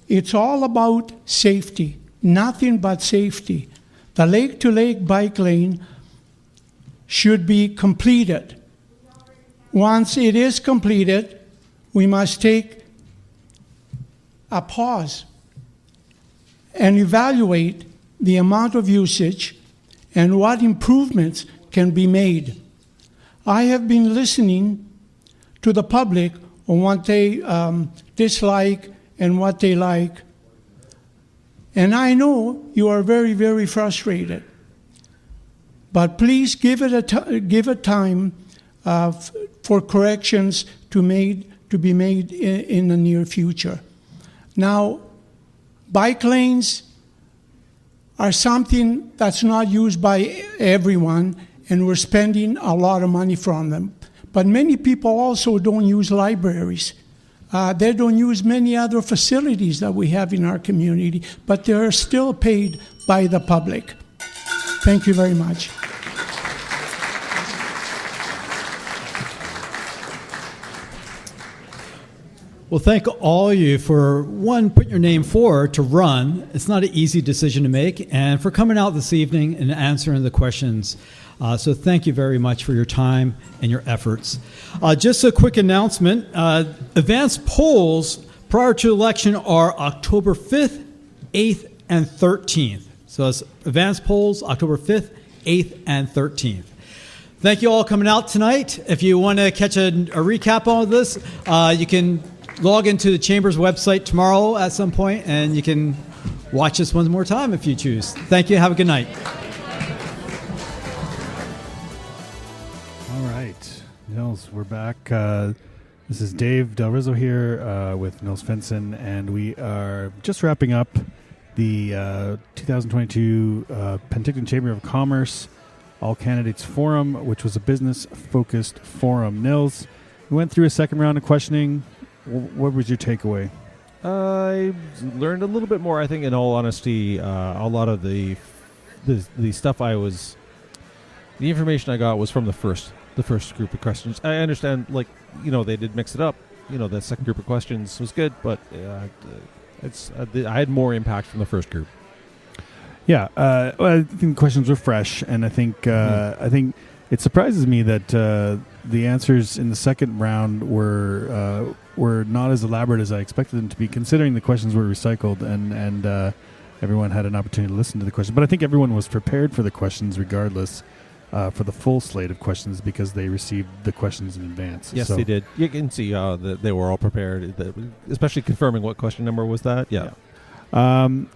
It's all about safety, nothing but safety. The lake-to-lake bike lane should be completed. Once it is completed, we must take a pause and evaluate the amount of usage and what improvements can be made. I have been listening to the public on what they dislike and what they like. And I know you are very, very frustrated. But please give it time for corrections to be made in the near future. Now, bike lanes are something that's not used by everyone, and we're spending a lot of money from them. But many people also don't use libraries. They don't use many other facilities that we have in our community, but they're still paid by the public. Thank you very much. Well, thank all of you for, one, putting your name forward to run. It's not an easy decision to make, and for coming out this evening and answering the questions. So thank you very much for your time and your efforts. Just a quick announcement. Advanced polls prior to election are October 5th, 8th, and 13th. So it's advanced polls October 5th, 8th, and 13th. Thank you all coming out tonight. If you want to catch a recap on this, you can log into the Chamber's website tomorrow at some point, and you can watch this one more time if you choose. Thank you. Have a good night. All right, Nils, we're back. This is Dave Del Rizzo here with Nils Fenson, and we are just wrapping up the 2022 Penticton Chamber of Commerce All Candidates Forum, which was a business-focused forum. Nils, we went through a second round of questioning. What was your takeaway? I learned a little bit more. I think, in all honesty, a lot of the stuff the information I got was from the first group of questions. I understand, they did mix it up. The second group of questions was good, but I had more impact from the first group. Yeah, I think the questions were fresh, and I think it surprises me that the answers in the second round were not as elaborate as I expected them to be, considering the questions were recycled and everyone had an opportunity to listen to the question. But I think everyone was prepared for the questions regardless, for the full slate of questions, because they received the questions in advance. Yes, they did. You can see that they were all prepared, especially confirming what question number was that. Yeah.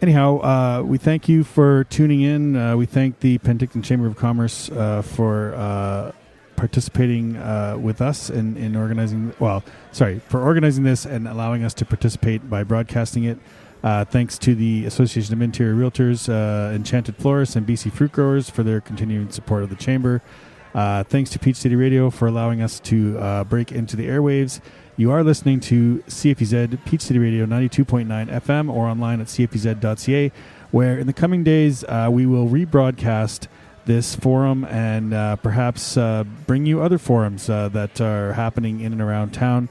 Anyhow, we thank you for tuning in. We thank the Penticton Chamber of Commerce for participating with us in organizing. For organizing this and allowing us to participate by broadcasting it. Thanks to the Association of Interior Realtors, Enchanted Florists, and BC Fruit Growers for their continuing support of the Chamber. Thanks to Peach City Radio for allowing us to break into the airwaves. You are listening to CFUZ, Peach City Radio 92.9 FM, or online at cfuz.ca, where in the coming days we will rebroadcast this forum and perhaps bring you other forums that are happening in and around town,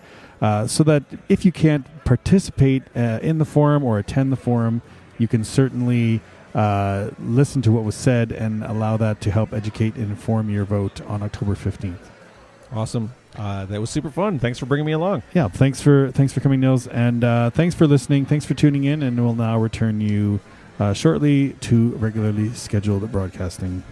so that if you can't participate in the forum or attend the forum, you can certainly listen to what was said and allow that to help educate and inform your vote on October 15th. Awesome. That was super fun. Thanks for bringing me along. Yeah, thanks for coming, Nils, and thanks for listening. Thanks for tuning in, and we'll now return you shortly to regularly scheduled broadcasting.